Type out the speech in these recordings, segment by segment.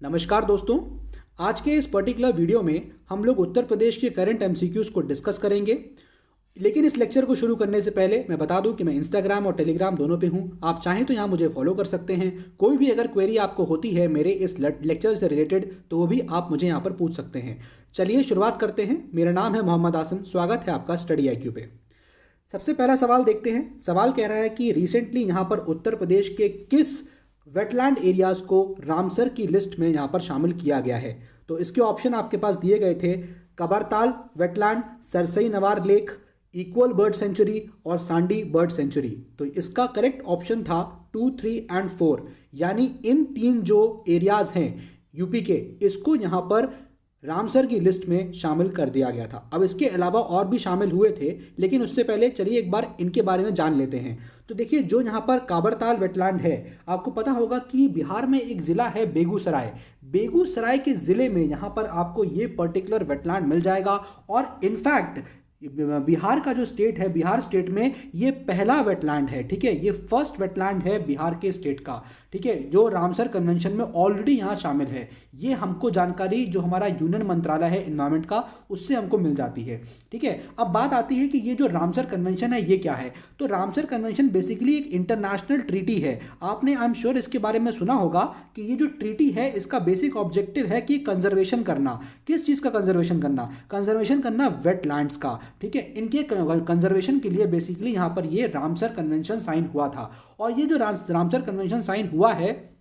नमस्कार दोस्तों। आज के इस पर्टिकुलर वीडियो में हम लोग उत्तर प्रदेश के करंट एमसीक्यूज़ को डिस्कस करेंगे। लेकिन इस लेक्चर को शुरू करने से पहले मैं बता दूं कि मैं इंस्टाग्राम और टेलीग्राम दोनों पे हूं। आप चाहें तो यहां मुझे फॉलो कर सकते हैं। कोई भी अगर क्वेरी आपको होती है मेरे इस लेक्चर से रिलेटेड तो वो भी आप मुझे यहां पर पूछ सकते हैं। चलिए शुरुआत करते हैं। मेरा नाम है मोहम्मद आसिम। स्वागत है आपका स्टडी IQ पे। सबसे पहला सवाल देखते हैं। सवाल कह रहा है कि रिसेंटली यहाँ पर उत्तर प्रदेश के किस वेटलैंड एरियाज को रामसर की लिस्ट में यहाँ पर शामिल किया गया है। तो इसके ऑप्शन आपके पास दिए गए थे Kabartal wetland, Sarsai noir lake, equal bird sanctuary और सांडी बर्ड सेंचुरी। तो इसका करेक्ट ऑप्शन था 2, 3 एंड 4, यानी इन 3 जो एरियाज हैं यूपी के, इसको यहाँ पर रामसर की लिस्ट में शामिल कर दिया गया था। अब इसके अलावा और भी शामिल हुए थे, लेकिन उससे पहले चलिए एक बार इनके बारे में जान लेते हैं। तो देखिए, जो यहाँ पर काबरताल वेटलैंड है, आपको पता होगा कि बिहार में एक ज़िला है बेगूसराय। बेगूसराय के ज़िले में यहाँ पर आपको ये पर्टिकुलर वेटलैंड मिल जाएगा। और इनफैक्ट बिहार का जो स्टेट है, बिहार स्टेट में ये पहला वेटलैंड है। ठीक है, ये फर्स्ट वेटलैंड है बिहार के स्टेट का। ठीक है, जो रामसर कन्वेंशन में ऑलरेडी यहाँ शामिल है। ये हमको जानकारी जो हमारा यूनियन मंत्रालय है एनवायरमेंट का, उससे हमको मिल जाती है। ठीक है, अब बात आती है कि ये जो रामसर कन्वेंशन है ये क्या है। तो रामसर कन्वेंशन बेसिकली एक इंटरनेशनल ट्रीटी है। आपने आई एम श्योर इसके बारे में सुना होगा कि ये जो ट्रीटी है इसका बेसिक ऑब्जेक्टिव है कि कंजर्वेशन करना। किस चीज़ का कंजर्वेशन करना? कंजर्वेशन करना वेटलैंड्स का। ठीक है, इनके कंजर्वेशन के लिए बेसिकली यहाँ पर ये रामसर कन्वेंशन साइन हुआ था। और ये जो रामसर कन्वेंशन साइन हुआ है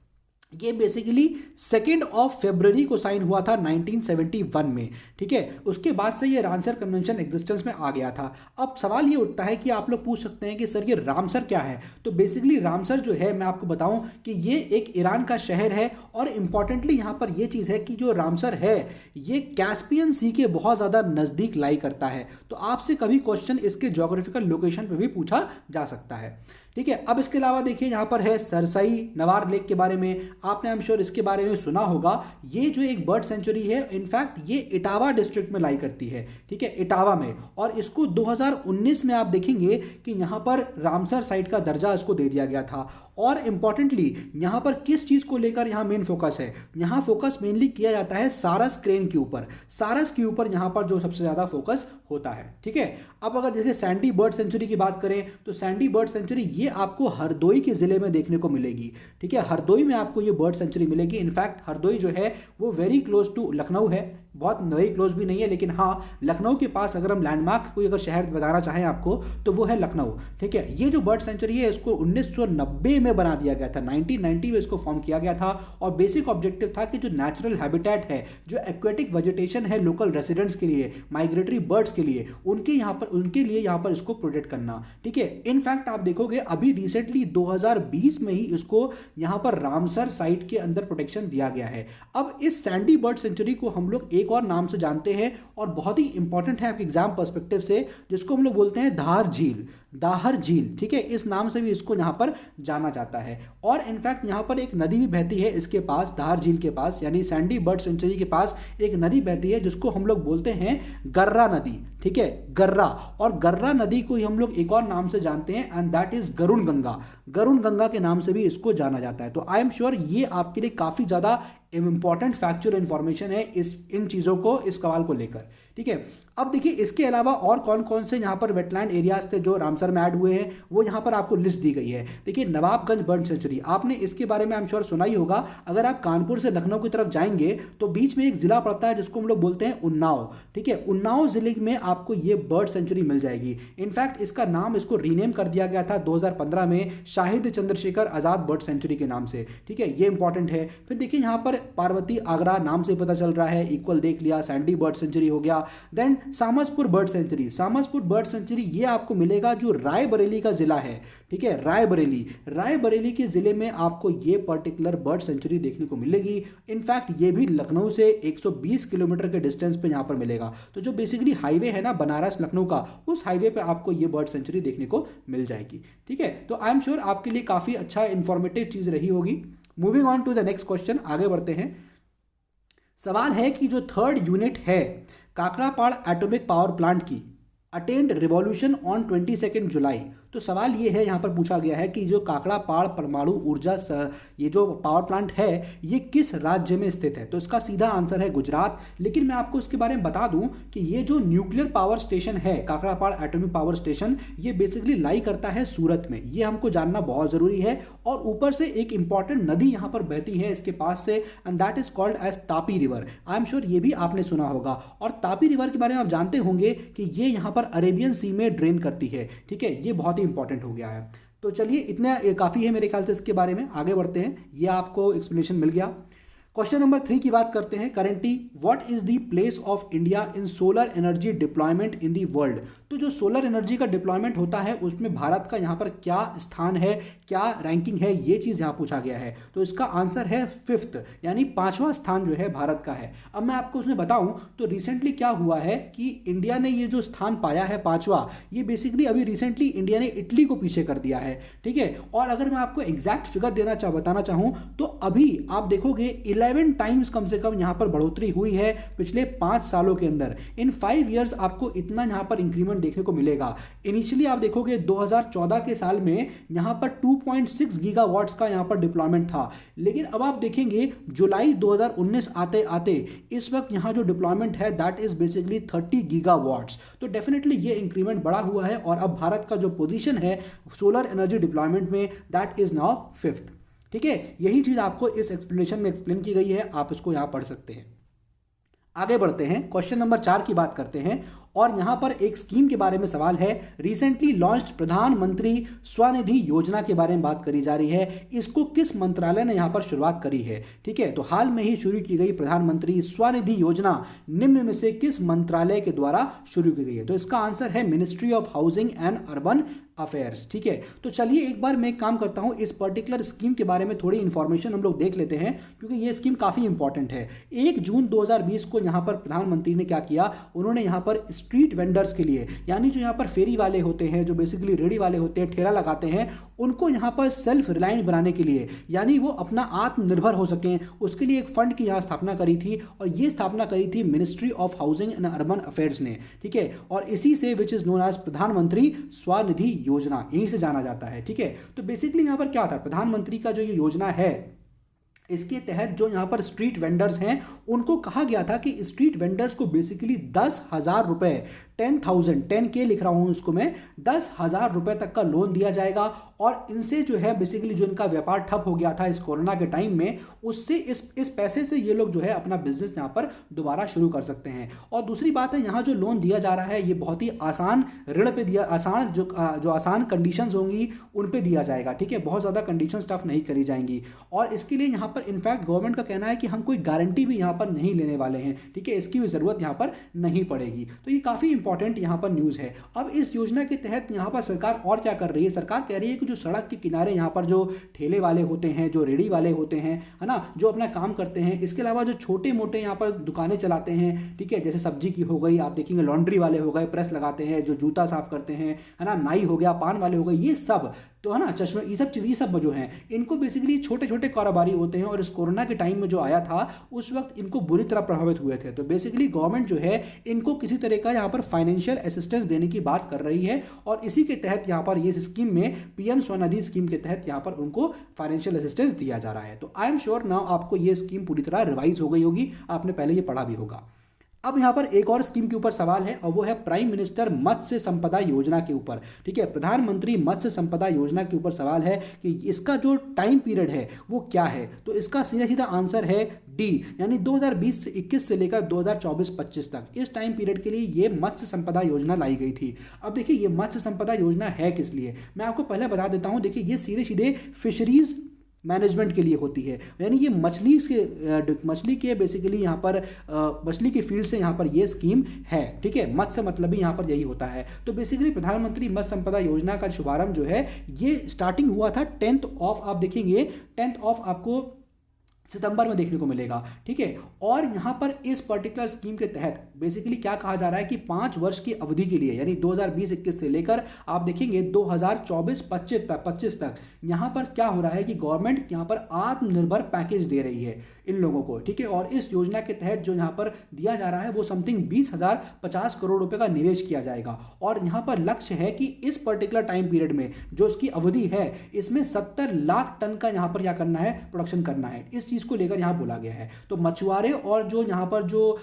ये बेसिकली 2 फरवरी को साइन हुआ था 1971 में। ठीक है, उसके बाद से ये रामसर कन्वेंशन एग्जिस्टेंस में आ गया था। अब सवाल ये उठता है कि आप लोग पूछ सकते हैं कि सर ये रामसर क्या है। तो बेसिकली रामसर जो है, मैं आपको बताऊं कि ये एक ईरान का शहर है। और इंपॉर्टेंटली यहाँ पर ये चीज़ है कि जो रामसर है ये कैस्पियन सी के बहुत ज़्यादा नज़दीक लाई करता है। तो आपसे कभी क्वेश्चन इसके ज्योग्राफिकल लोकेशन पर भी पूछा जा सकता है। ठीक है, अब इसके अलावा देखिए यहाँ पर है सरसई नवार लेक के बारे में। आपने आई एम श्योर इसके बारे में सुना होगा। ये जो एक बर्ड सेंचुरी है, इनफैक्ट ये इटावा डिस्ट्रिक्ट में लाई करती है। ठीक है, इटावा में। और इसको 2019 में आप देखेंगे कि यहाँ पर रामसर साइट का दर्जा इसको दे दिया गया था। और इंपॉर्टेंटली यहाँ पर किस चीज़ को लेकर यहाँ मेन फोकस है? यहाँ फोकस मेनली किया जाता है सारस क्रेन के ऊपर। सारस के ऊपर यहाँ पर जो सबसे ज़्यादा फोकस होता है। ठीक है, अब अगर जैसे सैंडी बर्ड सेंचुरी की बात करें तो सैंडी बर्ड सेंचुरी ये आपको हरदोई के ज़िले में देखने को मिलेगी। ठीक है, हरदोई में आपको ये बर्ड सेंचुरी मिलेगी। इनफैक्ट हरदोई जो है वो वेरी क्लोज टू लखनऊ है। बहुत वेरी क्लोज भी नहीं है, लेकिन हाँ, लखनऊ के पास अगर हम लैंडमार्क कोई अगर शहर बताना चाहें आपको तो वो है लखनऊ। ठीक है, ये जो बर्ड सेंचुरी है इसको 1990 में बना दिया गया था। 1990 में इसको फॉर्म किया गया था। और बेसिक ऑब्जेक्टिव था कि जो नेचुरल हैबिटेट है, जो एक्वेटिक वेजिटेशन है लोकल रेसिडेंट्स के लिए, माइग्रेटरी बर्ड्स के लिए, उनके लिए यहाँ पर इसको प्रोटेक्ट करना। ठीक है, इनफैक्ट आप देखोगे अभी रिसेंटली 2020 में ही इसको यहाँ पर रामसर साइट के अंदर प्रोटेक्शन दिया गया है। अब इस सैंडी बर्ड सेंचुरी को हम लोग एक और नाम से जानते हैं और बहुत ही इंपॉर्टेंट है आपके एग्जाम पर्सपेक्टिव से, जिसको हम लोग बोलते हैं धार झील। दाहर झील, ठीक है, इस नाम से भी इसको यहाँ पर जाना जाता है। और इनफैक्ट यहाँ पर एक नदी भी बहती है इसके पास, दाहर झील के पास, यानी सैंडी बर्ड सेंचुरी के पास एक नदी बहती है जिसको हम लोग बोलते हैं गर्रा नदी। ठीक है, गर्रा। और गर्रा नदी को ही हम लोग एक और नाम से जानते हैं and that is Garun Ganga. Garun Ganga के नाम से भी इसको जाना जाता है। तो आई एम श्योर ये आपके लिए काफ़ी ज़्यादा इंपॉर्टेंट फैक्चुअल इन्फॉर्मेशन है इन चीज़ों को, इस सवाल को लेकर। ठीक है, अब देखिए इसके अलावा और कौन कौन से यहाँ पर वेटलैंड एरियाज थे जो रामसर में ऐड हुए हैं, वो यहाँ पर आपको लिस्ट दी गई है। देखिए नवाबगंज बर्ड सेंचुरी, आपने इसके बारे में आई एम श्योर सुना ही होगा। अगर आप कानपुर से लखनऊ की तरफ जाएंगे तो बीच में एक जिला पड़ता है जिसको हम लोग बोलते हैं उन्नाव। ठीक है, उन्नाव जिले में आपको ये बर्ड सेंचुरी मिल जाएगी। इनफैक्ट इसका नाम इसको रीनेम कर दिया गया था 2015 में शाहिद चंद्रशेखर आज़ाद बर्ड सेंचुरी के नाम से। ठीक है, ये इंपॉर्टेंट है। फिर देखिए यहाँ पर पार्वती आगरा नाम से पता चल रहा है, इक्वल देख लिया, सैंडी बर्ड सेंचुरी हो गया। Then Samaspur bird sanctuary, Samaspur bird sanctuary ये आपको मिलेगा जो रायबरेली का जिला है। ठीक है, रायबरेली के जिले में आपको ये पर्टिकुलर बर्ड सेंचुरी देखने को मिलेगी। इनफैक्ट ये भी लखनऊ से 120 किलोमीटर के डिस्टेंस पे यहाँ पर मिलेगा। तो जो बेसिकली हाईवे है ना बनारस लखनऊ का, उस हाईवे पे आपको ये बर्ड सेंचुरी देखने को मिल जाएगी। ठीक है, तो आई एम श्योर आपके लिए काफ़ी अच्छा इंफॉर्मेटिव चीज़ रही होगी। Moving on to the next question, आगे बढ़ते हैं। सवाल है कि जो 3rd यूनिट है काकरापाड़ एटॉमिक पावर प्लांट की अटेंड रिवॉल्यूशन ऑन 22 जुलाई। तो सवाल ये है, यहाँ पर पूछा गया है कि जो काकड़ापाड़ परमाणु ऊर्जा ये जो पावर प्लांट है ये किस राज्य में स्थित है। तो इसका सीधा आंसर है गुजरात। लेकिन मैं आपको इसके बारे में बता दूं कि ये जो न्यूक्लियर पावर स्टेशन है काकड़ापाड़ एटॉमिक पावर स्टेशन, ये बेसिकली लाई करता है सूरत में। ये हमको जानना बहुत जरूरी है। और ऊपर से एक इंपॉर्टेंट नदी यहाँ पर बहती है इसके पास से, and that is called as Tapi river. I am sure ये भी आपने सुना होगा। और तापी रिवर के बारे में आप जानते होंगे कि ये यहाँ पर अरेबियन सी में ड्रेन करती है। ठीक है, ये बहुत ही इंपॉर्टेंट हो गया है। तो चलिए इतना काफ़ी है मेरे ख्याल से इसके बारे में, आगे बढ़ते हैं। ये आपको एक्सप्लेनेशन मिल गया। क्वेश्चन नंबर 3 की बात करते हैं। Currently what is the place of India in solar energy deployment in the world. तो जो सोलर एनर्जी का डिप्लॉयमेंट होता है उसमें भारत का यहाँ पर क्या स्थान है, क्या रैंकिंग है, ये चीज़ यहाँ पूछा गया है। तो इसका आंसर है 5th, यानी 5वां स्थान जो है भारत का है। अब मैं आपको उसमें बताऊं तो रिसेंटली क्या हुआ है कि इंडिया ने ये जो स्थान पाया है 5वां, ये बेसिकली अभी रिसेंटली इंडिया ने इटली को पीछे कर दिया है। ठीक है, और अगर मैं आपको एग्जैक्ट फिगर बताना चाहूँ तो अभी आप देखोगे 11 टाइम्स कम से कम यहां पर बढ़ोतरी हुई है पिछले 5 सालों के अंदर। इन 5 इयर्स आपको इतना यहां पर इंक्रीमेंट देखने को मिलेगा। इनिशियली आप देखोगे 2014 के साल में यहां पर 2.6 गीगावाट्स का यहां पर डिप्लॉयमेंट था, लेकिन अब आप देखेंगे जुलाई 2019 आते आते इस वक्त यहां जो डिप्लॉयमेंट है दैट इज बेसिकली 30 गीगावाट्स। तो डेफिनेटली ये इंक्रीमेंट बड़ा हुआ है और अब भारत का जो पोजीशन है सोलर एनर्जी डिप्लॉयमेंट में दैट इज नाउ 5th। ठीक है, यही चीज आपको इस एक्सप्लेनेशन में एक्सप्लेन की गई है, आप इसको यहां पढ़ सकते हैं। आगे बढ़ते हैं, क्वेश्चन नंबर 4 की बात करते हैं और यहां पर एक स्कीम के बारे में सवाल है। रिसेंटली लॉन्च्ड प्रधानमंत्री स्वनिधि योजना के बारे में बात करी जा रही है। इसको किस मंत्रालय ने यहां पर शुरुआत करी है। ठीक है, तो हाल में ही शुरू की गई प्रधानमंत्री स्वनिधि योजना निम्न में से किस मंत्रालय के द्वारा शुरू की गई है। तो इसका आंसर है ministry of housing and urban affairs. ठीक है, तो चलिए एक बार मैं एक काम करता हूं, इस पर्टिकुलर स्कीम के बारे में थोड़ी इंफॉर्मेशन हम लोग देख लेते हैं क्योंकि ये स्कीम काफ़ी इंपॉर्टेंट है। 1 जून 2020 को यहाँ पर प्रधानमंत्री ने क्या किया, उन्होंने यहाँ पर स्ट्रीट वेंडर्स के लिए, यानी जो यहाँ पर फेरी वाले होते हैं, जो बेसिकली रेडी वाले होते हैं, ठेला लगाते हैं, उनको यहाँ पर सेल्फ रिलायंट बनाने के लिए, यानी वो अपना आत्मनिर्भर हो सकें, उसके लिए एक फंड की यहाँ स्थापना करी थी और ये स्थापना करी थी ministry of housing and urban affairs ने। ठीक है, और इसी से विच इज नोन एज प्रधानमंत्री स्वनिधि योजना, यहीं से जाना जाता है। ठीक है, तो बेसिकली यहाँ पर क्या था, प्रधानमंत्री का जो ये योजना है इसके तहत जो यहाँ पर स्ट्रीट वेंडर्स हैं उनको कहा गया था कि स्ट्रीट वेंडर्स को बेसिकली 10,000 रुपये, 10,000 10K लिख रहा हूँ इसको मैं, 10,000 रुपये तक का लोन दिया जाएगा और इनसे जो है बेसिकली जो इनका व्यापार ठप हो गया था इस कोरोना के टाइम में, उससे इस पैसे से ये लोग जो है अपना बिजनेस यहाँ पर दोबारा शुरू कर सकते हैं। और दूसरी बात है, यहाँ जो लोन दिया जा रहा है ये बहुत ही आसान ऋण पे दिया, आसान जो आसान कंडीशंस होंगी उन पे दिया जाएगा। ठीक है, बहुत ज़्यादा कंडीशन टफ नहीं करी जाएंगी और इसके लिए यहाँ पर इनफैक्ट गवर्नमेंट का कहना है कि हम कोई गारंटी भी यहाँ पर नहीं लेने वाले हैं। ठीक है, इसकी भी ज़रूरत यहाँ पर नहीं पड़ेगी। तो ये काफ़ी इंपॉर्टेंट यहाँ पर न्यूज़ है। अब इस योजना के तहत यहाँ पर सरकार और क्या कर रही है, सरकार कह रही है कि जो सड़क के किनारे यहाँ पर जो ठेले वाले होते हैं, जो रेडी वाले होते हैं, है ना, जो अपना काम करते हैं, इसके अलावा जो छोटे मोटे यहाँ पर दुकानें चलाते हैं, ठीक है, जैसे सब्जी की हो गई, आप देखेंगे लॉन्ड्री वाले हो गए, प्रेस लगाते हैं, जो जूता साफ करते हैं, है ना, नाई हो गया, पान वाले हो गए, ये सब तो है ना, चश्मे, ये सब जो हैं इनको बेसिकली छोटे छोटे कारोबारी होते हैं और इस कोरोना के टाइम में जो आया था उस वक्त इनको बुरी तरह प्रभावित हुए थे। तो बेसिकली गवर्नमेंट जो है इनको किसी तरह का यहाँ पर फाइनेंशियल असिस्टेंस देने की बात कर रही है और इसी के तहत यहाँ पर ये स्कीम में पीएम स्वनिधि स्कीम के तहत यहाँ पर उनको फाइनेंशियल असिस्टेंस दिया जा रहा है। तो आई एम श्योर नाउ आपको ये स्कीम पूरी तरह रिवाइज हो गई होगी, आपने पहले ये पढ़ा भी होगा। अब यहाँ पर एक और स्कीम के ऊपर सवाल है और वो है प्राइम मिनिस्टर मत्स्य संपदा योजना के ऊपर। ठीक है, प्रधानमंत्री मत्स्य संपदा योजना के ऊपर सवाल है कि इसका जो टाइम पीरियड है वो क्या है। तो इसका सीधा सीधा आंसर है डी, यानी 2020 से 21 से लेकर 2024-25 तक, इस टाइम पीरियड के लिए ये मत्स्य संपदा योजना लाई गई थी। अब देखिए ये मत्स्य संपदा योजना है किस लिए, मैं आपको पहले बता देता हूँ। देखिए ये सीधे सीधे फिशरीज मैनेजमेंट के लिए होती है, यानी ये मछली के बेसिकली यहाँ पर मछली के फील्ड से यहाँ पर ये स्कीम है। ठीक है, मत्स्य मतलब भी यहाँ पर यही होता है। तो बेसिकली प्रधानमंत्री मत्स्य संपदा योजना का शुभारंभ जो है ये स्टार्टिंग हुआ था 10th ऑफ, आप देखेंगे 10th ऑफ आपको सितंबर में देखने को मिलेगा। ठीक है, और यहाँ पर इस पर्टिकुलर स्कीम के तहत बेसिकली क्या कहा जा रहा है कि 5 वर्ष की अवधि के लिए, यानी 2020-21 से लेकर आप देखेंगे 2024-25 तक यहाँ पर क्या हो रहा है कि गवर्नमेंट यहाँ पर आत्मनिर्भर पैकेज दे रही है इन लोगों को। ठीक है, और इस योजना के तहत जो यहाँ पर दिया जा रहा है वो समथिंग 20,050 करोड़ रुपए का निवेश किया जाएगा। और यहाँ पर लक्ष्य है कि इस पर्टिकुलर टाइम पीरियड में जो इसकी अवधि है इसमें 70 लाख टन का यहाँ पर क्या करना है, प्रोडक्शन करना है। इस चीज को लेकर यहाँ बोला गया है। तो मछुआरे और जो यहाँ पर जो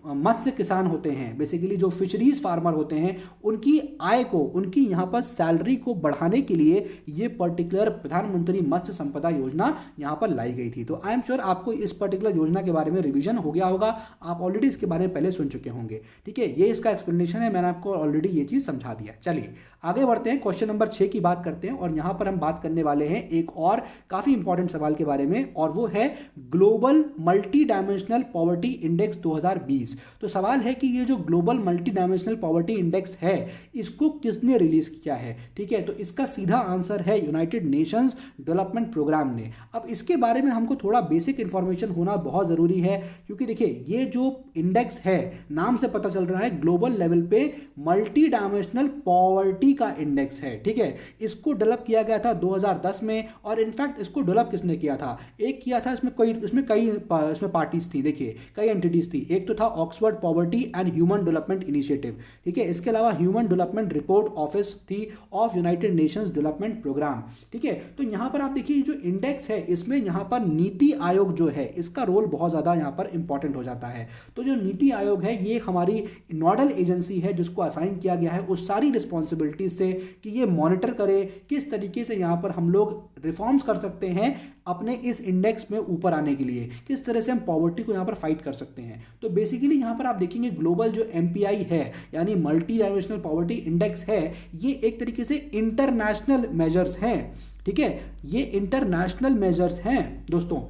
मत्स्य किसान होते हैं, बेसिकली जो फिशरीज फार्मर होते हैं, उनकी आय को, उनकी यहाँ पर सैलरी को बढ़ाने के लिए ये पर्टिकुलर प्रधानमंत्री मत्स्य संपदा योजना यहाँ पर लाई गई थी। तो आई एम श्योर आपको इस पर्टिकुलर योजना के बारे में रिवीजन हो गया होगा, आप ऑलरेडी इसके बारे में पहले सुन चुके होंगे। ठीक है, ये इसका एक्सप्लेनेशन है, मैंने आपको ऑलरेडी ये चीज समझा दिया। चलिए आगे बढ़ते हैं, क्वेश्चन नंबर 6 की बात करते हैं। और यहाँ पर हम बात करने वाले हैं एक और काफी इंपॉर्टेंट सवाल के बारे में, और वो है global multi dimensional poverty index 2020। तो सवाल है कि ये जो global multi dimensional poverty index है इसको किसने रिलीज किया है। ठीक है, तो इसका सीधा आंसर है यूनाइटेड नेशंस डेवलपमेंट प्रोग्राम ने। अब इसके बारे में हमको थोड़ा बेसिक इंफॉर्मेशन होना बहुत जरूरी है, क्योंकि देखिए ये जो इंडेक्स है, नाम से पता चल रहा है ग्लोबल लेवल पे मल्टी डायमेंशनल पॉवर्टी का इंडेक्स है। ठीक है, इसको डेवलप किया गया था 2010 में, और इनफैक्ट इसको डेवलप किसने किया था, एक किया था इसमें कई पार्टीज थी, देखिए कई एंटिटीज थी। एक तो था Oxford poverty and human development initiative. ठीक है, इसके अलावा ह्यूमन डेवलपमेंट रिपोर्ट ऑफिस थी of United Nations development programme. ठीक है, तो यहाँ पर आप देखिए जो इंडेक्स है इसमें यहाँ पर नीति आयोग जो है इसका रोल बहुत ज़्यादा यहाँ पर इंपॉर्टेंट हो जाता है। तो जो नीति आयोग है ये हमारी नोडल एजेंसी है जिसको असाइन किया गया है उस सारी रिस्पॉन्सिबिलिटीज से कि ये मॉनिटर करे किस तरीके से यहाँ पर हम लोग रिफॉर्म्स कर सकते हैं अपने इस इंडेक्स में ऊपर आने के लिए, किस तरह से हम पॉवर्टी को यहाँ पर फाइट कर सकते हैं। तो बेसिकली यहाँ पर आप देखेंगे ग्लोबल जो एमपीआई है यानी मल्टी डायमेंशनल पॉवर्टी इंडेक्स है, ये एक तरीके से इंटरनेशनल मेजर्स हैं। ठीक है, ये इंटरनेशनल मेजर्स हैं दोस्तों,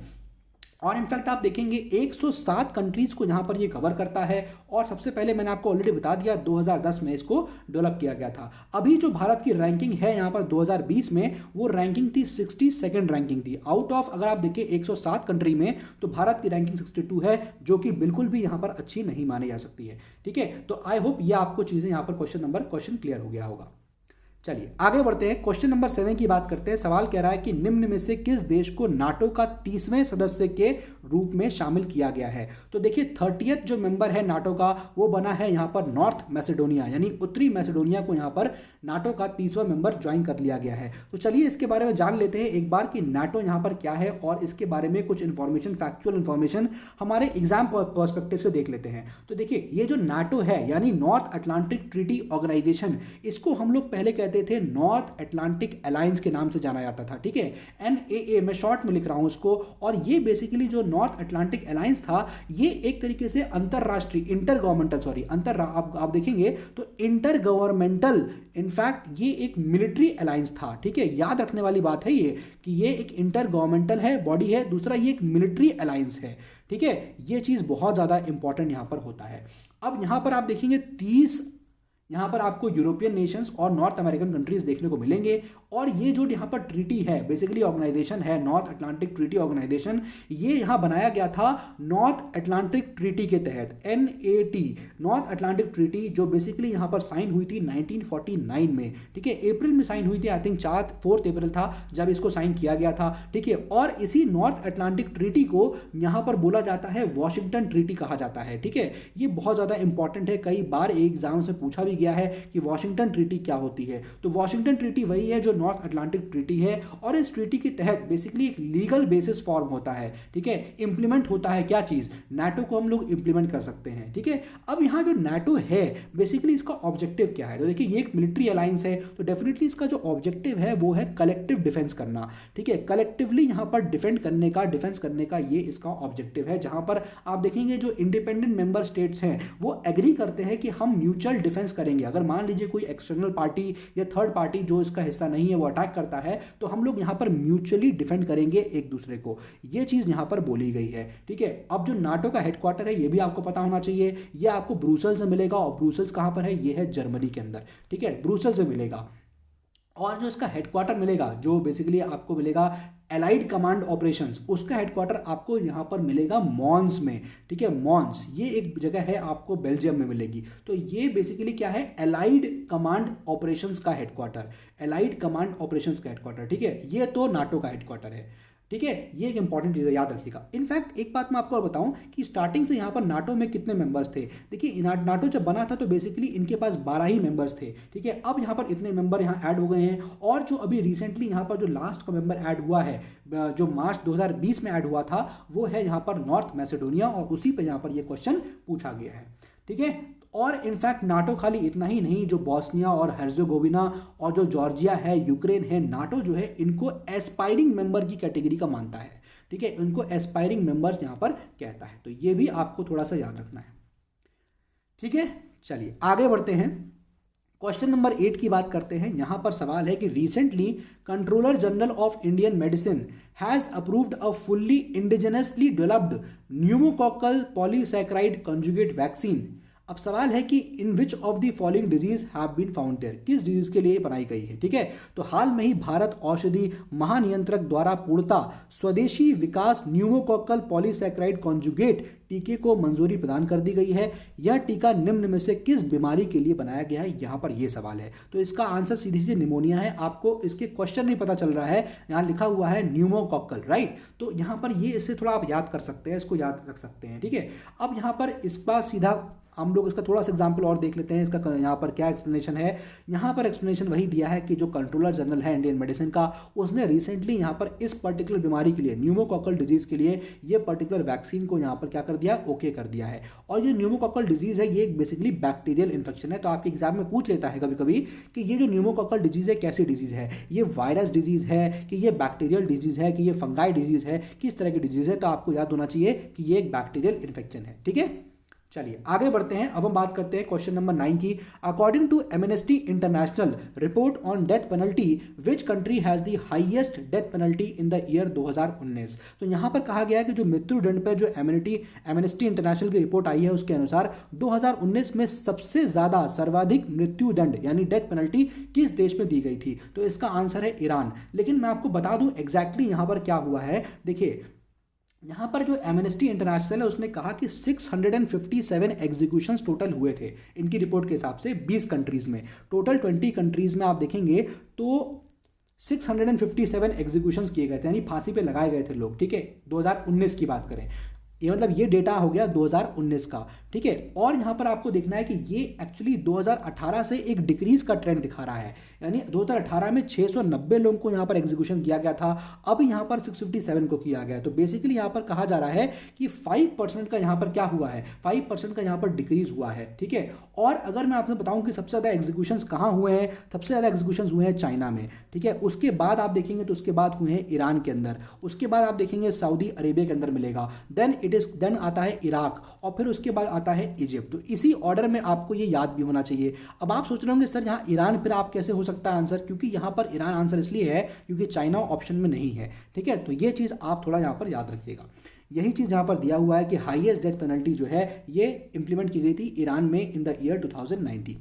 और इनफैक्ट आप देखेंगे 107 कंट्रीज को यहाँ पर ये कवर करता है। और सबसे पहले मैंने आपको ऑलरेडी बता दिया 2010 में इसको डेवलप किया गया था। अभी जो भारत की रैंकिंग है यहाँ पर 2020 में, वो रैंकिंग थी 62nd रैंकिंग थी आउट ऑफ, अगर आप देखिए 107 कंट्री में, तो भारत की रैंकिंग 62 है, जो कि बिल्कुल भी यहाँ पर अच्छी नहीं मानी जा सकती है। ठीक है, तो आई होप ये आपको चीज़ें यहाँ पर क्वेश्चन क्लियर हो गया होगा। चलिए आगे बढ़ते हैं, क्वेश्चन नंबर 7 की बात करते हैं। सवाल कह रहा है कि निम्न में से किस देश को नाटो का 30वें सदस्य के रूप में शामिल किया गया है। तो देखिए 30th जो मेंबर है नाटो का वो बना है यहाँ पर नॉर्थ मैसेडोनिया, यानी उत्तरी मैसेडोनिया को यहाँ पर नाटो का 30वां मेंबर ज्वाइन कर लिया गया है। तो चलिए इसके बारे में जान लेते हैं एक बार कि नाटो यहाँ पर क्या है, और इसके बारे में कुछ इन्फॉर्मेशन, फैक्चुअल इन्फॉर्मेशन हमारे एग्जाम पर्सपेक्टिव से देख लेते हैं। तो देखिए ये जो नाटो है यानी नॉर्थ अटलांटिक ट्रीटी ऑर्गेनाइजेशन, इसको हम लोग पहले कहते थे नॉर्थ अटलांटिक अलायंस के नाम से जाना जाता था। ठीक है, NAA मैं शॉर्ट में लिख रहा हूं इसको। और ये बेसिकली जो नॉर्थ अटलांटिक अलायंस था ये एक तरीके से अंतरराष्ट्रीय आप देखेंगे तो इंटर गवर्नमेंटल, इनफैक्ट ये एक मिलिट्री अलायंस था। ठीक है, याद रखने वाली बात है ये कि ये एक इंटर गवर्नमेंटल है बॉडी है, दूसरा ये एक मिलिट्री अलायंस है। ठीक है, ये चीज बहुत ज्यादा इंपॉर्टेंट यहां पर होता है। अब यहां पर आप देखेंगे 30 यहाँ पर आपको यूरोपियन नेशंस और नॉर्थ अमेरिकन कंट्रीज देखने को मिलेंगे। और ये जो यहाँ पर ट्रीटी है, बेसिकली ऑर्गेनाइजेशन है नॉर्थ अटलांटिक ट्रीटी ऑर्गेनाइजेशन, ये यहाँ बनाया गया था नॉर्थ अटलांटिक ट्रीटी के तहत, NAT नॉर्थ अटलांटिक ट्रीटी, जो बेसिकली यहाँ पर साइन हुई थी 1949 में। ठीक है, अप्रैल में साइन हुई थी, आई थिंक 4 अप्रैल था जब इसको साइन किया गया था। ठीक है, और इसी नॉर्थ अटलांटिक ट्रीटी को यहाँ पर बोला जाता है वॉशिंगटन ट्रीटी कहा जाता है। ठीक है, ये बहुत ज़्यादा इंपॉर्टेंट है, कई बार एग्जाम से पूछा भी गया है कि वॉशिंगटन ट्रीटी क्या होती है। तो वॉशिंगटन ट्रीटी वही है जो नॉर्थ अटलांटिक ट्रीटी है, और इस ट्रीटी के तहत बेसिकली एक लीगल बेसिस फॉर्म होता है। ठीक है, इंप्लीमेंट होता है क्या चीज, नाटो को हम लोग इंप्लीमेंट कर सकते हैं। ठीक है, अब यहाँ जो नाटो है बेसिकली इसका ऑब्जेक्टिव क्या है, तो देखिए ये एक मिलिट्री अलायंस है, तो डेफिनेटली इसका जो ऑब्जेक्टिव है वो है कलेक्टिव डिफेंस करना। ठीक है, कलेक्टिवली यहाँ पर डिफेंस करने का ये इसका ऑब्जेक्टिव है, जहां पर आप देखेंगे जो इंडिपेंडेंट मेंबर स्टेट्स हैं वो एग्री करते हैं कि हम म्यूचुअल डिफेंस करेंगे। अगर मान लीजिए कोई एक्सटर्नल पार्टी या थर्ड पार्टी जो इसका हिस्सा नहीं है वो अटैक करता है, तो हम लोग यहाँ पर म्यूचुअली डिफेंड करेंगे एक दूसरे को, ये चीज यहाँ पर बोली गई है। ठीक है, अब जो नाटो का हेडक्वार्टर है ये भी आपको पता होना चाहिए, ये आपको ब्रुसेल्स में मिलेगा, और ब्रुसेल्स कहाँ पर है, ये है जर्मनी के अंदर। ठीक है, ब्रुसेल्स में मिलेगा। और जो इसका हेडक्वार्टर मिलेगा, जो बेसिकली आपको मिलेगा एलाइड कमांड ऑपरेशंस, उसका हेडक्वार्टर आपको यहाँ पर मिलेगा मॉन्स में। ठीक है, मॉन्स ये एक जगह है, आपको बेल्जियम में मिलेगी। तो ये बेसिकली क्या है, एलाइड कमांड ऑपरेशंस का हेडक्वार्टर, एलाइड कमांड ऑपरेशंस का हेडक्वार्टर। ठीक है, ये तो नाटो का हेडक्वार्टर है। ठीक है, ये एक इंपॉर्टेंट चीज़ है, याद रखिएगा। इनफैक्ट एक बात मैं आपको और बताऊं कि स्टार्टिंग से यहाँ पर नाटो में कितने मेंबर्स थे। देखिए नाटो जब बना था तो बेसिकली इनके पास 12 ही मेंबर्स थे। ठीक है, अब यहाँ पर इतने मेंबर यहाँ ऐड हो गए हैं, और जो अभी रिसेंटली यहाँ पर जो लास्ट का मेंबर ऐड हुआ है, जो मार्च 2020 में ऐड हुआ था, वो है यहाँ पर नॉर्थ मैसेडोनिया, और उसी पर यहाँ पर ये क्वेश्चन पूछा गया है। ठीक है, और इनफैक्ट नाटो खाली इतना ही नहीं, जो बॉस्निया और हर्जेगोविना और जो जॉर्जिया है, यूक्रेन है, नाटो जो है इनको एस्पायरिंग मेंबर की कैटेगरी का मानता है। ठीक है, इनको एस्पायरिंग मेंबर्स यहाँ पर कहता है, तो ये भी आपको थोड़ा सा याद रखना है। ठीक है, चलिए आगे बढ़ते हैं। क्वेश्चन नंबर 8 की बात करते हैं। यहां पर सवाल है कि recently controller general of Indian medicine has approved a fully indigenously developed pneumococcal polysaccharide conjugate vaccine. अब सवाल है कि in which of the following disease have been found there, किस डिजीज के लिए बनाई गई है। ठीक है, तो हाल में ही भारत औषधि महानियंत्रक द्वारा पूर्णतः स्वदेशी विकास न्यूमोकॉकल पॉलीसैकेराइड कॉन्जुगेट टीके को मंजूरी प्रदान कर दी गई है। यह टीका निम्न में से किस बीमारी के लिए बनाया गया है, यहाँ पर यह सवाल है। तो इसका आंसर सीधी सीधी निमोनिया है। आपको इसके क्वेश्चन नहीं पता चल रहा है, यहाँ लिखा हुआ है न्यूमोकॉकल, राइट। तो यहाँ पर ये इससे थोड़ा आप याद कर सकते हैं, इसको याद रख सकते हैं। ठीक है, अब यहाँ पर इस बार सीधा हम लोग इसका थोड़ा सा एग्जाम्पल और देख लेते हैं। इसका यहाँ पर क्या एक्सप्लेनेशन है, यहाँ पर एक्सप्लेनेशन वही दिया है कि जो कंट्रोलर जनरल है इंडियन मेडिसिन का, उसने रिसेंटली यहाँ पर इस पर्टिकुलर बीमारी के लिए, न्यूमोकॉकल डिजीज के लिए, ये पर्टिकुलर वैक्सीन को यहाँ पर क्या कर दिया, ओके कर दिया है। और ये न्यूमोकॉकल डिजीज है, ये बेसिकली बैक्टीरियल इन्फेक्शन है। तो आपके एग्जाम में पूछ लेता है कभी कभी कि ये जो न्यूमोकॉकल डिजीज है कैसी डिजीज है, ये वायरस डिजीज है कि ये बैक्टीरियल डिजीज है कि ये फंगाई डिजीज है, किस तरह की डिजीज है। तो आपको याद होना चाहिए कि ये एक बैक्टीरियल इन्फेक्शन है। ठीक है, चलिए आगे बढ़ते हैं। अब हम बात करते हैं क्वेश्चन नंबर 9 की। According to Amnesty International report on death penalty, which country has the highest death penalty in the year 2019। तो यहाँ पर कहा गया है कि जो मृत्यु दंड पर जो एमनेस्टी इंटरनेशनल की रिपोर्ट आई है, उसके अनुसार 2019 में सबसे ज़्यादा सर्वाधिक मृत्यु दंड यानी डेथ पेनल्टी किस देश में दी गई थी। तो इसका आंसर है ईरान। लेकिन मैं आपको बता दूं एग्जैक्टली यहाँ पर क्या हुआ है। देखिए यहाँ पर जो एमनेस्टी इंटरनेशनल है उसने कहा कि 657 एग्जीक्यूशंस टोटल हुए थे इनकी रिपोर्ट के हिसाब से 20 कंट्रीज़ में। टोटल 20 कंट्रीज़ में आप देखेंगे तो 657 एग्जीक्यूशंस किए गए थे, यानी फांसी पे लगाए गए थे लोग। ठीक है, 2019 की बात करें, ये मतलब ये डेटा हो गया 2019 का। ठीक है, और यहाँ पर आपको देखना है कि ये एक्चुअली 2018 से एक डिक्रीज का ट्रेंड दिखा रहा है। यानी 2018 में 690 लोगों को यहाँ पर एग्जीक्यूशन किया गया था, अब यहाँ पर 657 को किया गया है। तो बेसिकली यहाँ पर कहा जा रहा है कि 5% का यहाँ पर क्या हुआ है, 5% का यहाँ पर डिक्रीज हुआ है। ठीक है, और अगर मैं आपको बताऊँ कि सबसे ज़्यादा एग्जीक्यूशन कहाँ हुए हैं, सबसे ज़्यादा एग्जीक्यूशन हुए हैं चाइना में। ठीक है, उसके बाद आप देखेंगे तो उसके बाद हुए हैं ईरान के अंदर, उसके बाद आप देखेंगे सऊदी अरेबिया के अंदर मिलेगा, देन आता है इराक, और फिर उसके बाद आता है इजिप्ट। तो इसी ऑर्डर में आपको ये याद भी होना चाहिए। अब आप सोच रहे होंगे सर यहाँ ईरान फिर आप कैसे हो सकता है आंसर, क्योंकि यहाँ पर ईरान आंसर इसलिए है क्योंकि चाइना ऑप्शन में नहीं है। ठीक है, तो ये चीज़ आप थोड़ा यहाँ पर याद रखिएगा। यही चीज़ यहाँ पर दिया हुआ है कि हाईएस्ट डेथ पेनल्टी जो है ये इंप्लीमेंट की गई थी ईरान में इन द ईयर 2019।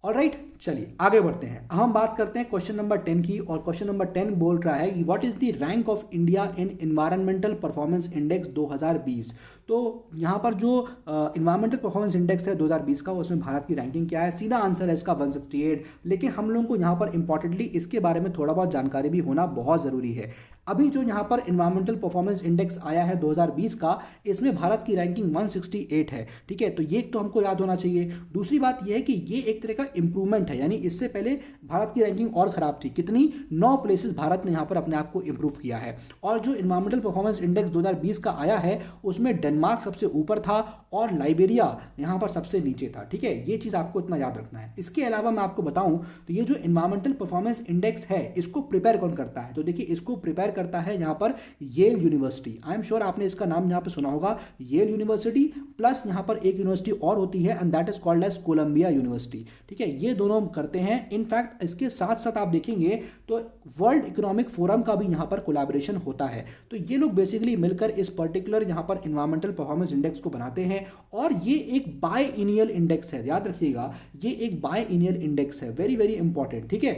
ऑलराइट, चलिए आगे बढ़ते हैं। हम बात करते हैं क्वेश्चन नंबर 10 की, और क्वेश्चन नंबर 10 बोल रहा है कि what is the rank of India in environmental performance index 2020। तो यहाँ पर जो एनवायरमेंटल परफॉर्मेंस इंडेक्स है 2020 का, उसमें भारत की रैंकिंग क्या है। सीधा आंसर है इसका 168। लेकिन हम लोगों को यहाँ पर इंपॉर्टेंटली इसके बारे में थोड़ा बहुत जानकारी भी होना बहुत ज़रूरी है। अभी जो यहाँ पर एनवायरमेंटल परफॉर्मेंस इंडेक्स आया है 2020 का, इसमें भारत की रैंकिंग 168 है। ठीक है, तो ये तो हमको याद होना चाहिए। दूसरी बात यह है कि ये एक तरह का इंप्रूवमेंट है, यानी इससे पहले भारत की रैंकिंग और खराब थी। कितनी, 9 प्लेसेस भारत ने यहाँ पर अपने आप को इंप्रूव किया है। और जो एनवायरमेंटल परफॉर्मेंस इंडेक्स 2020 का आया है उसमें डेनमार्क सबसे ऊपर था और लाइबेरिया यहाँ पर सबसे नीचे था। ठीक है, ये चीज़ आपको इतना याद रखना है। इसके अलावा मैं आपको बताऊं तो ये जो एनवायरमेंटल परफॉर्मेंस इंडेक्स है इसको प्रिपेयर कौन करता है, तो देखिए इसको प्रिपेयर करता है यहाँ पर Yale university. I am sure आपने इसका नाम यहाँ पर सुना होगा, येल यूनिवर्सिटी, प्लस यहाँ पर एक यूनिवर्सिटी और होती है and that is called as Columbia university. ठीक है, ये दोनों करते हैं। इनफैक्ट इसके साथ साथ आप देखेंगे तो वर्ल्ड इकोनॉमिक फोरम का भी यहाँ पर कोलैबोरेशन होता है। तो ये लोग बेसिकली मिलकर इस पर्टिकुलर यहाँ पर एनवायरमेंटल परफॉर्मेंस इंडेक्स को बनाते हैं, और ये एक बायएनियल इंडेक्स है। याद रखिएगा, ये एक बायएनियल इंडेक्स है, वेरी वेरी इंपॉर्टेंट। ठीक है,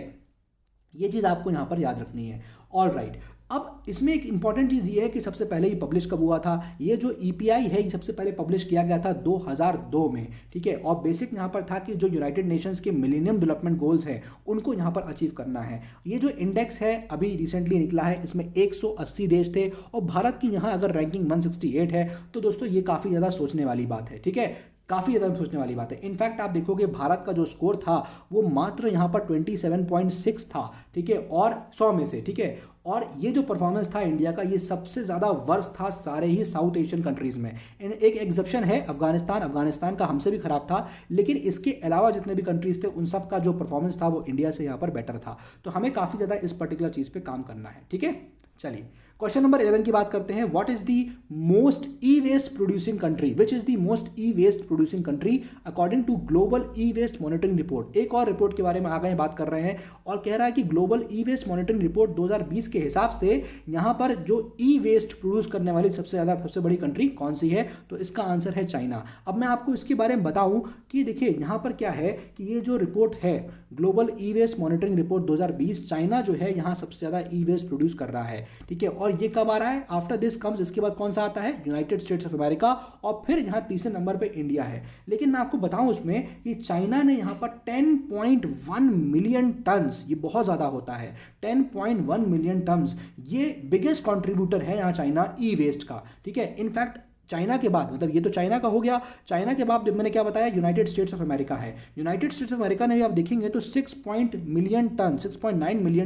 ये चीज़ आपको यहाँ पर याद रखनी है। ऑल राइट, अब इसमें एक इंपॉर्टेंट चीज़ ये है कि सबसे पहले ये पब्लिश कब हुआ था, ये जो ईपीआई है ये सबसे पहले पब्लिश किया गया था 2002 में, ठीक है। और बेसिक यहाँ पर था कि जो यूनाइटेड नेशंस के मिलेनियम डेवलपमेंट गोल्स हैं उनको यहाँ पर अचीव करना है। ये जो इंडेक्स है अभी रिसेंटली निकला है, इसमें 180 देश थे और भारत की यहाँ अगर रैंकिंग 168 है तो दोस्तों ये काफ़ी ज़्यादा सोचने वाली बात है, ठीक है, काफ़ी ज़्यादा सोचने वाली बात है। इनफैक्ट आप देखोगे भारत का जो स्कोर था वो मात्र यहाँ पर 27.6 था, ठीक है, और 100 में से, ठीक है। और ये जो परफॉर्मेंस था इंडिया का ये सबसे ज़्यादा वर्स्ट था सारे ही साउथ एशियन कंट्रीज़ में। एक एग्जेप्शन है अफगानिस्तान का हमसे भी ख़राब था, लेकिन इसके अलावा जितने भी कंट्रीज़ थे उन सब का जो परफॉर्मेंस था वो इंडिया से यहाँ पर बेटर था। तो हमें काफ़ी ज़्यादा इस पर्टिकुलर चीज़ पर काम करना है, ठीक है। चलिए क्वेश्चन नंबर 11 की बात करते हैं। What is the most e waste producing country, which is the most e waste producing country according to global e waste monitoring report. एक और रिपोर्ट के बारे में आगे बात कर रहे हैं और कह रहा है कि global e waste monitoring report 2020 के हिसाब से यहाँ पर जो ई वेस्ट प्रोड्यूस करने वाली सबसे बड़ी कंट्री कौन सी है, तो इसका आंसर है चाइना। अब मैं आपको इसके बारे में बताऊं कि देखिए यहाँ पर क्या है कि ये जो रिपोर्ट है global e waste monitoring report 2020, China जो है यहाँ सबसे ज़्यादा ई वेस्ट प्रोड्यूस कर रहा है, ठीक है। और ये कब आ रहा है, आफ्टर दिस कम्स, इसके बाद कौन सा आता है, यूनाइटेड स्टेट्स ऑफ अमेरिका, और फिर यहाँ तीसरे नंबर पे इंडिया है। लेकिन मैं आपको बताऊं उसमें कि चाइना ने यहाँ पर 10.1 मिलियन टन्स, ये बहुत ज़्यादा होता है, 10.1 मिलियन टन्स, ये बिगेस्ट कॉन्ट्रीब्यूटर है यहाँ चाइना ई वेस्ट का, ठीक है। इनफैक्ट चाइना के बाद, मतलब ये तो चाइना का हो गया, चाइना के बाद मैंने क्या बताया, यूनाइटेड स्टेट्स ऑफ अमेरिका है। यूनाइटेड स्टेट्स ऑफ अमेरिका ने भी आप देखेंगे तो 6.9 मिलियन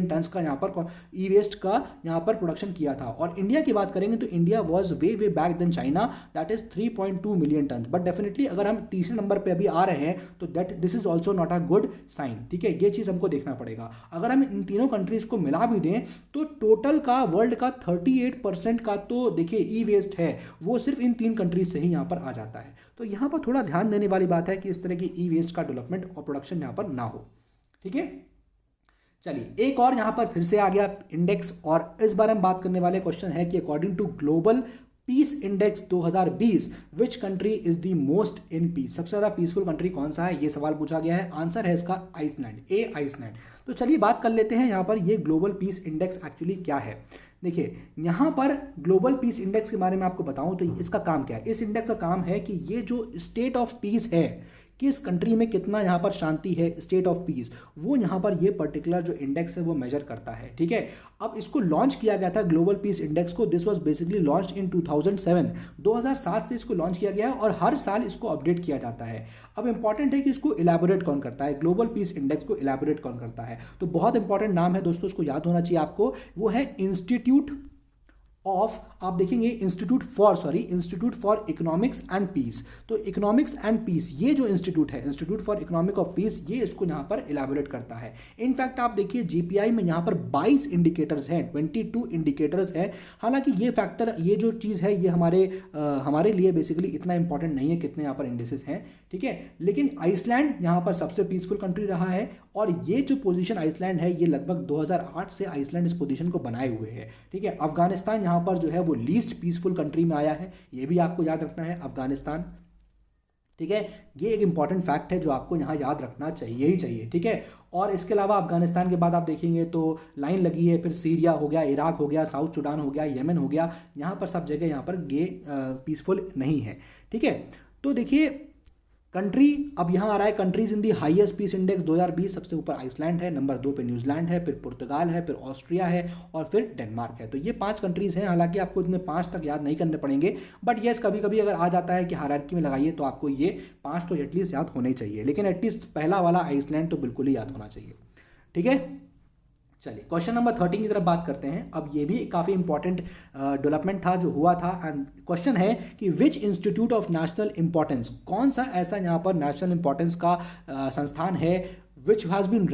टन का यहाँ पर ई वेस्ट का यहाँ पर प्रोडक्शन किया था। और इंडिया की बात करेंगे तो India was way back than China, that is 3.2 million ton. But definitely अगर हम तीसरे नंबर पर अभी आ रहे हैं तो this is also not a good sign, ठीक है। ये चीज़ हमको देखना पड़ेगा। अगर हम इन तीनों कंट्रीज को मिला भी दें तो टोटल का वर्ल्ड का 38% का तो देखिए ई वेस्ट है वो सिर्फ इन 3 कंट्रीज से ही यहाँ पर आ जाता है। तो यहाँ पर थोड़ा ध्यान देने वाली बात है कि इस तरह की ई वेस्ट का डेवलपमेंट और प्रोडक्शन यहाँ पर ना हो, ठीक है। चलिए एक और यहाँ पर फिर से आ गया इंडेक्स, और इस बार हम बात करने वाले क्वेश्चन है कि according to global peace index 2020 which country is the most in peace, सबसे ज्यादा पीसफुल कंट्री कौन सा है, ये सवाल पूछा गया है। आंसर है इसका आइसलैंड, आइसलैंड। तो चलिए बात कर लेते हैं यहाँ पर ये ग्लोबल पीस इंडेक्स एक्चुअली क्या है। देखिए यहाँ पर ग्लोबल पीस इंडेक्स के बारे में आपको बताऊं तो इसका काम क्या है। इस इंडेक्स का काम है कि ये जो स्टेट ऑफ पीस है, किस कंट्री में कितना यहाँ पर शांति है, स्टेट ऑफ पीस, वो यहाँ पर ये पर्टिकुलर जो इंडेक्स है वो मेजर करता है, ठीक है। अब इसको लॉन्च किया गया था ग्लोबल पीस इंडेक्स को, this was basically launch in 2007, 2007 से इसको लॉन्च किया गया है और हर साल इसको अपडेट किया जाता है। अब इंपॉर्टेंट है कि इसको इलेबोरेट कौन करता है, ग्लोबल पीस इंडेक्स को इलेबोरेट कौन करता है, तो बहुत इंपॉर्टेंट नाम है दोस्तों, इसको याद होना चाहिए आपको, वो है इंस्टीट्यूट ऑफ, आप देखेंगे institute for economics and peace. तो इकोनॉमिक्स एंड पीस ये जो इंस्टीट्यूट है, institute for economic of peace, ये इसको यहाँ पर इलेबोरेट करता है। इनफैक्ट आप देखिए जीपीआई में यहाँ पर 22 इंडिकेटर्स हैं, 22 इंडिकेटर्स हैं। हालांकि ये फैक्टर, ये जो चीज़ है ये हमारे लिए बेसिकली इतना इंपॉर्टेंट नहीं है कितने यहाँ पर इंडेसेस हैं, ठीक है। लेकिन आइसलैंड यहाँ पर सबसे पीसफुल कंट्री रहा है और ये जो पोजीशन आइसलैंड है ये लगभग 2008 से आइसलैंड इस पोजीशन को बनाए हुए है, ठीक है। अफगानिस्तान यहाँ पर जो है वो लीस्ट पीसफुल कंट्री में आया है, ये भी आपको याद रखना है, अफगानिस्तान, ठीक है। ये एक इंपॉर्टेंट फैक्ट है जो आपको यहाँ याद रखना चाहिए ही चाहिए, ठीक है। और इसके अलावा अफगानिस्तान के बाद आप देखेंगे तो लाइन लगी है, फिर सीरिया हो गया, इराक हो गया, साउथ सुडान हो गया, येमेन हो गया, यहाँ पर सब जगह यहाँ पर ये पीसफुल नहीं है, ठीक है। तो देखिए कंट्री, अब यहाँ आ रहा है countries in the highest piece index 2020, सबसे ऊपर आइसलैंड है, नंबर 2 पे न्यूजीलैंड है, फिर पुर्तगाल है, फिर ऑस्ट्रिया है और फिर डेनमार्क है। तो ये 5 कंट्रीज हैं। हालांकि आपको इतने 5 तक याद नहीं करने पड़ेंगे, बट येस कभी कभी अगर आ जाता है कि हायरार्की में लगाइए तो आपको ये 5 तो एटलीस्ट याद होने चाहिए, लेकिन एटलीस्ट पहला वाला आइसलैंड तो बिल्कुल ही याद होना चाहिए, ठीक है। चलिए क्वेश्चन नंबर 13 की तरफ बात करते हैं। अब ये भी काफ़ी इंपॉर्टेंट डेवलपमेंट था जो हुआ था, एंड क्वेश्चन है कि which institute of national importance, कौन सा ऐसा यहाँ पर नेशनल इंपॉर्टेंस का संस्थान है which has been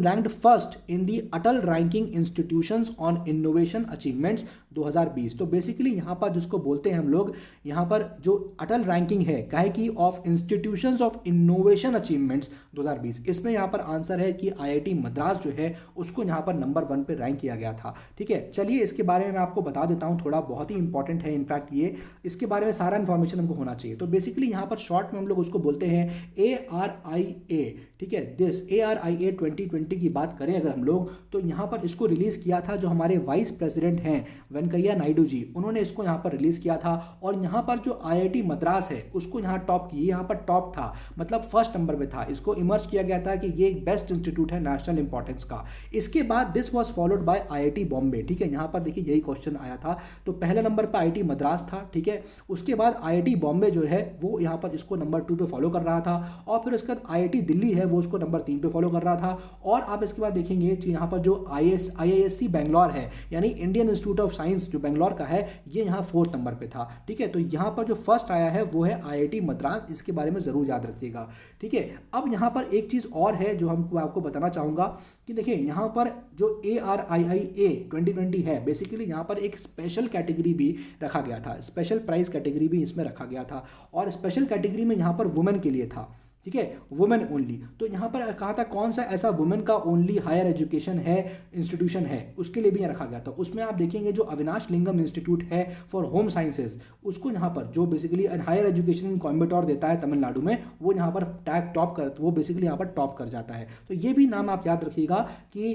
ranked first in the Atal ranking institutions on innovation achievements 2020। तो बेसिकली यहाँ पर जिसको बोलते हैं हम लोग, यहाँ पर जो अटल रैंकिंग है काहे की of institutions of innovation achievements 2020, इसमें यहाँ पर आंसर है कि आईआईटी मद्रास जो है उसको यहाँ पर नंबर 1 पे रैंक किया गया था, ठीक है। चलिए इसके बारे में मैं आपको बता देता हूँ, थोड़ा बहुत ही इंपॉर्टेंट है, इनफैक्ट ये इसके बारे में सारा इन्फॉर्मेशन हमको होना चाहिए। तो बेसिकली यहाँ पर शॉर्ट में हम लोग उसको बोलते हैं ARIA, ठीक है। दिस ARIA 2020 की बात करें अगर हम लोग, तो यहाँ पर इसको रिलीज़ किया था जो हमारे वाइस प्रेसिडेंट हैं वेंकैया नायडू जी, उन्होंने इसको यहाँ पर रिलीज़ किया था। और यहाँ पर जो IIT मद्रास है उसको यहाँ टॉप की, यहाँ पर टॉप था, मतलब फर्स्ट नंबर पे था, इसको इमर्ज किया गया था कि ये एक बेस्ट इंस्टीट्यूट है नेशनल इंपॉर्टेंस का। इसके बाद this was followed by IIT Bombay, ठीक है। यहाँ पर देखिए यही क्वेश्चन आया था, तो पहले नंबर पर IIT मद्रास था, ठीक है। उसके बाद IIT बॉम्बे जो है वो यहाँ पर इसको नंबर 2 पे फॉलो कर रहा था, और फिर उसके बाद IIT दिल्ली है वो उसको नंबर 3 पे फॉलो कर रहा था। और आप इसके बाद देखेंगे कि यहाँ पर जो IISc बैंगलोर है, यानी इंडियन इंस्टीट्यूट ऑफ साइंस जो बैंगलोर का है, ये यहाँ 4th नंबर पे था, ठीक है। तो यहाँ पर जो फर्स्ट आया है वो है IIT मद्रास, इसके बारे में ज़रूर याद रखिएगा, ठीक है। अब यहाँ पर एक चीज़ और है जो हमको आपको बताना चाहूँगा कि देखिए यहाँ पर जो ARIIA 2020 है, बेसिकली यहाँ पर एक स्पेशल कैटेगरी भी रखा गया था, स्पेशल प्राइज कैटेगरी भी इसमें रखा गया था, और स्पेशल कैटेगरी में यहाँ पर वुमेन के लिए था, ठीक है, वुमेन ओनली। तो यहाँ पर कहा था कौन सा ऐसा वुमेन का ओनली हायर एजुकेशन है, इंस्टीट्यूशन है, उसके लिए भी यहाँ रखा गया था। उसमें आप देखेंगे जो अविनाश लिंगम इंस्टीट्यूट है फॉर होम साइंसेज, उसको यहाँ पर जो basically higher education in Coimbatore देता है तमिलनाडु में, वो यहाँ पर टैग टॉप कर, वो बेसिकली यहाँ पर टॉप कर जाता है। तो ये भी नाम आप याद रखिएगा कि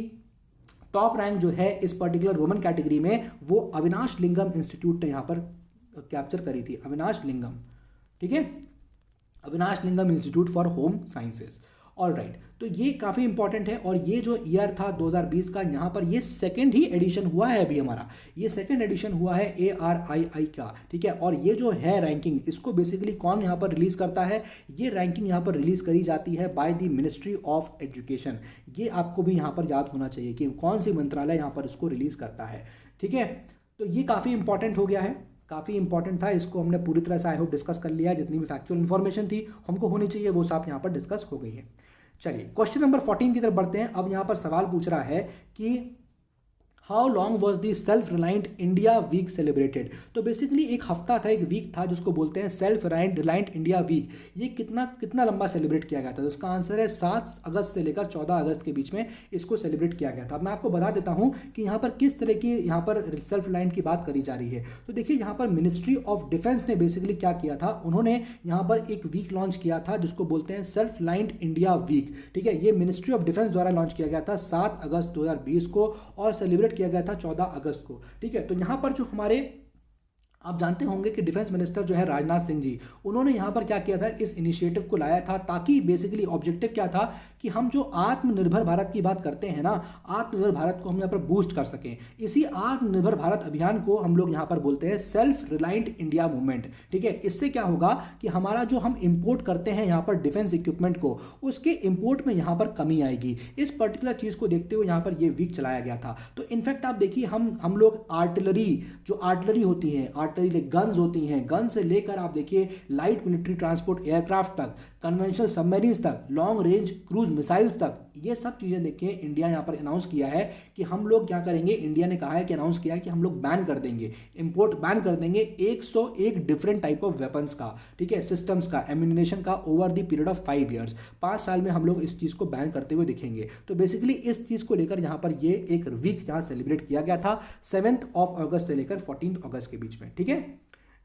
टॉप रैंक जो है इस पर्टिकुलर वुमेन कैटेगरी में वो अविनाश लिंगम इंस्टीट्यूट ने यहाँ पर कैप्चर करी थी, अविनाश लिंगम, ठीक है, अविनाश लिंगम institute for home sciences. All right, तो ये काफ़ी इंपॉर्टेंट है, और ये जो ईयर था 2020 का, यहाँ पर ये सेकंड ही एडिशन हुआ है अभी हमारा, ये सेकंड एडिशन हुआ है ARII का, ठीक है। और ये जो है रैंकिंग, इसको बेसिकली कौन यहाँ पर रिलीज़ करता है, ये रैंकिंग यहाँ पर रिलीज़ करी जाती है by the ministry of education. ये आपको भी यहाँ पर याद होना चाहिए कि कौन सी मंत्रालय यहाँ पर इसको रिलीज़ करता है, ठीक है। तो ये काफ़ी इंपॉर्टेंट हो गया है, काफ़ी इंपॉर्टेंट था, इसको हमने पूरी तरह से आई होप डिस्कस कर लिया है, जितनी भी फैक्चुअल इन्फॉर्मेशन थी हमको होनी चाहिए वो सब यहाँ पर डिस्कस हो गई है। चलिए क्वेश्चन नंबर 14 की तरफ बढ़ते हैं। अब यहाँ पर सवाल पूछ रहा है कि how long was the self reliant India week celebrated. तो बेसिकली एक हफ्ता था, एक वीक था जिसको बोलते हैं सेल्फ रिलायंट इंडिया वीक। ये कितना लंबा सेलिब्रेट किया गया था, तो इसका आंसर है 7 अगस्त से लेकर 14 अगस्त के बीच में इसको सेलिब्रेट किया गया था। मैं आपको बता देता हूँ कि यहाँ पर किस तरह की यहाँ पर सेल्फ रिलायंट की बात करी जा रही है। तो देखिए यहाँ पर मिनिस्ट्री ऑफ डिफेंस ने बेसिकली क्या किया था, उन्होंने यहाँ पर एक वीक लॉन्च किया था जिसको बोलते हैं सेल्फ रिलायंट इंडिया वीक, ठीक है। ये मिनिस्ट्री ऑफ डिफेंस द्वारा लॉन्च किया गया था 7 अगस्त 2020 को, और सेलिब्रेट किया गया था 14 अगस्त को, ठीक है। तो यहां पर जो हमारे आप जानते होंगे कि डिफेंस मिनिस्टर जो है राजनाथ सिंह जी, उन्होंने यहाँ पर क्या किया था, इस इनिशिएटिव को लाया था, ताकि बेसिकली ऑब्जेक्टिव क्या था कि हम जो आत्मनिर्भर भारत की बात करते हैं ना, आत्मनिर्भर भारत को हम यहाँ पर बूस्ट कर सकें। इसी आत्मनिर्भर भारत अभियान को हम लोग यहाँ पर बोलते हैं सेल्फ रिलायंट इंडिया मूवमेंट, ठीक है। इससे क्या होगा कि हमारा जो हम इंपोर्ट करते हैं यहाँ पर डिफेंस इक्विपमेंट को, उसके इंपोर्ट में यहाँ पर कमी आएगी। इस पर्टिकुलर चीज़ को देखते हुए यहाँ पर ये वीक चलाया गया था। तो इनफैक्ट आप देखिए हम लोग आर्टिलरी, जो आर्टिलरी होती है, गन्स होती हैं, गन से लेकर आप देखिए लाइट मिलिट्री ट्रांसपोर्ट एयरक्राफ्ट तक, कन्वेंशनल सबमरीन्स तक, लॉन्ग रेंज क्रूज मिसाइल्स तक, ये सब चीज़ें देखिए इंडिया यहाँ पर अनाउंस किया है कि हम लोग क्या करेंगे। इंडिया ने कहा है कि अनाउंस किया है कि हम लोग बैन कर देंगे, इंपोर्ट बैन कर देंगे 101 डिफरेंट टाइप ऑफ वेपन्स का, ठीक है, सिस्टम्स का, एम्यूनेशन का, over the period of 5 years, 5 साल में हम लोग इस चीज़ को बैन करते हुए दिखेंगे। तो बेसिकली इस चीज़ को लेकर यहाँ पर ये एक वीक यहाँ सेलिब्रेट किया गया था 7 अगस्त से लेकर 14 अगस्त के बीच में, ठीक है।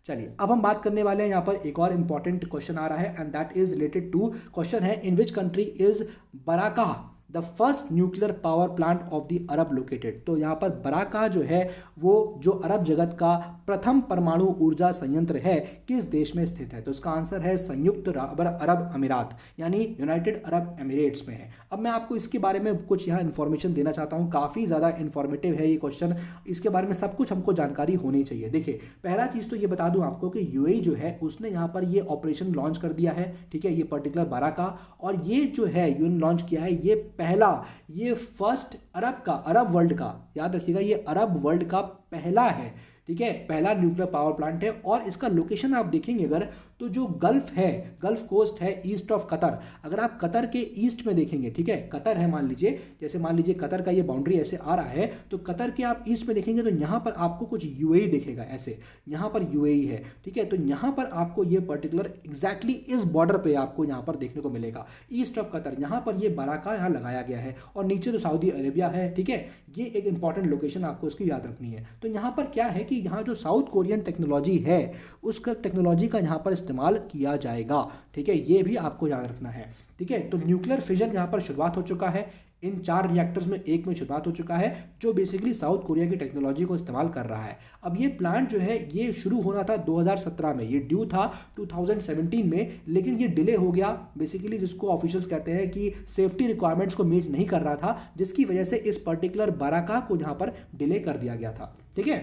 चलिए अब हम बात करने वाले हैं, यहाँ पर एक और इंपॉर्टेंट क्वेश्चन आ रहा है, and that is related to, question है in which country is Barakah the first nuclear power plant of the Arab located. तो यहाँ पर बराका जो है वो जो अरब जगत का प्रथम परमाणु ऊर्जा संयंत्र है, किस देश में स्थित है। तो इसका आंसर है संयुक्त अरब अमीरात, यानी यूनाइटेड अरब एमिरेट्स में है। अब मैं आपको इसके बारे में कुछ यहाँ इन्फॉर्मेशन देना चाहता हूँ, काफ़ी ज़्यादा इन्फॉर्मेटिव है ये क्वेश्चन, इसके बारे में सब कुछ हमको जानकारी होनी चाहिए। देखिए पहला चीज़ तो ये बता दूँ आपको कि यूएई जो है उसने यहाँ पर ये ऑपरेशन लॉन्च कर दिया है, ठीक है, ये पर्टिकुलर बराका, और ये जो है यूएन लॉन्च किया है, ये पहला, ये फर्स्ट अरब वर्ल्ड का, याद रखिएगा, ये अरब वर्ल्ड का पहला है, ठीक है, पहला न्यूक्लियर पावर प्लांट है। और इसका लोकेशन आप देखेंगे अगर, तो जो गल्फ है, गल्फ कोस्ट है ईस्ट ऑफ कतर, अगर आप कतर के ईस्ट में देखेंगे, ठीक है, कतर है मान लीजिए, जैसे मान लीजिए कतर का ये बाउंड्री ऐसे आ रहा है, तो कतर के आप ईस्ट में देखेंगे तो यहाँ पर आपको कुछ यूएई दिखेगा, ऐसे यहाँ पर यूएई है, ठीक है। तो यहाँ पर आपको ये पर्टिकुलर एग्जैक्टली इस बॉर्डर पे आपको यहाँ पर देखने को मिलेगा, ईस्ट ऑफ कतर, यहाँ पर ये बराका यहाँ लगाया गया है, और नीचे तो सऊदी अरेबिया है, ठीक है। ये एक इंपॉर्टेंट लोकेशन आपको इसकी याद रखनी है। तो यहाँ पर क्या है कि कि यहाँ जो साउथ कोरियन टेक्नोलॉजी है उसका टेक्नोलॉजी का यहाँ पर इस्तेमाल किया जाएगा। ठीक है, ये भी आपको याद रखना है। ठीक है, तो न्यूक्लियर फिजन यहाँ पर शुरुआत हो चुका है, इन 4 रिएक्टर्स में एक में शुरुआत हो चुका है जो बेसिकली साउथ कोरिया की टेक्नोलॉजी को इस्तेमाल कर रहा है। अब ये प्लांट जो है ये शुरू होना था 2017 में, ये ड्यू था 2017 में, लेकिन ये डिले हो गया बेसिकली, जिसको ऑफिशियल्स कहते हैं कि सेफ्टी रिक्वायरमेंट्स को मीट नहीं कर रहा था, जिसकी वजह से इस पर्टिकुलर बाराका को यहाँ पर डिले कर दिया गया था। ठीक है,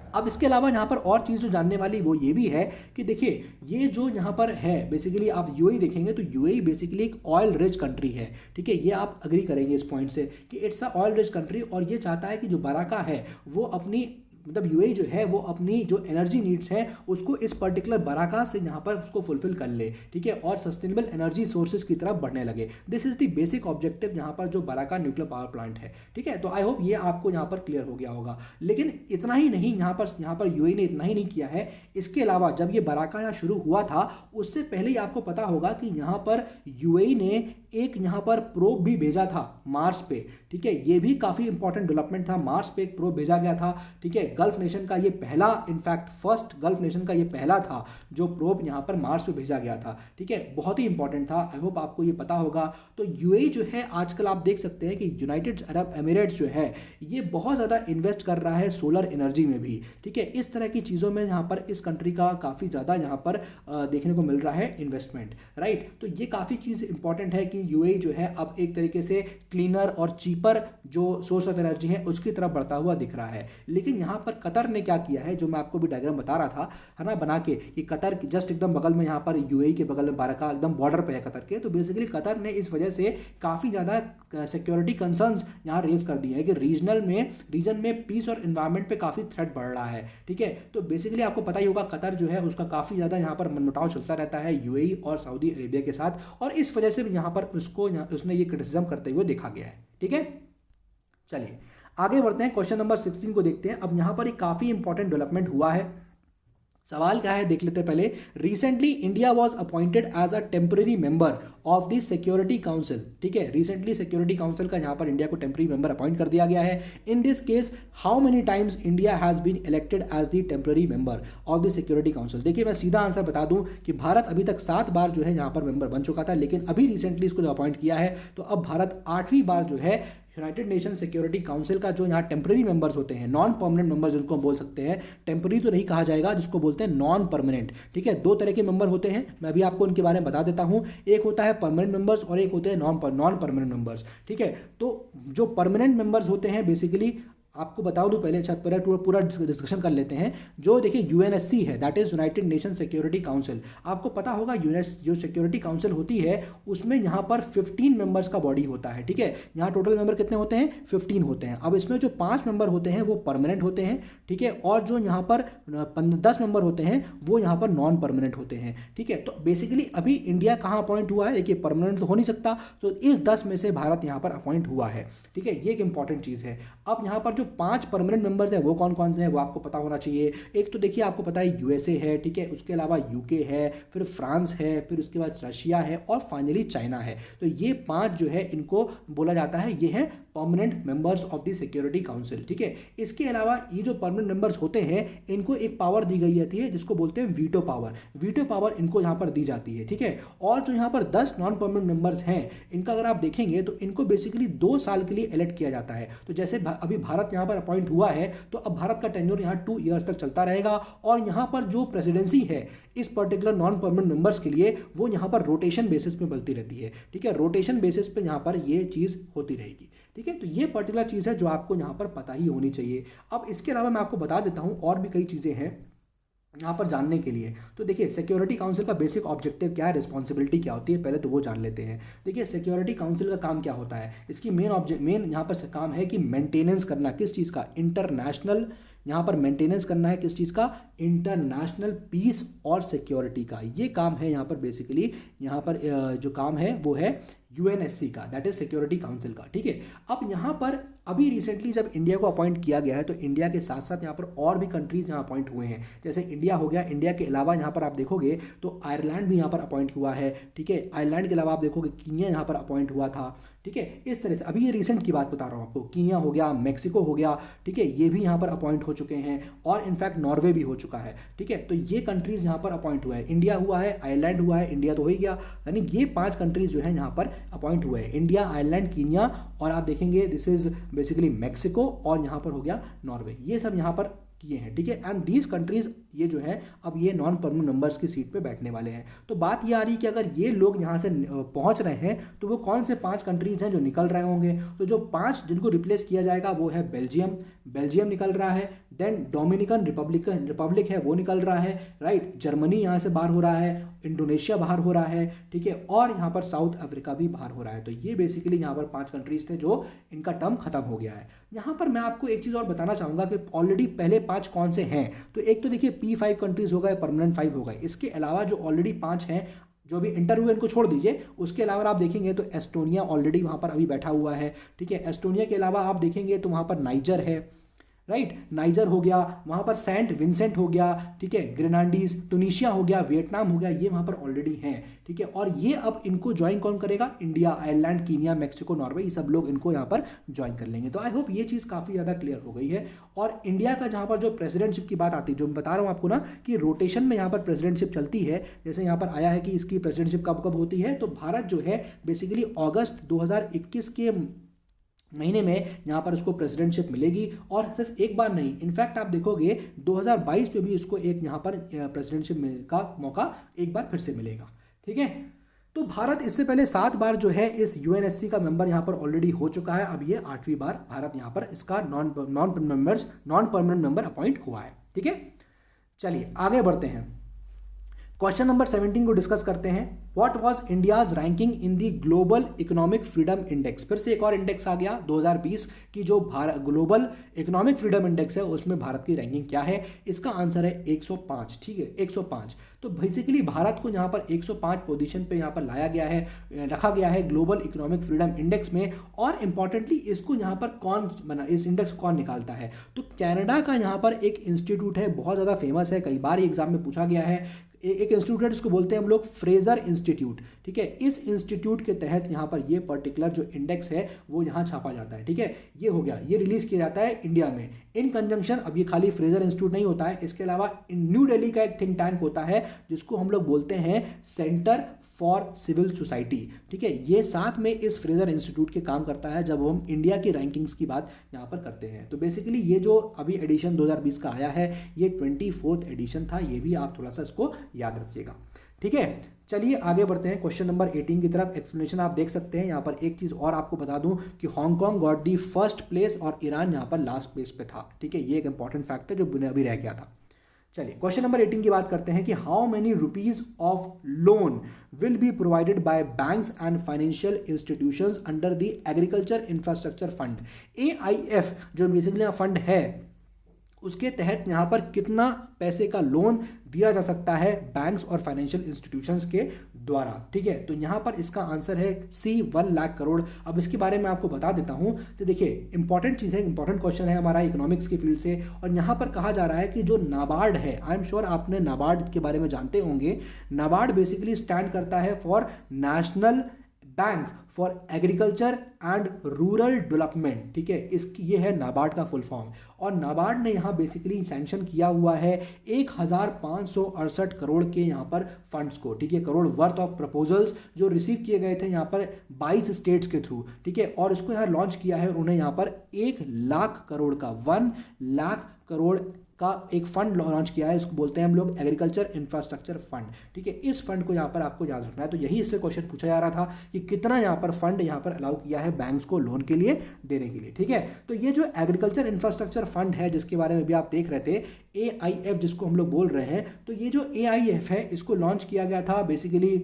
अब इसके अलावा यहाँ पर और चीज़ जो जानने वाली वो ये भी है कि देखिए ये जो यहाँ पर है बेसिकली आप यूएई देखेंगे तो यूएई बेसिकली एक ऑयल रिच कंट्री है। ठीक है, ये आप अग्री करेंगे इस पॉइंट से कि it's a oil rich country, और ये चाहता है कि जो बाराका है वो अपनी मतलब यूएई जो है वो अपनी जो एनर्जी नीड्स हैं उसको इस पर्टिकुलर बाराका से यहाँ पर उसको फुलफिल कर ले। ठीक है, और सस्टेनेबल एनर्जी सोर्सेज की तरफ बढ़ने लगे। This is the basic objective यहाँ पर जो बाराका न्यूक्लियर पावर प्लांट है। ठीक है, तो आई होप ये आपको यहाँ पर क्लियर हो गया होगा। लेकिन इतना ही नहीं, यहाँ पर यूएई ने इतना ही नहीं किया है, इसके अलावा जब ये बाराका यहाँ शुरू हुआ था उससे पहले ही आपको पता होगा कि यहाँ पर यूएई ने एक यहाँ पर प्रोब भी भेजा था मार्स पे। ठीक है, ये भी काफ़ी इंपॉर्टेंट डेवलपमेंट था, मार्स पे एक प्रोब भेजा गया था। ठीक है, गल्फ नेशन का ये पहला, इनफैक्ट फर्स्ट गल्फ नेशन का ये पहला था जो प्रोब यहाँ पर मार्स पे भेजा गया था। ठीक है, बहुत ही इंपॉर्टेंट था, आई होप आपको ये पता होगा। तो यूएई जो है आजकल आप देख सकते हैं कि यूनाइटेड अरब एमिरेट्स जो है ये बहुत ज़्यादा इन्वेस्ट कर रहा है सोलर एनर्जी में भी। ठीक है, इस तरह की चीज़ों में यहाँ पर इस कंट्री का काफ़ी ज़्यादा यहाँ पर देखने को मिल रहा है इन्वेस्टमेंट, राइट। तो ये काफ़ी चीज़ इंपॉर्टेंट है कि यूएई जो है अब एक तरीके से क्लीनर और चीपर जो सोर्स ऑफ एनर्जी है उसकी तरफ बढ़ता हुआ दिख रहा है। लेकिन यहाँ पर कतर ने क्या किया है, जो मैं आपको भी डायग्राम बता रहा था, है ना, बना के कि कतर जस्ट एकदम बगल में यहाँ पर यूएई के बगल में बाराका एकदम बॉर्डर पे है कतर के। तो बेसिकली कतर ने इस वजह से काफ़ी ज़्यादा सिक्योरिटी कंसर्न्स यहाँ रेज कर दिए हैं कि रीजन में पीस और इन्वायरमेंट पे काफ़ी थ्रेट बढ़ रहा है। ठीक है, तो बेसिकली आपको पता ही होगा कतर जो है उसका काफ़ी ज़्यादा यहाँ पर मनमुटाव चलता रहता है यूएई और सऊदी अरेबिया के साथ, और इस वजह से यहाँ पर उसने ये क्रिटिसिज्म करते हुए देखा गया है। ठीक है, चलिए आगे बढ़ते हैं, क्वेश्चन नंबर 16 को देखते हैं। अब यहाँ पर एक काफ़ी इंपॉर्टेंट डेवलपमेंट हुआ है। सवाल क्या है देख लेते हैं पहले। Recently India was appointed as a temporary member of the security council. ठीक है, रिसेंटली सिक्योरिटी काउंसिल का यहाँ पर इंडिया को टेम्पररी मेंबर अपॉइंट कर दिया गया है। In this case how many times India has been elected as the temporary member of the security council. देखिए मैं सीधा आंसर बता दूं कि भारत अभी तक 7 बार जो है यहाँ पर मेंबर बन चुका था, लेकिन अभी रिसेंटली इसको जो अपॉइंट किया है तो अब भारत 8वीं बार जो है यूनाइटेड नेशन सिक्योरिटी काउंसिल का जो यहाँ टेम्पररी मेंबर्स होते हैं, नॉन परमानेंट मेंबर जिनको हम बोल सकते हैं, टेम्पररी तो नहीं कहा जाएगा, जिसको बोलते हैं नॉन परमानेंट। ठीक है, 2 तरह के मेंबर होते हैं, मैं अभी आपको उनके बारे में बता देता हूँ। एक होता है परमानेंट मेंबर्स और एक होते हैं नॉन परमानेंट मेंबर्स। ठीक है, तो जो परमानेंट मेंबर्स होते हैं बेसिकली आपको बताओ दूँ पहले, अच्छा पूरा डिस्कशन कर लेते हैं। जो देखिए यूएनएससी है, that is United nation security council. आपको पता होगा जो सिक्योरिटी काउंसिल होती है उसमें यहाँ पर 15 मेंबर्स का बॉडी होता है। ठीक है, यहाँ टोटल मेंबर कितने होते हैं, 15 होते हैं। अब इसमें जो 5 मेंबर होते हैं वो परमानेंट होते हैं। ठीक है, और जो यहाँ पर 10 मेंबर होते हैं वो यहाँ पर नॉन परमानेंट होते हैं। ठीक है, तो बेसिकली अभी इंडिया कहाँ अपॉइंट हुआ है, देखिए परमानेंट तो हो नहीं सकता, तो इस 10 में से भारत यहाँ पर अपॉइंट हुआ है। ठीक है, ये एक इंपॉर्टेंट चीज़ है। अब यहाँ पर जो 5 परमानेंट मेंबर्स हैं वो कौन कौन से हैं वो आपको पता होना चाहिए। एक तो देखिए आपको पता है यूएसए है, ठीक है, उसके अलावा यूके है, फिर फ्रांस है, फिर उसके बाद रशिया है और फाइनली चाइना है। तो ये 5 जो है इनको बोला जाता है ये हैं permanent members of the security council. ठीक है, इसके अलावा ये जो परमानेंट मेंबर्स होते हैं इनको एक पावर दी गई जाती है जिसको बोलते हैं वीटो पावर। वीटो पावर इनको यहाँ पर दी जाती है। ठीक है, और जो यहाँ पर 10 नॉन परमानेंट मेंबर्स हैं इनका अगर आप देखेंगे तो इनको बेसिकली 2 साल के लिए इलेक्ट किया जाता है। तो जैसे अभी भारत यहाँ पर अपॉइंट हुआ है तो अब भारत का टेन्योर यहाँ 2 ईयर्स तक चलता रहेगा, और यहाँ पर जो प्रेसिडेंसी है इस पर्टिकुलर नॉन परमानेंट मेंबर्स के लिए वो यहाँ पर रोटेशन बेसिस पे बनती रहती है। ठीक है, रोटेशन बेसिस पे यहाँ पर ये चीज़ होती रहेगी। ठीक है, तो ये पर्टिकुलर चीज़ है जो आपको यहाँ पर पता ही होनी चाहिए। अब इसके अलावा मैं आपको बता देता हूँ और भी कई चीज़ें हैं यहाँ पर जानने के लिए। तो देखिए सिक्योरिटी काउंसिल का बेसिक ऑब्जेक्टिव क्या है, रिस्पॉन्सिबिलिटी क्या होती है, पहले तो वो जान लेते हैं। देखिए सिक्योरिटी काउंसिल का काम क्या होता है, इसकी मेन यहाँ पर काम है कि मेंटेनेंस करना किस चीज़ का, इंटरनेशनल, यहाँ पर मेंटेनेंस करना है किस चीज़ का, इंटरनेशनल पीस और सिक्योरिटी का। ये काम है यहाँ पर बेसिकली, यहाँ पर जो काम है वो है यूएनएससी का, दैट इज सिक्योरिटी काउंसिल का। ठीक है, अब यहाँ पर अभी रिसेंटली जब इंडिया को अपॉइंट किया गया है तो इंडिया के साथ साथ यहाँ पर और भी कंट्रीज यहाँ अपॉइंट हुए हैं। जैसे इंडिया हो गया, इंडिया के अलावा यहाँ पर आप देखोगे तो आयरलैंड भी यहाँ पर अपॉइंट हुआ है। ठीक है, आयरलैंड के अलावा आप देखोगे कीनिया यहाँ पर अपॉइंट हुआ था। ठीक ठीक है। इस तरह से अभी ये रिसेंट की बात बता रहा हूँ आपको, कीनिया हो गया, मैक्सिको हो गया, ठीक है, ये भी यहाँ पर अपॉइंट हो चुके हैं, और इनफैक्ट नॉर्वे भी हो चुका है, ठीक है। तो ये कंट्रीज यहाँ पर अपॉइंट हुआ है, इंडिया हुआ है, आयरलैंड हुआ है, इंडिया तो हो ही गया, यानी ये 5 कंट्रीज जो है यहाँ पर अपॉइंट हुए हैं, इंडिया, आयरलैंड, कीनिया, और आप देखेंगे दिस इज बेसिकली मैक्सिको, और यहाँ पर हो गया नॉर्वे, ये सब यहाँ पर किए हैं, ठीक है। एंड दीज कंट्रीज ये जो है अब ये नॉन परमानेंट मेंबर्स की सीट पे बैठने वाले हैं। तो बात ये आ रही है कि अगर ये लोग यहाँ से पहुँच रहे हैं तो वो कौन से 5 कंट्रीज हैं जो निकल रहे होंगे। तो जो 5 जिनको रिप्लेस किया जाएगा वो है बेल्जियम निकल रहा है, देन डोमिनिकन रिपब्लिक है वो निकल रहा है, राइट, जर्मनी यहाँ से बाहर हो रहा है, इंडोनेशिया बाहर हो रहा है, ठीक है, और यहाँ पर साउथ अफ्रीका भी बाहर हो रहा है। तो ये बेसिकली यहाँ पर 5 कंट्रीज थे जो इनका टर्म खत्म हो गया है। यहाँ पर मैं आपको एक चीज़ और बताना चाहूँगा कि ऑलरेडी पहले 5 कौन से हैं। तो एक तो देखिए P5 कंट्रीज हो गए, परमानेंट 5 हो गए, इसके अलावा जो ऑलरेडी 5 हैं जो भी इंटर हुए इनको छोड़ दीजिए, उसके अलावा आप देखेंगे तो एस्टोनिया ऑलरेडी वहाँ पर अभी बैठा हुआ है, ठीक है। एस्टोनिया के अलावा आप देखेंगे तो वहाँ पर नाइजर है, राइट, नाइजर हो गया, वहाँ पर सेंट विंसेंट हो गया, ठीक है, ग्रेनाडीज, टूनिशिया हो गया, वियतनाम हो गया, ये वहाँ पर ऑलरेडी हैं, ठीक है। और ये अब इनको ज्वाइन कौन करेगा, India, Ireland, Kenya, Mexico, Norway, ये सब लोग इनको यहाँ पर ज्वाइन कर लेंगे। तो आई होप ये चीज़ काफ़ी ज़्यादा क्लियर हो गई है। और इंडिया का जहाँ पर जो प्रेसिडेंटशिप की बात आती है, जो मैं बता रहा हूँ आपको ना कि रोटेशन में यहाँ पर प्रेसिडेंटशिप चलती है, जैसे यहाँ पर आया है कि इसकी प्रेसिडेंटशिप कब कब होती है, तो भारत जो है बेसिकली अगस्त 2021 के महीने में यहाँ पर उसको प्रेसिडेंटशिप मिलेगी। और सिर्फ एक बार नहीं, इनफैक्ट आप देखोगे 2022 में भी इसको एक यहाँ पर प्रेसिडेंटशिप का मौका एक बार फिर से मिलेगा, ठीक है। तो भारत इससे पहले 7 बार जो है इस यूएनएससी का मेंबर यहाँ पर ऑलरेडी हो चुका है, अब ये 8वीं बार भारत यहाँ पर इसका नॉन परमानेंट मेंबर अपॉइंट हुआ है, ठीक है। चलिए आगे बढ़ते हैं, क्वेश्चन नंबर 17 को डिस्कस करते हैं। What was India's ranking in the global economic freedom index. फिर से एक और इंडेक्स आ गया 2020 की, जो ग्लोबल इकोनॉमिक फ्रीडम इंडेक्स है उसमें भारत की रैंकिंग क्या है। इसका आंसर है 105, ठीक है, 105। तो बेसिकली भारत को यहाँ पर 105 पोजीशन पे यहाँ पर लाया गया है, रखा गया है ग्लोबल इकोनॉमिक फ्रीडम इंडेक्स में। और इंपॉर्टेंटली इसको यहाँ पर कौन बना, इस इंडेक्स को कौन निकालता है, तो कनाडा का यहाँ पर एक इंस्टीट्यूट है, बहुत ज़्यादा फेमस है, कई बार एग्जाम में पूछा गया है। एक इंस्टीट्यूट है जिसको बोलते हैं हम लोग फ्रेजर इंस्टीट्यूट, ठीक है। इस इंस्टीट्यूट के तहत यहाँ पर ये पर्टिकुलर जो इंडेक्स है वो यहाँ छापा जाता है, ठीक है। ये हो गया, ये रिलीज किया जाता है इंडिया में इन कंजंक्शन। अब ये खाली फ्रेजर इंस्टीट्यूट नहीं होता है, इसके अलावा न्यू दिल्ली का एक थिंक टैंक होता है जिसको हम लोग बोलते हैं सेंटर फॉर सिविल सोसाइटी, ठीक है। ये साथ में इस फ्रेजर इंस्टीट्यूट के काम करता है जब हम इंडिया की रैंकिंग्स की बात यहाँ पर करते हैं। तो बेसिकली ये जो अभी एडिशन 2020 का आया है ये 24th एडिशन था, ये भी आप थोड़ा सा इसको याद रखिएगा, ठीक है। चलिए आगे बढ़ते हैं क्वेश्चन नंबर 18 की तरफ। एक्सप्लेनेशन आप देख सकते हैं यहाँ पर। एक चीज़ और आपको बता दूं कि Hong Kong got the first place और ईरान यहाँ पर लास्ट प्लेस पे था, ठीक है। ये एक इंपॉर्टेंट फैक्ट है जो अभी रह गया था। चलिए क्वेश्चन नंबर 18 की बात करते हैं कि how many rupees of loan will be provided by banks and financial institutions under the agriculture infrastructure fund. AIF जो बेसिकली फंड है उसके तहत यहाँ पर कितना पैसे का लोन दिया जा सकता है बैंक्स और फाइनेंशियल इंस्टीट्यूशंस के द्वारा, ठीक है। तो यहाँ पर इसका आंसर है C 1 लाख करोड़। अब इसके बारे में आपको बता देता हूँ। तो देखिए इंपॉर्टेंट चीज़ है, इंपॉर्टेंट क्वेश्चन है हमारा इकोनॉमिक्स की फील्ड से। और यहाँ पर कहा जा रहा है कि जो नाबार्ड है, आई एम श्योर आपने नाबार्ड के बारे में जानते होंगे। नाबार्ड बेसिकली स्टैंड करता है for national bank for agriculture and rural development, ठीक है। इसकी ये है नाबार्ड का फुल फॉर्म। और नाबार्ड ने यहाँ बेसिकली सैंक्शन किया हुआ है 1568 करोड़ के यहाँ पर फंड्स को, ठीक है, करोड़ वर्थ ऑफ प्रपोजल्स जो रिसीव किए गए थे यहाँ पर 22 स्टेट्स के थ्रू, ठीक है। और इसको यहाँ लॉन्च किया है उन्होंने यहाँ पर 1 लाख करोड़ का 1 लाख करोड़ का एक फंड लॉन्च किया है। इसको बोलते हैं हम लोग एग्रीकल्चर इंफ्रास्ट्रक्चर फंड, ठीक है। इस फंड को यहाँ पर आपको याद रखना है। तो यही इससे क्वेश्चन पूछा जा रहा था कि कितना यहाँ पर फंड यहाँ पर अलाउ किया है बैंक्स को लोन के लिए देने के लिए, ठीक है। तो ये जो एग्रीकल्चर इंफ्रास्ट्रक्चर फंड है जिसके बारे में भी आप देख रहे थे AIF जिसको हम लोग बोल रहे हैं, तो ये जो AIF है इसको लॉन्च किया गया था बेसिकली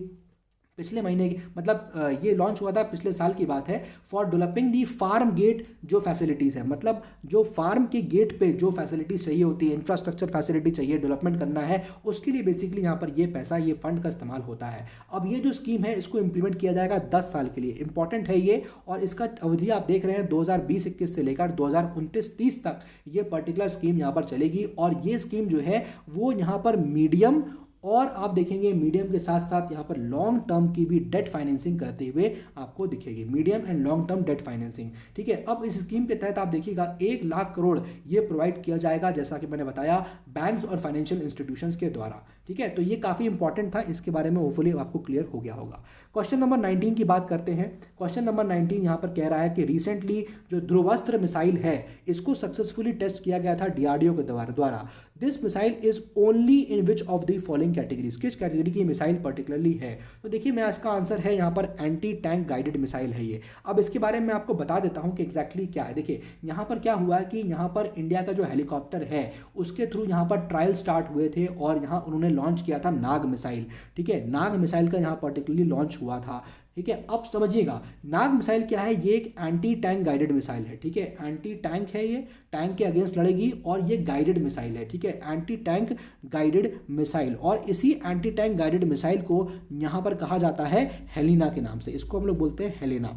पिछले महीने की, मतलब ये लॉन्च हुआ था पिछले साल की बात है, for developing the farm gate जो फैसिलिटीज़ है, मतलब जो फार्म के गेट पे जो फैसिलिटीज़ चाहिए होती है, इंफ्रास्ट्रक्चर फैसिलिटी चाहिए, डेवलपमेंट करना है, उसके लिए बेसिकली यहाँ पर ये पैसा, ये फंड का इस्तेमाल होता है। अब ये जो स्कीम है इसको इम्प्लीमेंट किया जाएगा 10 साल के लिए, इंपॉर्टेंट है ये। और इसका अवधि आप देख रहे हैं 2020-21 से लेकर 2029-30 तक ये पर्टिकुलर स्कीम यहाँ पर चलेगी। और ये स्कीम जो है वो यहाँ पर मीडियम और आप देखेंगे मीडियम के साथ साथ यहाँ पर लॉन्ग टर्म की भी डेट फाइनेंसिंग करते हुए आपको दिखेगी, medium and long term debt financing. ठीक है, अब इस स्कीम के तहत आप देखिएगा 1 लाख करोड़ ये प्रोवाइड किया जाएगा, जैसा कि मैंने बताया, बैंक्स और फाइनेंशियल इंस्टीट्यूशंस के द्वारा। ठीक है, तो ये काफ़ी इंपॉर्टेंट था, इसके बारे में होपफुली आपको क्लियर हो गया होगा। क्वेश्चन नंबर 19 की बात करते हैं। क्वेश्चन नंबर 19 यहाँ पर कह रहा है कि रिसेंटली जो ध्रुवास्त्र मिसाइल है इसको सक्सेसफुली टेस्ट किया गया था डीआरडीओ के द्वारा। This missile is only in which of the following categories, किस कैटेगरी की मिसाइल पर्टिकुलरली है? तो देखिए, मैं इसका आंसर है यहाँ पर एंटी टैंक गाइडेड मिसाइल है ये। अब इसके बारे में आपको बता देता हूँ कि एग्जैक्टली क्या है। देखिए, यहाँ पर क्या हुआ है कि यहाँ पर इंडिया का जो हेलीकॉप्टर है उसके थ्रू यहाँ पर ट्रायल स्टार्ट हुए थे और यहाँ उन्होंने लॉन्च किया था नाग मिसाइल। ठीक है, नाग मिसाइल का यहाँ पर्टिकुलरली लॉन्च हुआ था। ठीक है, अब समझिएगा नाग मिसाइल क्या है, ये एक एंटी टैंक गाइडेड मिसाइल है। ठीक है, एंटी टैंक है, ये टैंक के अगेंस्ट लड़ेगी और ये गाइडेड मिसाइल है। ठीक है, एंटी टैंक गाइडेड मिसाइल, और इसी एंटी टैंक गाइडेड मिसाइल को यहाँ पर कहा जाता है हेलिना के नाम से, इसको हम लोग बोलते हैं हेलिना।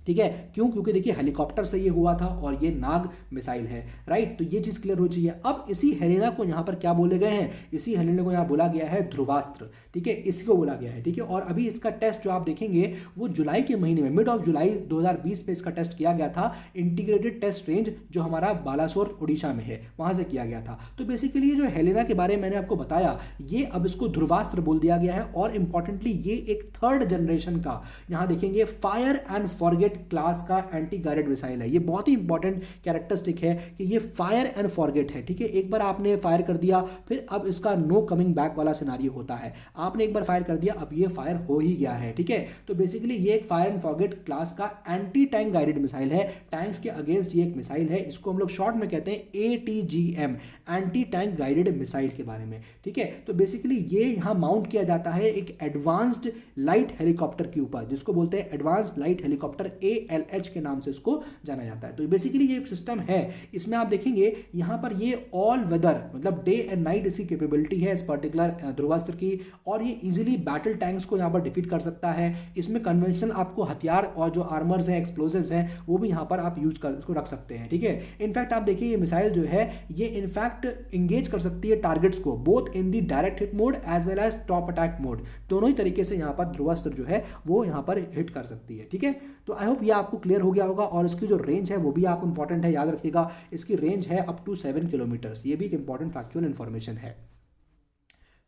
ठीक है, क्यों? क्योंकि देखिए हेलीकॉप्टर से ये हुआ था और ये नाग मिसाइल है, राइट। तो ये चीज़ क्लियर हो चाहिए। अब इसी हेलेना को यहाँ पर क्या बोले गए हैं? इसी हेलेना को यहाँ बोला गया है ध्रुवास्त्र। ठीक है, इसी को बोला गया है। ठीक है, और अभी इसका टेस्ट जो आप देखेंगे वो जुलाई के महीने में, मिड ऑफ जुलाई 2020 में इसका टेस्ट किया गया था। इंटीग्रेटेड टेस्ट रेंज जो हमारा बालासोर उड़ीसा में है वहाँ से किया गया था। तो बेसिकली ये जो हेलेना के बारे में मैंने आपको बताया, ये अब इसको ध्रुवास्त्र बोल दिया गया है। और इंपॉर्टेंटली ये एक 3rd जनरेशन का, यहाँ देखेंगे, फायर एंड फॉरगेट क्लास का एंटी गाइडेड मिसाइल है। ये बहुत ही इंपॉर्टेंट कैरेक्टरिस्टिक है कि ये फायर एंड फॉरगेट है। ठीक है, एक बार आपने फायर कर दिया फिर अब इसका नो कमिंग बैक वाला सिनारियो होता है। आपने एक बार फायर कर दिया, अब ये फायर हो ही गया है। ठीक है, तो बेसिकली ये एक फायर एंड फॉरगेट क्लास का एंटी टैंक गाइडेड मिसाइल है। टैंक्स के अगेंस्ट ये एक मिसाइल है, इसको हम लोग शॉर्ट में कहते हैं ATGM, anti tank guided missile के बारे में। ठीक है, तो बेसिकली ये यहाँ माउंट किया जाता है एक एडवांस्ड लाइट हेलीकॉप्टर के ऊपर, जिसको बोलते हैं एडवांस्ड लाइट हेलीकॉप्टर, ALH के नाम से इसको जाना जाता है। तो बेसिकली ये एक सिस्टम है, इसमें आप देखेंगे यहाँ पर ये ऑल वेदर, मतलब डे एंड नाइट इसकी कैपेबिलिटी है इस पर्टिकुलर ध्रुवास्त्र की, और ये इजीली बैटल टैंक्स को यहाँ पर डिफीट कर सकता है। इसमें कन्वेंशनल आपको हथियार और जो आर्मर्स हैं, एक्सप्लोसिव्स हैं, वो भी यहाँ पर आप यूज कर इसको रख सकते हैं। ठीक है, इनफैक्ट आप देखिए ये मिसाइल जो है ये इनफैक्ट इंगेज कर सकती है टारगेट्स को, both in the direct hit mode as well as top attack mode, दोनों ही तरीके से यहाँ पर ध्रुवास्त्र जो है वो यहाँ पर हिट कर सकती है। ठीक है, तो आई होप ये आपको क्लियर हो गया होगा। और इसकी जो रेंज है वो भी आप इंपॉर्टेंट है, याद रखिएगा, इसकी रेंज है अप टू 7 किलोमीटर्स। ये भी एक इंपॉर्टेंट फैक्चुअल इन्फॉर्मेशन है।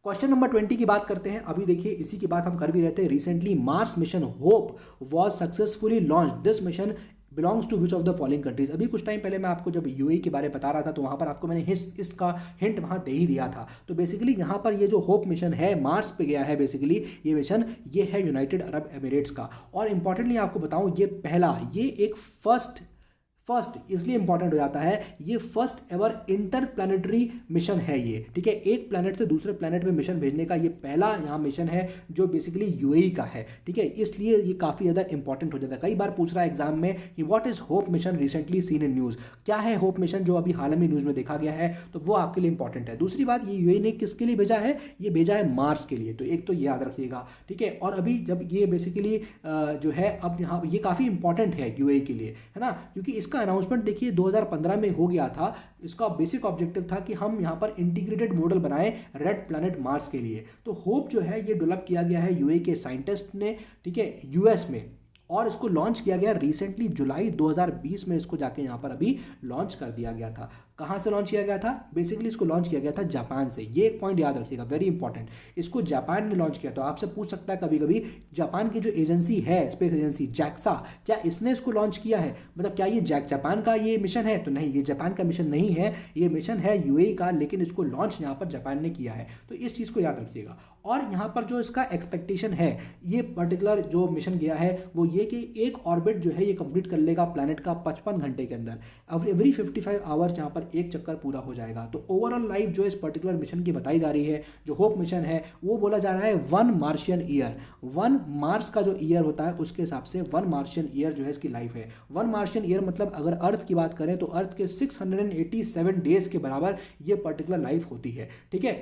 क्वेश्चन नंबर 20 की बात करते हैं। अभी देखिए इसी की बात हम कर भी रहते हैं। Recently Mars mission Hope was successfully launch. This mission belongs to which of the following countries. अभी कुछ टाइम पहले मैं आपको जब यूएई के बारे में बता रहा था तो वहाँ पर आपको मैंने इसका हिंट वहाँ दे ही दिया था। तो बेसिकली यहाँ पर ये जो होप मिशन है मार्स पे गया है, बेसिकली ये मिशन ये है यूनाइटेड अरब एमिरेट्स का। और इंपॉर्टेंटली आपको बताऊँ ये एक फर्स्ट इसलिए इंपॉर्टेंट हो जाता है, ये फर्स्ट एवर इंटरप्लैनेटरी मिशन है ये। ठीक है, एक प्लैनेट से दूसरे प्लैनेट में मिशन भेजने का ये पहला यहाँ मिशन है जो बेसिकली यूएई का है। ठीक है, इसलिए ये काफ़ी ज़्यादा इंपॉर्टेंट हो जाता है। कई बार पूछ रहा है एग्जाम में कि what is hope mission recently seen in news, क्या है होप मिशन जो अभी हाल में न्यूज़ में देखा गया है, तो वो आपके लिए इंपॉर्टेंट है। दूसरी बात, ये यूएई ने किसके लिए भेजा है? ये भेजा है मार्स के लिए, तो एक तो याद रखिएगा। ठीक है, और अभी जब ये बेसिकली जो है अब यहाँ ये काफ़ी इंपॉर्टेंट है यूएई के लिए, है ना, क्योंकि इसका अनाउंसमेंट देखिए 2015 में हो गया था। इसका बेसिक ऑब्जेक्टिव था कि हम यहाँ पर इंटीग्रेटेड मॉडल बनाएं रेड प्लैनेट मार्स के लिए। तो होप जो है ये डेवलप किया गया है यूएई के साइंटिस्ट ने, ठीक है, यूएस में, और इसको लॉन्च किया गया रिसेंटली जुलाई 2020 में। इसको जाके यहाँ पर अभी लॉन्च कर दिया गया था। कहाँ से लॉन्च किया गया था? बेसिकली इसको लॉन्च किया गया था जापान से। ये एक पॉइंट याद रखिएगा, वेरी इंपॉर्टेंट। इसको जापान ने लॉन्च किया। तो आपसे पूछ सकता है कभी कभी, जापान की जो एजेंसी है, स्पेस एजेंसी जैक्सा, क्या इसने इसको लॉन्च किया है? मतलब क्या ये जापान का ये मिशन है? तो नहीं, ये जापान का मिशन नहीं है, ये मिशन है यूएई का, लेकिन इसको लॉन्च यहाँ पर जापान ने किया है। तो इस चीज़ को याद रखिएगा। और यहाँ पर जो इसका एक्सपेक्टेशन है, ये पर्टिकुलर जो मिशन गया है वो ये कि एक ऑर्बिट जो है ये कंप्लीट कर लेगा प्लैनेट का 55 घंटे के अंदर। एवरी 55 आवर्स यहाँ पर एक चक्कर पूरा हो जाएगा। तो ओवरऑल लाइफ जो इस पर्टिकुलर मिशन की बताई जा रही है, जो होप मिशन है, वो बोला जा रहा है 1 मार्शियन ईयर। 1 मार्स का जो ईयर होता है उसके हिसाब से 1 मार्शियन ईयर जो है इसकी लाइफ है। 1 मार्शियन ईयर मतलब अगर अर्थ की बात करें तो अर्थ के 687 डेज के बराबर ये पर्टिकुलर लाइफ होती है। ठीक है,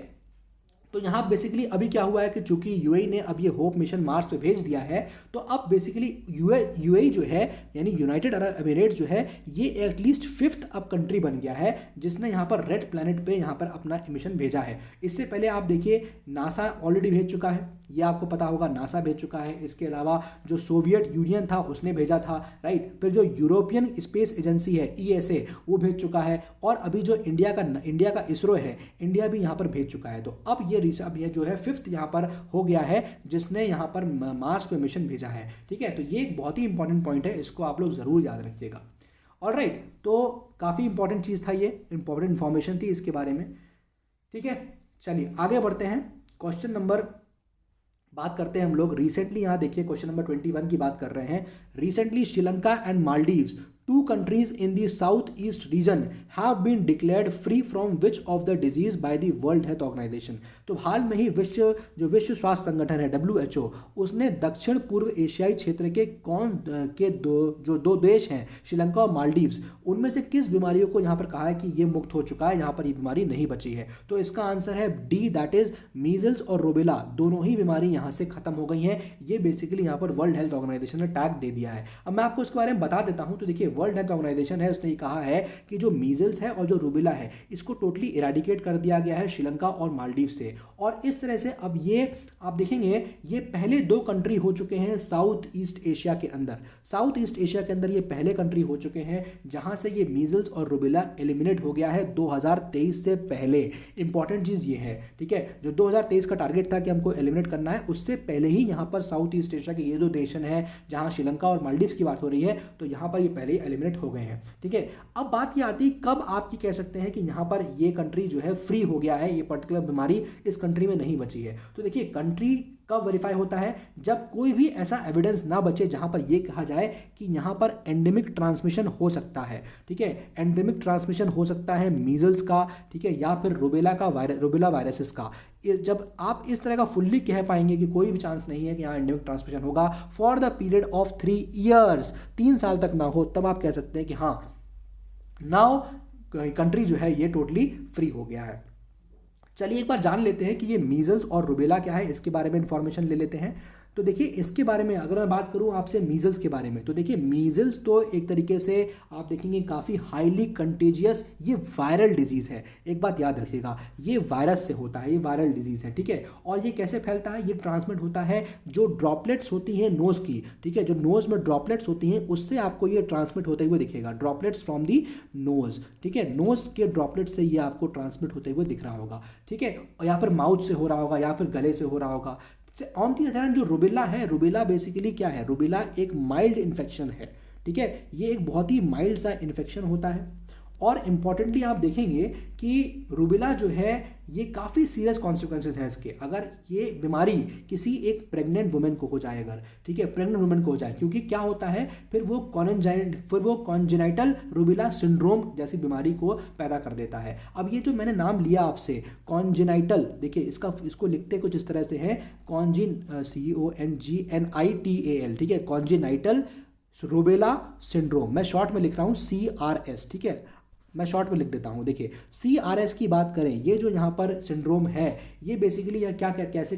तो यहाँ बेसिकली अभी क्या हुआ है कि चूंकि यूएई ने अब ये होप मिशन मार्स पे भेज दिया है, तो अब बेसिकली यूएई जो है यानी यूनाइटेड अरब एमिरेट जो है ये एटलीस्ट फिफ्थ अब कंट्री बन गया है जिसने यहाँ पर रेड प्लैनेट पे यहाँ पर अपना मिशन भेजा है। इससे पहले आप देखिए नासा ऑलरेडी भेज चुका है, ये आपको पता होगा, नासा भेज चुका है। इसके अलावा जो सोवियत यूनियन था उसने भेजा था, राइट। फिर जो यूरोपियन स्पेस एजेंसी है ईएसए वो भेज चुका है, और अभी जो इंडिया का इसरो है, इंडिया भी यहाँ पर भेज चुका है। तो अब ये जो है फिफ्थ यहाँ पर हो गया है जिसने यहाँ पर मार्स पे मिशन भेजा है, ठीक है। तो ये एक बहुत ही इंपॉर्टेंट पॉइंट है, इसको आप लोग ज़रूर याद रखिएगा। ऑलराइट, तो काफ़ी इंपॉर्टेंट चीज़ था, ये इंपॉर्टेंट इन्फॉर्मेशन थी इसके बारे में, ठीक है। चलिए आगे बढ़ते हैं। क्वेश्चन नंबर बात करते हैं हम लोग रिसेंटली, यहाँ देखिए क्वेश्चन नंबर 21 की बात कर रहे हैं। Recently Sri Lanka and Maldives, two countries in the southeast region have been declared free from which of the disease by the World Health Organization। तो हाल में ही विश्व स्वास्थ्य संगठन है WHO, उसने दक्षिण पूर्व एशियाई क्षेत्र के दो देश हैं श्रीलंका और मालदीव्स, उनमें से किस बीमारियों को यहाँ पर कहा है कि ये मुक्त हो चुका है, यहाँ पर ये बीमारी नहीं बची है। तो इसका आंसर है डी, दैट इज मीजल्स और रूबेला, दोनों ही बीमारी यहाँ से खत्म हो गई हैं। ये बेसिकली यहाँ पर वर्ल्ड हेल्थ ऑर्गेनाइजेशन ने टैग दे दिया है। अब मैं आपको इसके बारे में बता देता हूँ। तो देखिए वर्ल्ड हेल्थ ऑर्गेनाइजेशन है, उसने कहा है कि जो मीजल्स है और जो रूबेला है इसको टोटली इराडिकेट कर दिया गया है श्रीलंका और मालदीव से। और इस तरह से अब ये आप देखेंगे ये पहले दो कंट्री हो चुके हैं साउथ ईस्ट एशिया के अंदर। साउथ ईस्ट एशिया के अंदर ये पहले कंट्री हो चुके हैं जहां से ये मीजल्स और रूबेला एलिमिनेट हो गया है 2023 से पहले। इंपॉर्टेंट चीज़ ये है, ठीक है, जो 2023 का टारगेट था कि हमको एलिमिनेट करना है, उससे पहले ही यहाँ पर साउथ ईस्ट एशिया के ये दो देश हैं जहाँ श्रीलंका और मालदीव की बात हो रही है, तो यहाँ पर ये पहले ही एलिमिनेट हो गए हैं, ठीक है। अब बात ये आती कब आपकी कह सकते हैं कि यहाँ पर ये कंट्री जो है फ्री हो गया है, ये पर्टिकुलर बीमारी इस कंट्री में नहीं बची है। तो देखिए कंट्री कब वेरीफाई होता है, जब कोई भी ऐसा एविडेंस ना बचे जहां पर यह कहा जाए कि यहां पर एंडेमिक ट्रांसमिशन हो सकता है, ठीक है। एंडेमिक ट्रांसमिशन हो सकता है मीजल्स का, ठीक है, या फिर रूबेला वायरसेस का। जब आप इस तरह का फुल्ली कह पाएंगे कि कोई भी चांस नहीं है कि यहाँ एंडेमिक ट्रांसमिशन होगा for the period of 3 years, 3 साल तक ना हो, तब आप कह सकते हैं कि हाँ नाउ कंट्री जो है ये टोटली फ्री हो गया है। चलिए एक बार जान लेते हैं कि ये मीजल्स और रूबेला क्या है, इसके बारे में इंफॉर्मेशन ले लेते हैं। तो देखिए इसके बारे में अगर मैं बात करूं आपसे मीजल्स के बारे में, तो देखिए मीजल्स तो एक तरीके से आप देखेंगे काफ़ी हाईली कंटेजियस ये वायरल डिजीज़ है। एक बात याद रखिएगा, ये वायरस से होता है, ये वायरल डिजीज़ है, ठीक है। और ये कैसे फैलता है, ये ट्रांसमिट होता है जो ड्रॉपलेट्स होती हैं नोज़ की, ठीक है, जो नोज़ में ड्रॉपलेट्स होती हैं उससे आपको ये ट्रांसमिट होते हुए दिखेगा। ड्रॉपलेट्स फ्रॉम दी नोज़, ठीक है, नोज़ के ड्रॉपलेट से ये आपको ट्रांसमिट होते हुए दिख रहा होगा, ठीक है, या फिर माउथ से हो रहा होगा या फिर गले से हो रहा होगा। ऑन दी अदर हैंड जो रूबेला है, रूबेला बेसिकली क्या है, रूबेला एक माइल्ड इन्फेक्शन है, ठीक है, ये एक बहुत ही माइल्ड सा इन्फेक्शन होता है। और इम्पॉर्टेंटली आप देखेंगे कि रूबेला जो है ये काफ़ी सीरियस कॉन्सिक्वेंसेज हैं इसके, अगर ये बीमारी किसी एक प्रेग्नेंट वुमेन को हो जाए, अगर, ठीक है, प्रेग्नेंट वुमेन को हो जाए, क्योंकि क्या होता है फिर वो कॉन्जेनाइटल रूबेला सिंड्रोम जैसी बीमारी को पैदा कर देता है। अब ये जो मैंने नाम लिया आपसे कॉन्जेनाइटल, देखिए इसको लिखते कुछ इस तरह से है CONGNITAL, ठीक है, कॉन्जेनाइटल रूबेला सिंड्रोम, मैं शॉर्ट में लिख रहा हूँ CRS, ठीक है, मैं शॉर्ट में लिख देता हूँ। देखिए CRS की बात करें, ये जो यहाँ पर सिंड्रोम है ये बेसिकली कैसे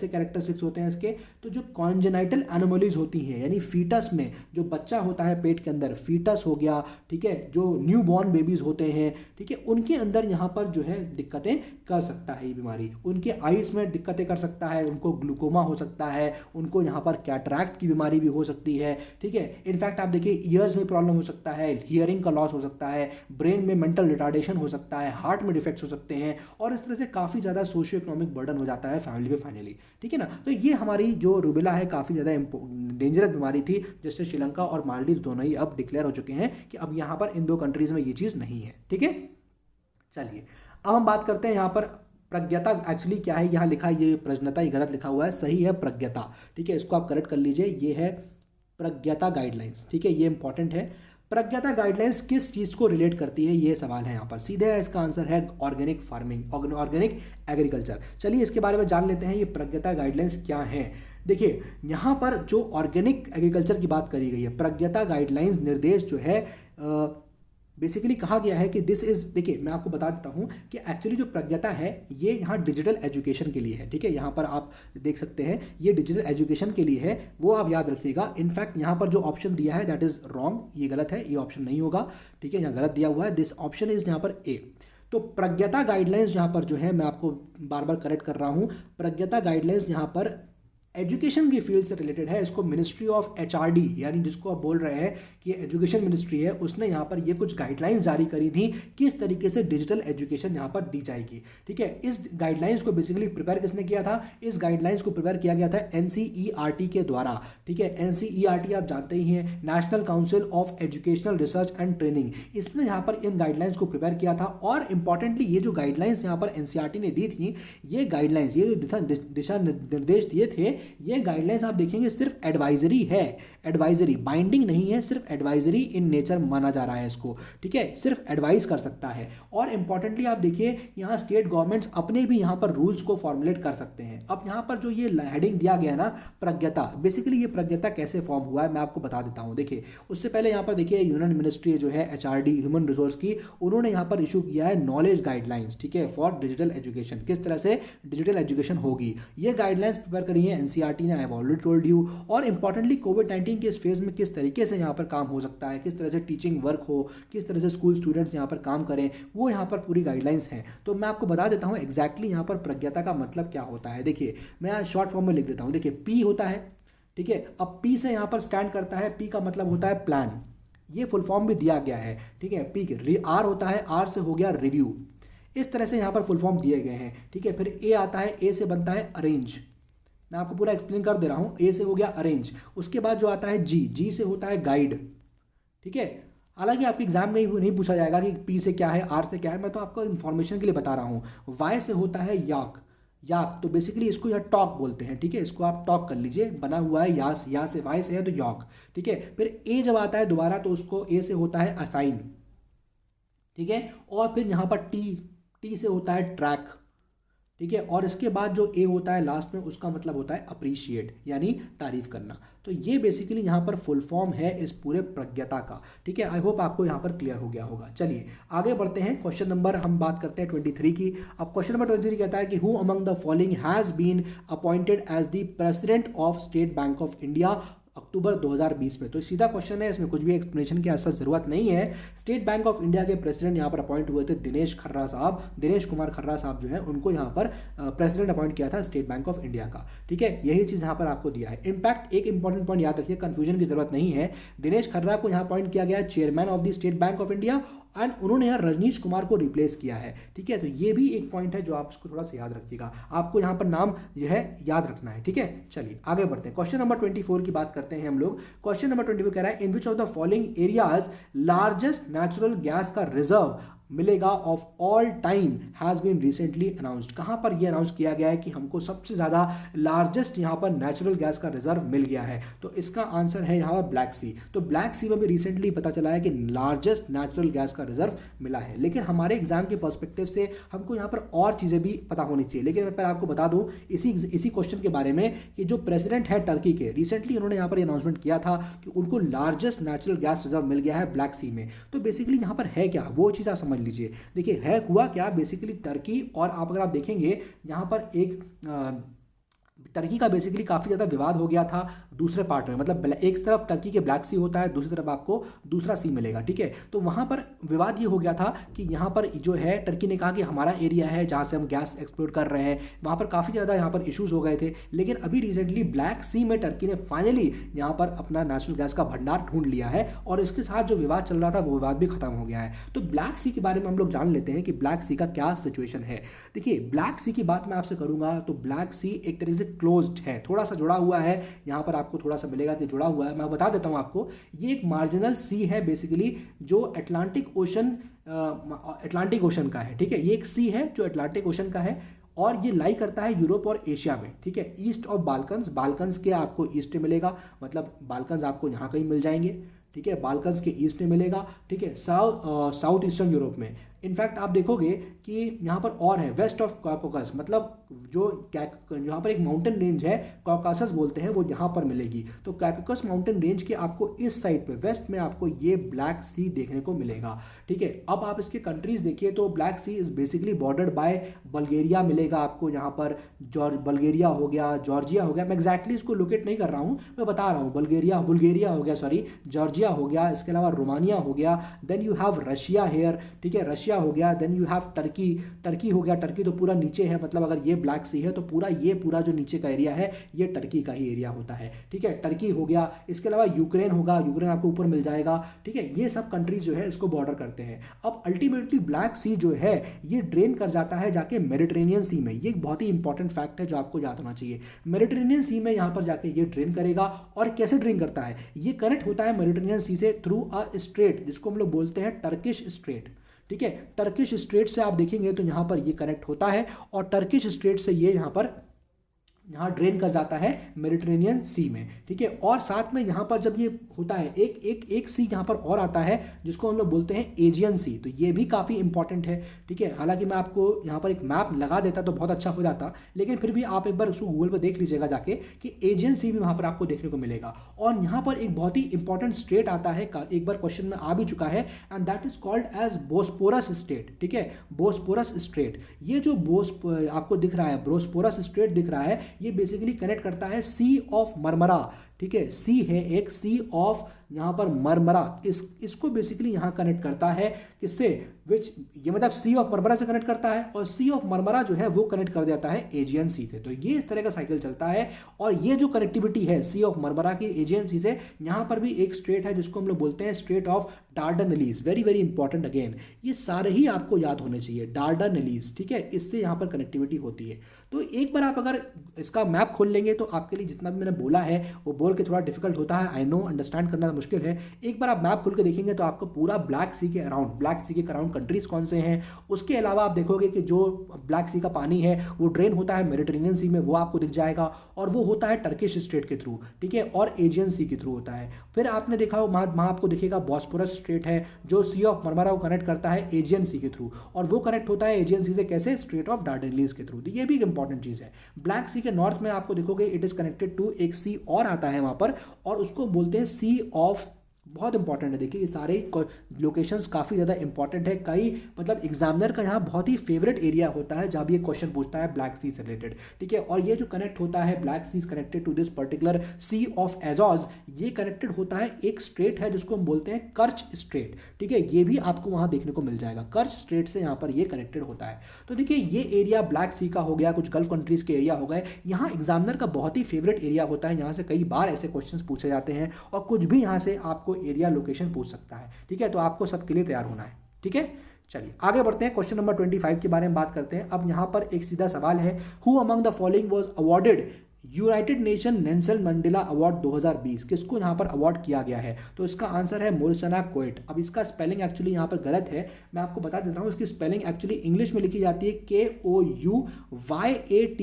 कैरेक्टरिस्टिक्स होते हैं इसके, तो जो कॉन्जेनाइटल एनोमलीज होती हैं, यानी फीटस में जो बच्चा होता है पेट के अंदर, फीटस हो गया, ठीक है, जो न्यू बॉर्न बेबीज होते हैं, ठीक है, उनके अंदर यहाँ पर जो है दिक्कतें कर सकता है ये बीमारी। उनके आइज़ में दिक्कतें कर सकता है, उनको ग्लूकोमा हो सकता है, उनको यहाँ पर कैटरैक्ट की बीमारी भी हो सकती है, ठीक है। इनफैक्ट आप देखिए ईयर्स में प्रॉब्लम हो सकता है, हियरिंग का लॉस हो सकता है, ब्रेन में मेंटल रिटार्डेशन हो सकता है, हार्ट में डिफेक्ट्स हो सकते हैं, और इस तरह से काफ़ी ज़्यादा सोशियो इकोनॉमिक बर्डन हो जाता है फैमिली पे फाइनली, ठीक है ना। तो ये हमारी जो रूबेला है काफ़ी ज़्यादा डेंजरस बीमारी थी, जिससे श्रीलंका और मालदीव दोनों ही अब डिक्लेयर हो चुके हैं कि अब यहाँ पर इन दो कंट्रीज़ में ये चीज़ नहीं है, ठीक है। चलिए अब हम बात करते हैं यहाँ पर प्रज्ञता एक्चुअली क्या है, यहाँ लिखा है ये प्रज्ञता, ये गलत लिखा हुआ है, सही है प्रज्ञता, ठीक है, इसको आप करेक्ट कर लीजिए, ये है प्रज्ञता गाइडलाइंस, ठीक है, ये इंपॉर्टेंट है। प्रज्ञता गाइडलाइंस किस चीज़ को रिलेट करती है, ये सवाल है यहाँ पर, सीधे इसका आंसर है ऑर्गेनिक फार्मिंग, ऑर्गेनिक एग्रीकल्चर। चलिए इसके बारे में जान लेते हैं ये प्रज्ञता गाइडलाइंस क्या है। देखिए यहाँ पर जो ऑर्गेनिक एग्रीकल्चर की बात करी गई है, प्रज्ञता गाइडलाइंस निर्देश जो है बेसिकली कहा गया है कि दिस इज, देखिए मैं आपको बता देता हूँ कि एक्चुअली जो प्रज्ञता है ये यहाँ डिजिटल एजुकेशन के लिए है, ठीक है। यहाँ पर आप देख सकते हैं ये डिजिटल एजुकेशन के लिए है, वो आप याद रखिएगा। इनफैक्ट यहाँ पर जो ऑप्शन दिया है दैट इज रॉन्ग, ये गलत है, ये ऑप्शन नहीं होगा, ठीक है। यहाँ गलत दिया हुआ है, दिस ऑप्शन इज यहाँ पर ए। तो प्रज्ञता गाइडलाइंस यहाँ पर जो है, मैं आपको बार बार करेक्ट कर रहा हूँ, प्रज्ञता गाइडलाइंस यहाँ पर एजुकेशन की फील्ड से रिलेटेड है। इसको मिनिस्ट्री ऑफ एचआरडी, यानी जिसको आप बोल रहे हैं कि एजुकेशन मिनिस्ट्री है, उसने यहाँ पर ये कुछ गाइडलाइंस जारी करी थी किस तरीके से डिजिटल एजुकेशन यहाँ पर दी जाएगी, ठीक है। इस गाइडलाइंस को बेसिकली प्रिपेयर किसने किया था? इस गाइडलाइंस को प्रिपेयर किया गया था एनसीईआरटी के द्वारा, ठीक है। एनसीईआरटी आप जानते ही हैं, national council of educational research and training, इसने यहाँ पर इन गाइडलाइंस को प्रिपेयर किया था। और इंपॉर्टेंटली ये जो गाइडलाइंस यहाँ पर एनसीईआरटी ने दी थी, ये गाइडलाइंस, ये जो दिशा निर्देश दिए थे, ये गाइडलाइंस आप देखेंगे सिर्फ एडवाइजरी है, एडवाइजरी, बाइंडिंग नहीं है, सिर्फ एडवाइजरी इन नेचर माना जा रहा है इसको, ठीक है, सिर्फ एडवाइस कर सकता है। और इंपॉर्टेंटली आप देखिए यहाँ स्टेट गवर्नमेंट्स अपने भी यहाँ पर रूल्स को फॉर्मुलेट कर सकते हैं। अब यहाँ पर जो ये हेडिंग दिया गया ना प्रज्ञता, बेसिकली ये प्रज्ञता कैसे फॉर्म हुआ है मैं आपको बता देता हूँ। देखिए उससे पहले यहाँ पर देखिए यूनियन मिनिस्ट्री जो है एचआरडी ह्यूमन रिसोर्स की, उन्होंने यहाँ पर इशू किया है नॉलेज गाइडलाइंस, ठीक है, फॉर डिजिटल एजुकेशन, किस तरह से डिजिटल एजुकेशन होगी। ये गाइडलाइंस प्रिपेयर करी है एनसीईआरटी ने, I have already told you. और इंपॉर्टेंटली कोविड-19 के इस फेज में किस तरीके से यहाँ पर काम हो सकता है, किस तरह से टीचिंग वर्क हो, किस तरह से स्कूल स्टूडेंट्स यहाँ पर काम करें, वो यहाँ पर पूरी गाइडलाइंस हैं। तो मैं आपको बता देता हूँ एग्जैक्टली यहाँ पर प्रज्ञता का मतलब क्या होता है। देखिए मैं यहाँ शॉर्ट फॉर्म में लिख देता हूँ। देखिए पी होता है, ठीक है, अब पी से यहाँ पर स्टैंड करता है, पी का मतलब होता है प्लान, ये फुल फॉर्म भी दिया गया है, ठीक है। पी आर होता है, आर से हो गया रिव्यू, इस तरह से यहाँ पर फुल फॉर्म दिए गए हैं, ठीक है। फिर ए आता है, ए से बनता है अरेंज, मैं आपको पूरा एक्सप्लेन कर दे रहा हूँ। ए से हो गया अरेंज, उसके बाद जो आता है जी, जी से होता है गाइड, ठीक है। हालांकि आपके एग्जाम में नहीं पूछा जाएगा कि पी से क्या है, आर से क्या है, मैं तो आपको इन्फॉर्मेशन के लिए बता रहा हूँ। वाई से होता है याक, याक तो बेसिकली इसको यहाँ टॉक बोलते हैं, ठीक है, इसको आप टॉक कर लीजिए, बना हुआ है या से, वाई से है तो यॉक, ठीक है। फिर ए जब आता है दोबारा तो उसको ए से होता है असाइन, ठीक है। और फिर यहाँ पर टी, टी से होता है ट्रैक, ठीक है। और इसके बाद जो ए होता है लास्ट में, उसका मतलब होता है अप्रिशिएट, यानी तारीफ करना। तो ये बेसिकली यहाँ पर फुल फॉर्म है इस पूरे प्रज्ञता का, ठीक है। आई होप आपको यहाँ पर क्लियर हो गया होगा। चलिए आगे बढ़ते हैं, क्वेश्चन नंबर हम बात करते हैं 23 की। अब क्वेश्चन नंबर 23 कहता है कि who among the following has been appointed as the president of State Bank of India October 2020 में। तो सीधा क्वेश्चन है, इसमें कुछ भी एक्सप्लेनेशन की ऐसा जरूरत नहीं है। स्टेट बैंक ऑफ इंडिया के प्रेसिडेंट यहाँ पर अपॉइंट हुए थे दिनेश खर्रा साहब, दिनेश कुमार खर्रा साहब जो है उनको यहाँ पर प्रेसिडेंट अपॉइंट किया था स्टेट बैंक ऑफ इंडिया का, ठीक है। यही चीज़ यहाँ पर आपको दिया है। इनफैक्ट एक इंपॉर्टेंट पॉइंट याद रखिए, कंफ्यूजन की जरूरत नहीं है। दिनेश खर्रा को यहाँ अपॉइंट किया गया chairman of the state Bank of India and उन्होंने यहाँ रजनीश कुमार को रिप्लेस किया है, ठीक है। तो ये भी एक पॉइंट है जो आप इसको थोड़ा सा याद रखिएगा, आपको यहाँ पर नाम जो है याद रखना है, ठीक है। चलिए आगे बढ़ते हैं, क्वेश्चन नंबर 24 की बात करते हैं हम लोग। क्वेश्चन नंबर 24 कह रहा है in which of the following areas largest natural gas का रिजर्व मिलेगा of all time has been recently announced. कहाँ पर यह अनाउंस किया गया है कि हमको सबसे ज़्यादा लार्जेस्ट यहाँ पर नेचुरल गैस का रिजर्व मिल गया है? तो इसका आंसर है यहाँ पर ब्लैक सी। तो ब्लैक सी में भी रिसेंटली पता चला है कि लार्जेस्ट नेचुरल गैस का रिजर्व मिला है। लेकिन हमारे एग्जाम के पर्सपेक्टिव से हमको यहाँ पर और चीज़ें भी पता होनी चाहिए। लेकिन मैं पहले आपको बता दूँ इसी क्वेश्चन के बारे में कि जो प्रेसिडेंट है टर्की के, रिसेंटली उन्होंने यहाँ पर अनाउंसमेंट किया था कि उनको लार्जेस्ट नेचुरल गैस रिजर्व मिल गया है ब्लैक सी में। तो बेसिकली यहाँ पर है क्या, वो चीज़ आप समझ लीजिए। देखिए है हुआ क्या, बेसिकली टर्की और आप अगर आप देखेंगे यहाँ पर एक टर्की का बेसिकली काफ़ी ज़्यादा विवाद हो गया था दूसरे पार्ट में, मतलब एक तरफ टर्की के ब्लैक सी होता है, दूसरी तरफ आपको दूसरा सी मिलेगा, ठीक है। तो वहाँ पर विवाद ये हो गया था कि यहाँ पर जो है टर्की ने कहा कि हमारा एरिया है जहाँ से हम गैस एक्सप्लोर कर रहे हैं, वहाँ पर काफ़ी ज़्यादा यहाँ पर इश्यूज़ हो गए थे। लेकिन अभी रिसेंटली ब्लैक सी में टर्की ने फाइनली यहाँ पर अपना नेचुरल गैस का भंडार ढूंढ लिया है और इसके साथ जो विवाद चल रहा था वो विवाद भी खत्म हो गया है। तो ब्लैक सी के बारे में हम लोग जान लेते हैं कि ब्लैक सी का क्या सिचुएशन है। देखिए ब्लैक सी की बात मैं आपसे करूँगा तो ब्लैक सी एक तरीके से क्लोज्ड है, थोड़ा सा जुड़ा हुआ है। यहाँ पर आपको थोड़ा सा मिलेगा कि जुड़ा हुआ है, मैं बता देता हूँ आपको। ये एक मार्जिनल सी है बेसिकली जो अटलांटिक ओशन का है, ठीक है। ये एक सी है जो अटलांटिक ओशन का है और ये लाई करता है यूरोप और एशिया में, ठीक है। ईस्ट ऑफ बाल्कन्स, बाल्कन्स के आपको ईस्ट में मिलेगा, मतलब बाल्कन्स आपको यहाँ कहीं मिल जाएंगे, ठीक है। बाल्कन्स के ईस्ट में मिलेगा, ठीक है। साउथ ईस्टर्न यूरोप में, इनफैक्ट आप देखोगे कि यहाँ पर और है वेस्ट ऑफ कॉकासस, मतलब जो यहाँ पर एक माउंटेन रेंज है कॉकासस बोलते हैं, वो यहाँ पर मिलेगी। तो कॉकासस माउंटेन रेंज के आपको इस साइड पे वेस्ट में आपको ये ब्लैक सी देखने को मिलेगा। ठीक है, अब आप इसके कंट्रीज देखिए तो Black Sea is basically bordered by Bulgaria मिलेगा आपको यहाँ पर, बल्गेरिया हो गया, जॉर्जिया हो गया, मैं एक्जैक्टली इसको लोकेट नहीं कर रहा हूँ, मैं बता रहा हूँ, बुल्गेरिया हो गया, सॉरी जॉर्जिया हो गया, इसके अलावा रोमानिया हो गया, then you have Russia here, ठीक है, रशिया हो गया, देन यू हैव टर्की हो गया, टर्की तो पूरा नीचे है, मतलब अगर ये ब्लैक सी है तो पूरा जो नीचे का एरिया है ये टर्की का ही एरिया होता है। ठीक है, टर्की हो गया, इसके अलावा यूक्रेन होगा, यूक्रेन आपको ऊपर मिल जाएगा। ठीक है, ये सब कंट्रीज जो है इसको बॉर्डर करते हैं। अब अल्टीमेटली ब्लैक सी जो है ये ड्रेन कर जाता है जाके मेडिटेरेनियन सी में। ये एक बहुत ही इंपॉर्टेंट फैक्ट है जो आपको याद होना चाहिए। मेडिटेरेनियन सी में यहाँ पर जाके ये ड्रेन करेगा, और कैसे ड्रेन करता है, ये कनेक्ट होता है मेडिटेरेनियन सी से थ्रू अ स्ट्रेट जिसको हम लोग बोलते हैं टर्किश स्ट्रेट। ठीक है, टर्किश स्ट्रेट से आप देखेंगे तो यहाँ पर ये कनेक्ट होता है, और टर्किश स्ट्रेट से ये यहाँ ड्रेन कर जाता है मेडिटेरेनियन सी में। ठीक है, और साथ में यहाँ पर जब ये होता है एक सी यहाँ पर और आता है जिसको हम लोग बोलते हैं एजियन सी, तो ये भी काफ़ी इंपॉर्टेंट है। ठीक है, हालांकि मैं आपको यहाँ पर एक मैप लगा देता तो बहुत अच्छा हो जाता, लेकिन फिर भी आप एक बार उसको गूगल पर देख लीजिएगा जाके कि एजियन सी भी वहाँ पर आपको देखने को मिलेगा। और यहाँ पर एक बहुत ही इंपॉर्टेंट स्टेट आता है, एक बार क्वेश्चन में आ भी चुका है, and that is called as Bosporus strait. ठीक है, बोस्पोरस स्ट्रेट, ये जो आपको दिख रहा है बोस्पोरस स्ट्रेट दिख रहा है, ये बेसिकली कनेक्ट करता है सी ऑफ मरमरा। ठीक है, सी है एक सी ऑफ यहाँ पर मरमरा, इसको बेसिकली यहाँ कनेक्ट करता है किससे, विच ये मतलब सी ऑफ मरमरा से कनेक्ट करता है, और सी ऑफ मरमरा जो है वो कनेक्ट कर देता है एजियन सी से। तो ये इस तरह का साइकिल चलता है, और ये जो कनेक्टिविटी है सी ऑफ मरमरा की एजियन सी से, यहाँ पर भी एक स्ट्रेट है जिसको हम लोग बोलते हैं strait of Dardanelles. Very very important, again ये सारे ही आपको याद होने चाहिए, डार्डनलीज। ठीक है, इससे यहाँ पर कनेक्टिविटी होती है। तो एक बार आप अगर इसका मैप खोल लेंगे तो आपके लिए जितना भी मैंने बोला है वो बोल के थोड़ा डिफिकल्ट होता है, आई नो, अंडरस्टैंड करना मुश्किल है। एक बार आप मैप खोल के देखेंगे तो आपको पूरा ब्लैक सी के अराउंड कंट्रीज कौन से हैं, उसके अलावा आप देखोगे कि जो ब्लैक सी का पानी है वो ड्रेन होता है मेडिटेरेनियन सी में, वो आपको दिख जाएगा, और वो होता है टर्किश स्ट्रेट के थ्रू। ठीक है, और एजियन सी के थ्रू होता है। फिर आपने देखा वहाँ आपको दिखेगा बॉस्पोरस स्ट्रेट है जो सी ऑफ मरमरा को कनेक्ट करता है एजियन सी के थ्रू, और वो कनेक्ट होता है एजियन सी से कैसे, स्ट्रेट ऑफ डार्डनलीज के थ्रू। तो ये भी एक इंपॉर्टेंट चीज़ है। ब्लैक सी के नॉर्थ में आपको देखोगे इट इज कनेक्टेड टू एक सी और आता है वहाँ पर, और उसको बोलते हैं सी ऑफ, बहुत इंपॉर्टेंट है। देखिए ये सारे लोकेशंस काफ़ी ज़्यादा इंपॉर्टेंट है, कई मतलब एग्जामिनर का यहाँ बहुत ही फेवरेट एरिया होता है जहाँ भी ये क्वेश्चन पूछता है ब्लैक सी से रिलेटेड। ठीक है, और ये जो कनेक्ट होता है Black Sea connected to this particular Sea of Azov, ये कनेक्टेड होता है एक स्ट्रेट है जिसको हम बोलते हैं कर्च स्ट्रेट। ठीक है, ये भी आपको वहाँ देखने को मिल जाएगा, कर्च स्ट्रेट से यहाँ पर ये कनेक्टेड होता है। तो देखिए ये एरिया ब्लैक सी का हो गया, कुछ गल्फ कंट्रीज के एरिया हो गए। यहाँ एग्जामिनर का बहुत ही फेवरेट एरिया होता है, यहाँ से कई बार ऐसे क्वेश्चन पूछे जाते हैं, और कुछ भी यहाँ से आपको एरिया लोकेशन पूछ सकता है। ठीक है, तो आपको सबके लिए तैयार होना है। ठीक है, चलिए आगे बढ़ते हैं, क्वेश्चन नंबर 25 के बारे में बात करते हैं। अब यहाँ पर एक सीधा सवाल है, who among the following was awarded United nation Nelson Mandela award 2020, किसको यहाँ पर अवार्ड किया गया है? तो इसका आंसर है मोरिसना कोएट। अब इसका स्पेलिंग एक्चुअली यहाँ पर गलत है, मैं आपको बता देता हूँ। इसकी स्पेलिंग एक्चुअली इंग्लिश में लिखी जाती है KOUYATE।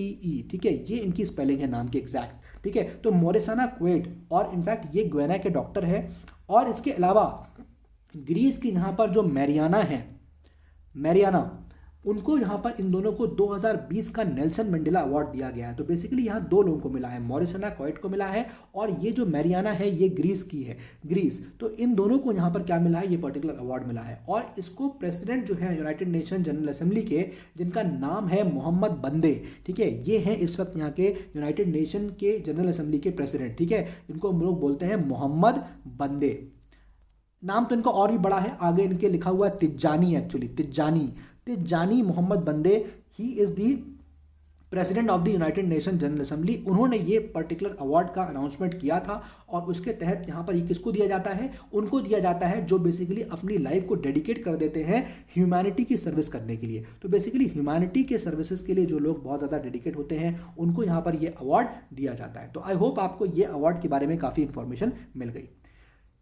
ठीक है, ये इनकी स्पेलिंग है नाम की एग्जैक्ट। ठीक है, तो मोरिसना कोएट, और इनफैक्ट ये ग्वेना के डॉक्टर है। और इसके अलावा ग्रीस की यहाँ पर जो मैरियाना, उनको यहाँ पर इन दोनों को 2020 का नेल्सन मंडेला अवार्ड दिया गया है। तो बेसिकली यहाँ दो लोगों को मिला है, मोरिसना कोएट को मिला है, और ये जो मैरियाना है ये ग्रीस की है, ग्रीस। तो इन दोनों को यहाँ पर क्या मिला है, ये पर्टिकुलर अवार्ड मिला है। और इसको प्रेसिडेंट जो है यूनाइटेड नेशन जनरल असेंबली के, जिनका नाम है मोहम्मद बंदे। ठीक है, ये हैं इस वक्त यहाँ के यूनाइटेड नेशन के जनरल असेंबली के प्रेसिडेंट। ठीक है, इनको हम लोग बोलते हैं मोहम्मद बंदे। नाम तो इनका और भी बड़ा है, आगे इनके लिखा हुआ है तिज्जानी, एक्चुअली तिज्जानी मोहम्मद बंदे, he is the president of the United nation general assembly. उन्होंने ये पर्टिकुलर अवार्ड का अनाउंसमेंट किया था, और उसके तहत यहाँ पर ये किसको दिया जाता है, उनको दिया जाता है जो बेसिकली अपनी लाइफ को डेडिकेट कर देते हैं ह्यूमैनिटी की सर्विस करने के लिए। तो बेसिकली ह्यूमैनिटी के सर्विसेज के लिए जो लोग बहुत ज़्यादा डेडिकेट होते हैं उनको यहाँ पर ये अवार्ड दिया जाता है। तो आई होप आपको ये अवार्ड के बारे में काफ़ी इंफॉर्मेशन मिल गई।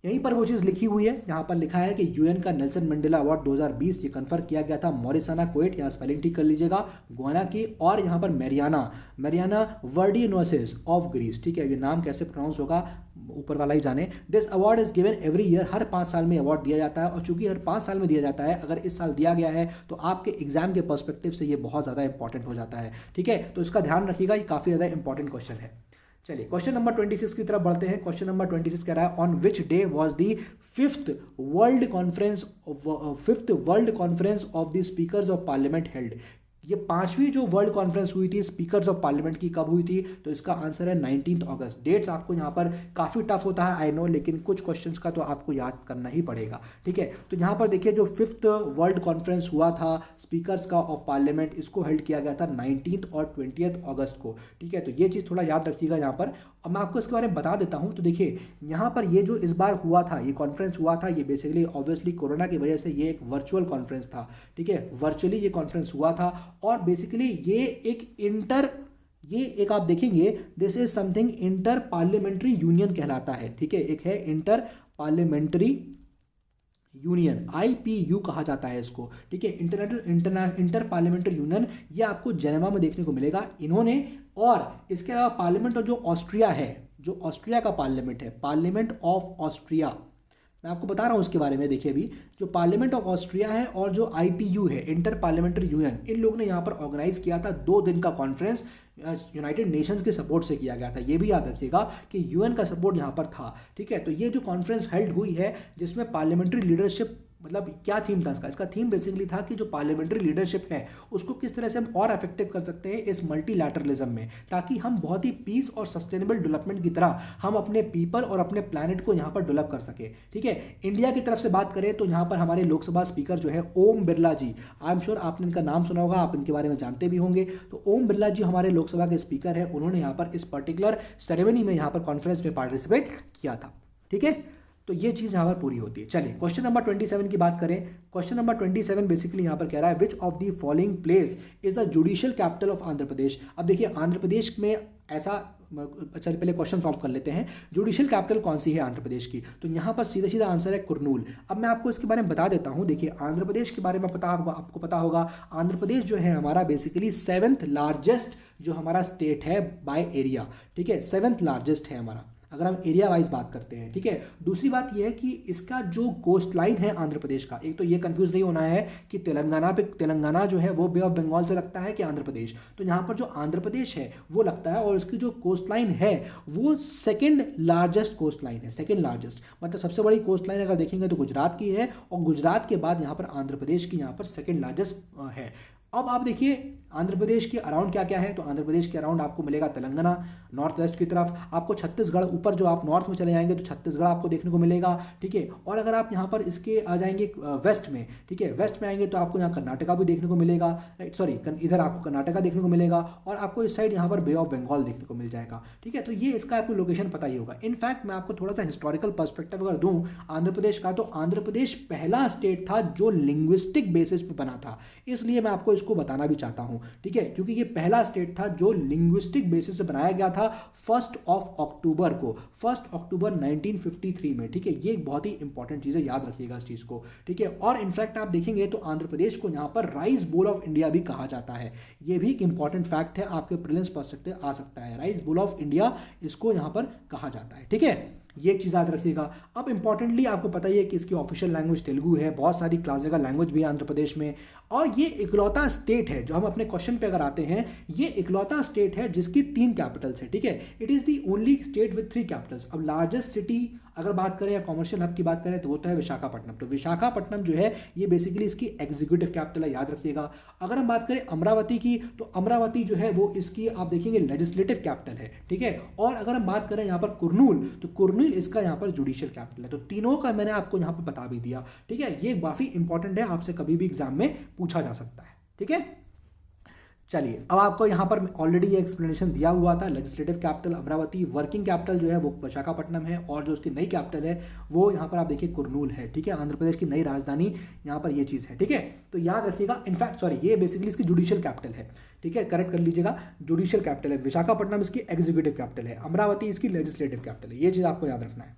यहीं पर वो चीज़ लिखी हुई है, यहाँ पर लिखा है कि यूएन का नेल्सन मंडेला अवार्ड 2020 ये कन्फर किया गया था मॉरिसाना कोएट, यहाँ स्पेलिंग ठीक कर लीजिएगा, गुआना की, और यहाँ पर मैरियाना वर्डिनोसिस ऑफ ग्रीस, ठीक है, ये नाम कैसे प्रोनाउंस होगा ऊपर वाला ही जाने। This award is given every year, हर 5 साल में अवार्ड दिया जाता है, और चूंकि हर 5 साल में दिया जाता है, अगर इस साल दिया गया है तो आपके एग्जाम के पर्सपेक्टिव से ये बहुत ज़्यादा इंपॉर्टेंट हो जाता है, ठीक है, तो इसका ध्यान रखिएगा, ये काफ़ी ज़्यादा इंपॉर्टेंट क्वेश्चन है। चलिए क्वेश्चन नंबर 26 की तरफ बढ़ते हैं। क्वेश्चन नंबर 26 कह रहा है on which day was the fifth world conference of the speakers of parliament held. ये 5वीं जो वर्ल्ड कॉन्फ्रेंस हुई थी स्पीकर्स ऑफ पार्लियामेंट की, कब हुई थी, तो इसका आंसर है 19 अगस्त। डेट्स आपको यहाँ पर काफ़ी टफ होता है आई नो, लेकिन कुछ क्वेश्चंस का तो आपको याद करना ही पड़ेगा, ठीक है। तो यहाँ पर देखिए जो 5th वर्ल्ड कॉन्फ्रेंस हुआ था स्पीकर्स का ऑफ पार्लियामेंट, इसको हेल्ड किया गया था 19 और 20 अगस्त को, ठीक है। तो ये चीज़ थोड़ा याद रखिएगा यहाँ पर। अब मैं आपको इसके बारे में बता देता हूँ। तो देखिए यहाँ पर ये जो इस बार हुआ था, ये कॉन्फ्रेंस हुआ था, ये बेसिकली ऑब्वियसली कोरोना की वजह से ये एक वर्चुअल कॉन्फ्रेंस था, ठीक है, वर्चुअली ये कॉन्फ्रेंस हुआ था, और बेसिकली ये एक आप देखेंगे this is something inter parliamentary union कहलाता है, ठीक है, एक है इंटर पार्लियामेंट्री यूनियन, IPU कहा जाता है इसको, ठीक है, इंटर पार्लियामेंट्री यूनियन, ये आपको जेनेवा में देखने को मिलेगा इन्होंने। और इसके अलावा पार्लियामेंट और जो ऑस्ट्रिया है, जो ऑस्ट्रिया का पार्लियामेंट है, पार्लियामेंट ऑफ ऑस्ट्रिया, मैं आपको बता रहा हूँ उसके बारे में। देखिए अभी जो पार्लियामेंट ऑफ ऑस्ट्रिया है और जो IPU है इंटर पार्लियामेंट्री यूनियन, इन लोगों ने यहाँ पर ऑर्गेनाइज किया था 2 दिन का कॉन्फ्रेंस, यूनाइटेड नेशंस के सपोर्ट से किया गया था। ये भी याद रखिएगा कि UN का सपोर्ट यहाँ पर था, ठीक है। तो ये जो कॉन्फ्रेंस हेल्ड हुई है जिसमें पार्लियामेंट्री लीडरशिप, मतलब क्या थीम था इसका थीम बेसिकली था कि जो पार्लियामेंट्री लीडरशिप है उसको किस तरह से हम और इफेक्टिव कर सकते हैं इस मल्टीलैटरलिज्म में, ताकि हम बहुत ही पीस और सस्टेनेबल डेवलपमेंट की तरह हम अपने पीपल और अपने प्लैनेट को यहाँ पर डेवलप कर सके, ठीक है। इंडिया की तरफ से बात करें तो यहाँ पर हमारे लोकसभा स्पीकर जो है ओम बिरला जी, आई एम श्योर आपने इनका नाम सुना होगा, आप इनके बारे में जानते भी होंगे। तो ओम बिरला जी हमारे लोकसभा के स्पीकर है, उन्होंने यहाँ पर इस पर्टिकुलर सेरेमनी में यहाँ पर कॉन्फ्रेंस में पार्टिसिपेट किया था, ठीक है। तो ये चीज़ यहाँ पर पूरी होती है। चलिए क्वेश्चन नंबर 27 की बात करें। क्वेश्चन नंबर 27 बेसिकली यहाँ पर कह रहा है which of the following place is the judicial capital of Andhra Pradesh. अब देखिए आंध्र प्रदेश में ऐसा, अच्छा पहले क्वेश्चन सॉल्व कर लेते हैं, जुडिशियल कैपिटल कौन सी है आंध्र प्रदेश की, तो यहाँ पर सीधा सीधा आंसर है कुरनूल। अब मैं आपको इसके बारे में बता देता हूँ। देखिए आंध्र प्रदेश के बारे में आपको पता होगा, आंध्र प्रदेश जो है हमारा बेसिकली 7th लार्जेस्ट जो हमारा स्टेट है बाय एरिया, ठीक है, 7th लार्जेस्ट है हमारा, अगर हम एरिया वाइज बात करते हैं, ठीक है। दूसरी बात यह है कि इसका जो कोस्ट लाइन है आंध्र प्रदेश का, एक तो ये कंफ्यूज नहीं होना है कि तेलंगाना जो है वो बे ऑफ बंगाल से लगता है कि आंध्र प्रदेश, तो यहाँ पर जो आंध्र प्रदेश है वो लगता है, और उसकी जो कोस्ट लाइन है वो 2nd लार्जेस्ट कोस्ट लाइन है, 2nd लार्जेस्ट, मतलब सबसे बड़ी कोस्ट लाइन अगर देखेंगे तो गुजरात की है, और गुजरात के बाद यहाँ पर आंध्र प्रदेश की यहाँ पर 2nd लार्जेस्ट है। अब आप देखिए आंध्र प्रदेश के अराउंड क्या क्या है, तो आंध्र प्रदेश के अराउंड आपको मिलेगा तेलंगाना नॉर्थ वेस्ट की तरफ, आपको छत्तीसगढ़, ऊपर जो आप नॉर्थ में चले जाएंगे तो छत्तीसगढ़ आपको देखने को मिलेगा, ठीक है। और अगर आप यहाँ पर इसके आ जाएंगे वेस्ट में, ठीक है, वेस्ट में आएंगे तो आपको यहाँ कर्नाटका भी देखने को मिलेगा, राइट, सॉरी इधर आपको कर्नाटका देखने को मिलेगा, और आपको इस साइड यहाँ पर बे ऑफ बंगाल देखने को मिल जाएगा, ठीक है। तो ये इसका आपको लोकेशन पता ही होगा। इनफैक्ट मैं आपको थोड़ा सा हिस्टोरिकल पर्सपेक्टिव अगर दूँ आंध्र प्रदेश का, तो आंध्र प्रदेश पहला स्टेट था जो लिंग्विस्टिक बेसिस पे बना था, इसलिए मैं आपको इसको बताना भी चाहता हूँ, ठीक है, क्योंकि पहला स्टेट था जो लिंग्विस्टिक बेसिस से बनाया गया था 1 अक्टूबर को, 1 अक्टूबर 1953 में, ठीक है। ये एक बहुत ही इंपॉर्टेंट चीज़ है, याद रखिएगा इस चीज़ को, ठीक है। और इनफैक्ट आप देखेंगे तो आंध्र प्रदेश को यहाँ पर राइस बोल ऑफ इंडिया भी कहा जाता है, ये भी एक इंपॉर्टेंट फैक्ट है, आपके प्रीलिम्स पर्सपेक्टिव आ सकता है, राइस बोल ऑफ इंडिया इसको यहाँ पर कहा जाता है, ठीक है। ये एक चीज़ याद रखिएगा। अब इंपॉर्टेंटली आपको पता ही है कि इसकी ऑफिशियल लैंग्वेज तेलुगु है, बहुत सारी क्लासिकल लैंग्वेज भी है आंध्र प्रदेश में, और ये इकलौता स्टेट है जो हम अपने क्वेश्चन पे अगर आते हैं, ये इकलौता स्टेट है जिसकी 3 कैपिटल्स है, ठीक है। It is the only state with 3 Capitals. अब लार्जेस्ट सिटी अगर बात करें या कॉमर्शियल हब की बात करें तो वो तो है विशाखापट्टनम। तो विशाखापट्टनम जो है ये बेसिकली इसकी एग्जीक्यूटिव कैपिटल है, याद रखिएगा। अगर हम बात करें अमरावती की, तो अमरावती जो है वो इसकी आप देखेंगे लेजिस्लेटिव कैपिटल है, ठीक है। और अगर हम बात करें यहाँ पर कुरनूल, तो कुरनूल इसका यहाँ पर जुडिशियल कैपिटल है। तो तीनों का मैंने आपको यहाँ पर बता भी दिया, ठीक है। ये काफ़ी इंपॉर्टेंट है, आपसे कभी भी एग्जाम में पूछा जा सकता है, ठीक है। चलिए अब आपको यहाँ पर ऑलरेडी ये एक्सप्लेनेशन दिया हुआ था, legislative capital Amravati, working capital जो है वो विशाखापट्टनम है, और जो उसकी नई कैपिटल है वो यहाँ पर आप देखिए कुरनूल है, ठीक है। आंध्र प्रदेश की नई राजधानी यहाँ पर ये चीज़ है, ठीक है। तो याद रखिएगा, इनफैक्ट सॉरी ये बेसिकली इसकी जुडिशियल कैपिटल है, ठीक है, करेक्ट कर लीजिएगा, जुडिशियल कैपिटल है। विशाखापट्टनम इसकी एग्जीक्यूटिव कैपिटल है, अमरावती इसकी लेजिस्लेटिव कैपिटल है, ये चीज़ आपको याद रखना है,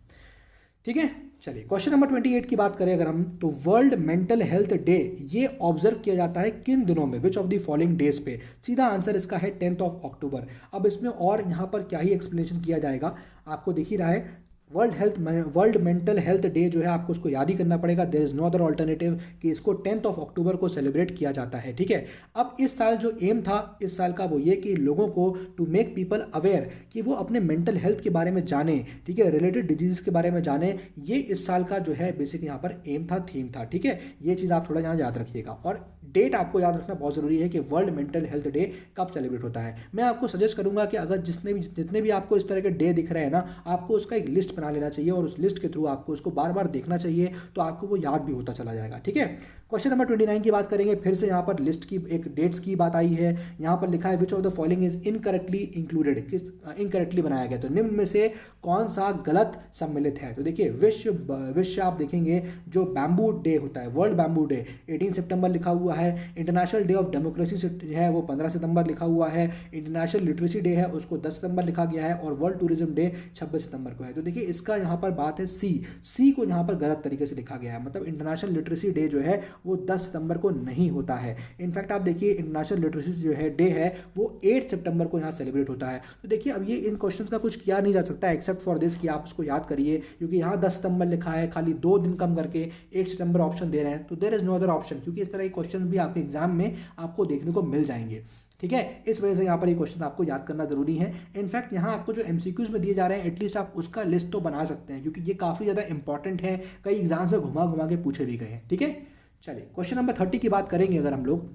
ठीक है। चलिए क्वेश्चन नंबर 28 की बात करें अगर हम, तो वर्ल्ड मेंटल हेल्थ डे ये ऑब्जर्व किया जाता है किन दिनों में, विच ऑफ द फॉलोइंग डेज पे। सीधा आंसर इसका है 10 अक्टूबर। अब इसमें और यहाँ पर क्या ही एक्सप्लेनेशन किया जाएगा, आपको दिख ही रहा है। वर्ल्ड मेंटल हेल्थ डे जो है आपको उसको याद ही करना पड़ेगा। There is no other alternative कि इसको 10 अक्टूबर को सेलिब्रेट किया जाता है, ठीक है। अब इस साल जो एम था इस साल का वो ये कि लोगों को टू मेक पीपल अवेयर कि वो अपने मेंटल हेल्थ के बारे में जाने, ठीक है, रिलेटेड डिजीज के बारे में जाने। ये इस साल का जो है बेसिक यहाँ पर एम था, थीम था, ठीक है। ये चीज़ आप थोड़ा यहाँ याद रखिएगा और डेट आपको याद रखना बहुत ज़रूरी है कि वर्ल्ड मेंटल हेल्थ डे कब सेलिब्रेट होता है। मैं आपको सजेस्ट करूंगा कि अगर जितने भी आपको इस तरह के डे दिख रहे हैं ना, आपको उसका एक लिस्ट बना लेना चाहिए और उस लिस्ट के थ्रू आपको उसको बार बार देखना चाहिए, तो आपको वो याद भी होता चला जाएगा, ठीक है। क्वेश्चन नंबर 29 की बात करेंगे। फिर से यहाँ पर लिस्ट की एक डेट्स की बात आई है। यहाँ पर लिखा है which of the following is incorrectly included, किस इनकरेक्टली बनाया गया, तो निम्न में से कौन सा गलत सम्मिलित है। तो देखिए विश्व आप देखेंगे जो बैम्बू डे होता है, वर्ल्ड बैम्बू डे 18 सितंबर लिखा हुआ है। इंटरनेशनल डे ऑफ डेमोक्रेसी है वो 15 सितंबर लिखा हुआ है। इंटरनेशनल लिटरेसी डे है उसको 10 सितंबर लिखा गया है और वर्ल्ड टूरिज्म डे 26 सितंबर को है। तो देखिए इसका यहाँ पर बात है सी को यहाँ पर गलत तरीके से लिखा गया है, मतलब इंटरनेशनल लिटरेसी डे जो है वो 10 सितंबर को नहीं होता है। इनफैक्ट आप देखिए इंटरनेशनल लिटरेसी जो है डे है वो 8 सितंबर को यहाँ सेलिब्रेट होता है। तो देखिए अब ये इन क्वेश्चंस का कुछ किया नहीं जा सकता एक्सेप्ट फॉर दिस कि आप उसको याद करिए, क्योंकि यहाँ 10 सितंबर लिखा है, खाली 2 दिन कम करके 8 सितंबर ऑप्शन दे रहे हैं, तो there is no other option, क्योंकि इस तरह के क्वेश्चन भी आपके एग्जाम में आपको देखने को मिल जाएंगे, ठीक है। इस वजह से यहाँ पर ये क्वेश्चन आपको याद करना जरूरी है। इनफैक्ट यहाँ आपको जो एमसीक्यूज में दिए जा रहे हैं एटलीस्ट आप उसका लिस्ट तो बना सकते हैं, क्योंकि ये काफ़ी ज़्यादा इंपॉर्टेंट है, कई एग्जाम्स में घुमा घुमा के पूछे भी गए हैं, ठीक है। चलिए क्वेश्चन नंबर 30 की बात करेंगे अगर हम लोग।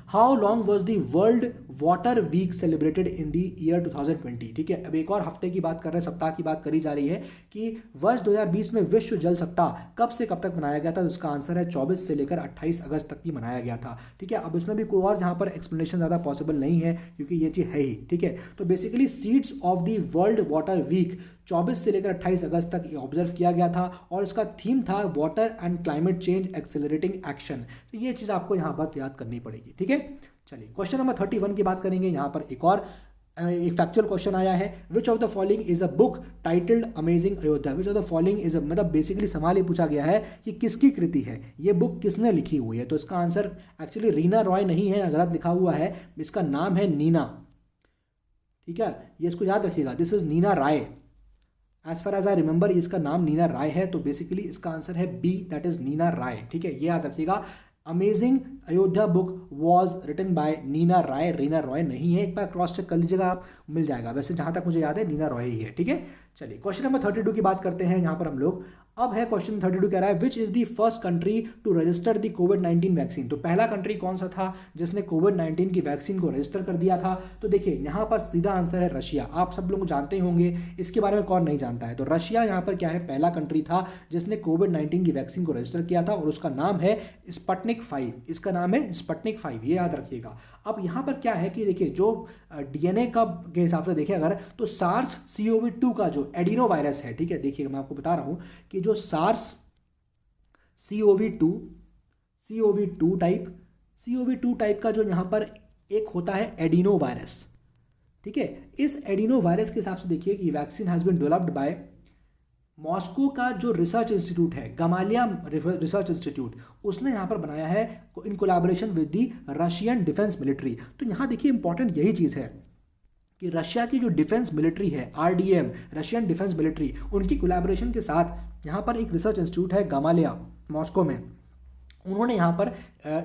How long was the world water week celebrated in the year 2020, ठीक है। अब एक और हफ्ते की बात कर रहे हैं, सप्ताह की बात करी जा रही है कि वर्ष 2020 में विश्व जल सप्ताह कब से कब तक मनाया गया था। तो उसका आंसर है 24 से लेकर 28 अगस्त तक ही मनाया गया था, ठीक है। अब इसमें भी कोई और जहाँ पर एक्सप्लेनेशन ज़्यादा पॉसिबल नहीं है, क्योंकि ये चीज़ है ही, ठीक है। तो basically seeds of the world water week 24 से लेकर 28 अगस्त तक ये ऑब्जर्व किया गया था और इसका थीम था water and climate change accelerating action. तो ये चीज़ आपको यहाँ पर याद करनी पड़ेगी, ठीक है। चलिए क्वेश्चन नंबर 31 की बात करेंगे। यहाँ पर एक फैक्चुअल क्वेश्चन आया है, which of the following is a book titled amazing Ayodhya. Which of the following is मतलब बेसिकली सवाल ये पूछा गया है कि किसकी कृति है, ये बुक किसने लिखी हुई है। तो इसका आंसर एक्चुअली रीना रॉय नहीं है, गलत लिखा हुआ है, इसका नाम है नीना, ठीक है। ये इसको याद रखिएगा, this is Nina Rai. As far as I remember इसका नाम नीना राय है, तो बेसिकली इसका आंसर है B, that is Nina Rai, ठीक है। ये याद रखिएगा, Amazing Ayodhya book was written by Nina Rai, Reena Roy नहीं है। एक बार क्रॉस चेक कर लीजिएगा, आप मिल जाएगा। वैसे जहां तक मुझे याद है नीना रॉय ही है, ठीक है। चलिए क्वेश्चन नंबर 32 की बात करते हैं यहाँ पर हम लोग। अब है क्वेश्चन 32 कह रहा है which is the first country to register the कोविड-19 वैक्सीन। तो पहला कंट्री कौन सा था जिसने कोविड-19 की वैक्सीन को रजिस्टर कर दिया था। तो देखिए यहाँ पर सीधा आंसर है रशिया। आप सब लोग जानते ही होंगे, इसके बारे में कौन नहीं जानता है। तो रशिया यहाँ पर क्या है, पहला कंट्री था जिसने कोविड-19 की वैक्सीन को रजिस्टर किया था और उसका नाम है स्पुतनिक 5। इसका नाम है स्पुतनिक 5, ये याद रखिएगा। अब यहाँ पर क्या है कि देखिए जो डीएनए का के हिसाब से देखें अगर, तो सार्स CoV-2 का जो एडिनो वायरस है, ठीक है, देखिए मैं आपको बता रहा हूँ कि जो सार्स CoV-2 टाइप का जो यहाँ पर एक होता है एडिनो वायरस, ठीक है। इस एडिनो वायरस के हिसाब से देखिए कि vaccine has been developed by Moscow का जो रिसर्च इंस्टीट्यूट है, गमालिया रिसर्च इंस्टीट्यूट, उसने यहाँ पर बनाया है in collaboration with the Russian defence military. तो यहाँ देखिए इंपॉर्टेंट यही चीज़ है कि रशिया की जो डिफेंस मिलिट्री है, RDM रशियन डिफेंस मिलिट्री, उनकी कोलैबोरेशन के साथ यहाँ पर एक रिसर्च इंस्टीट्यूट है गमालिया मॉस्को में, उन्होंने यहाँ पर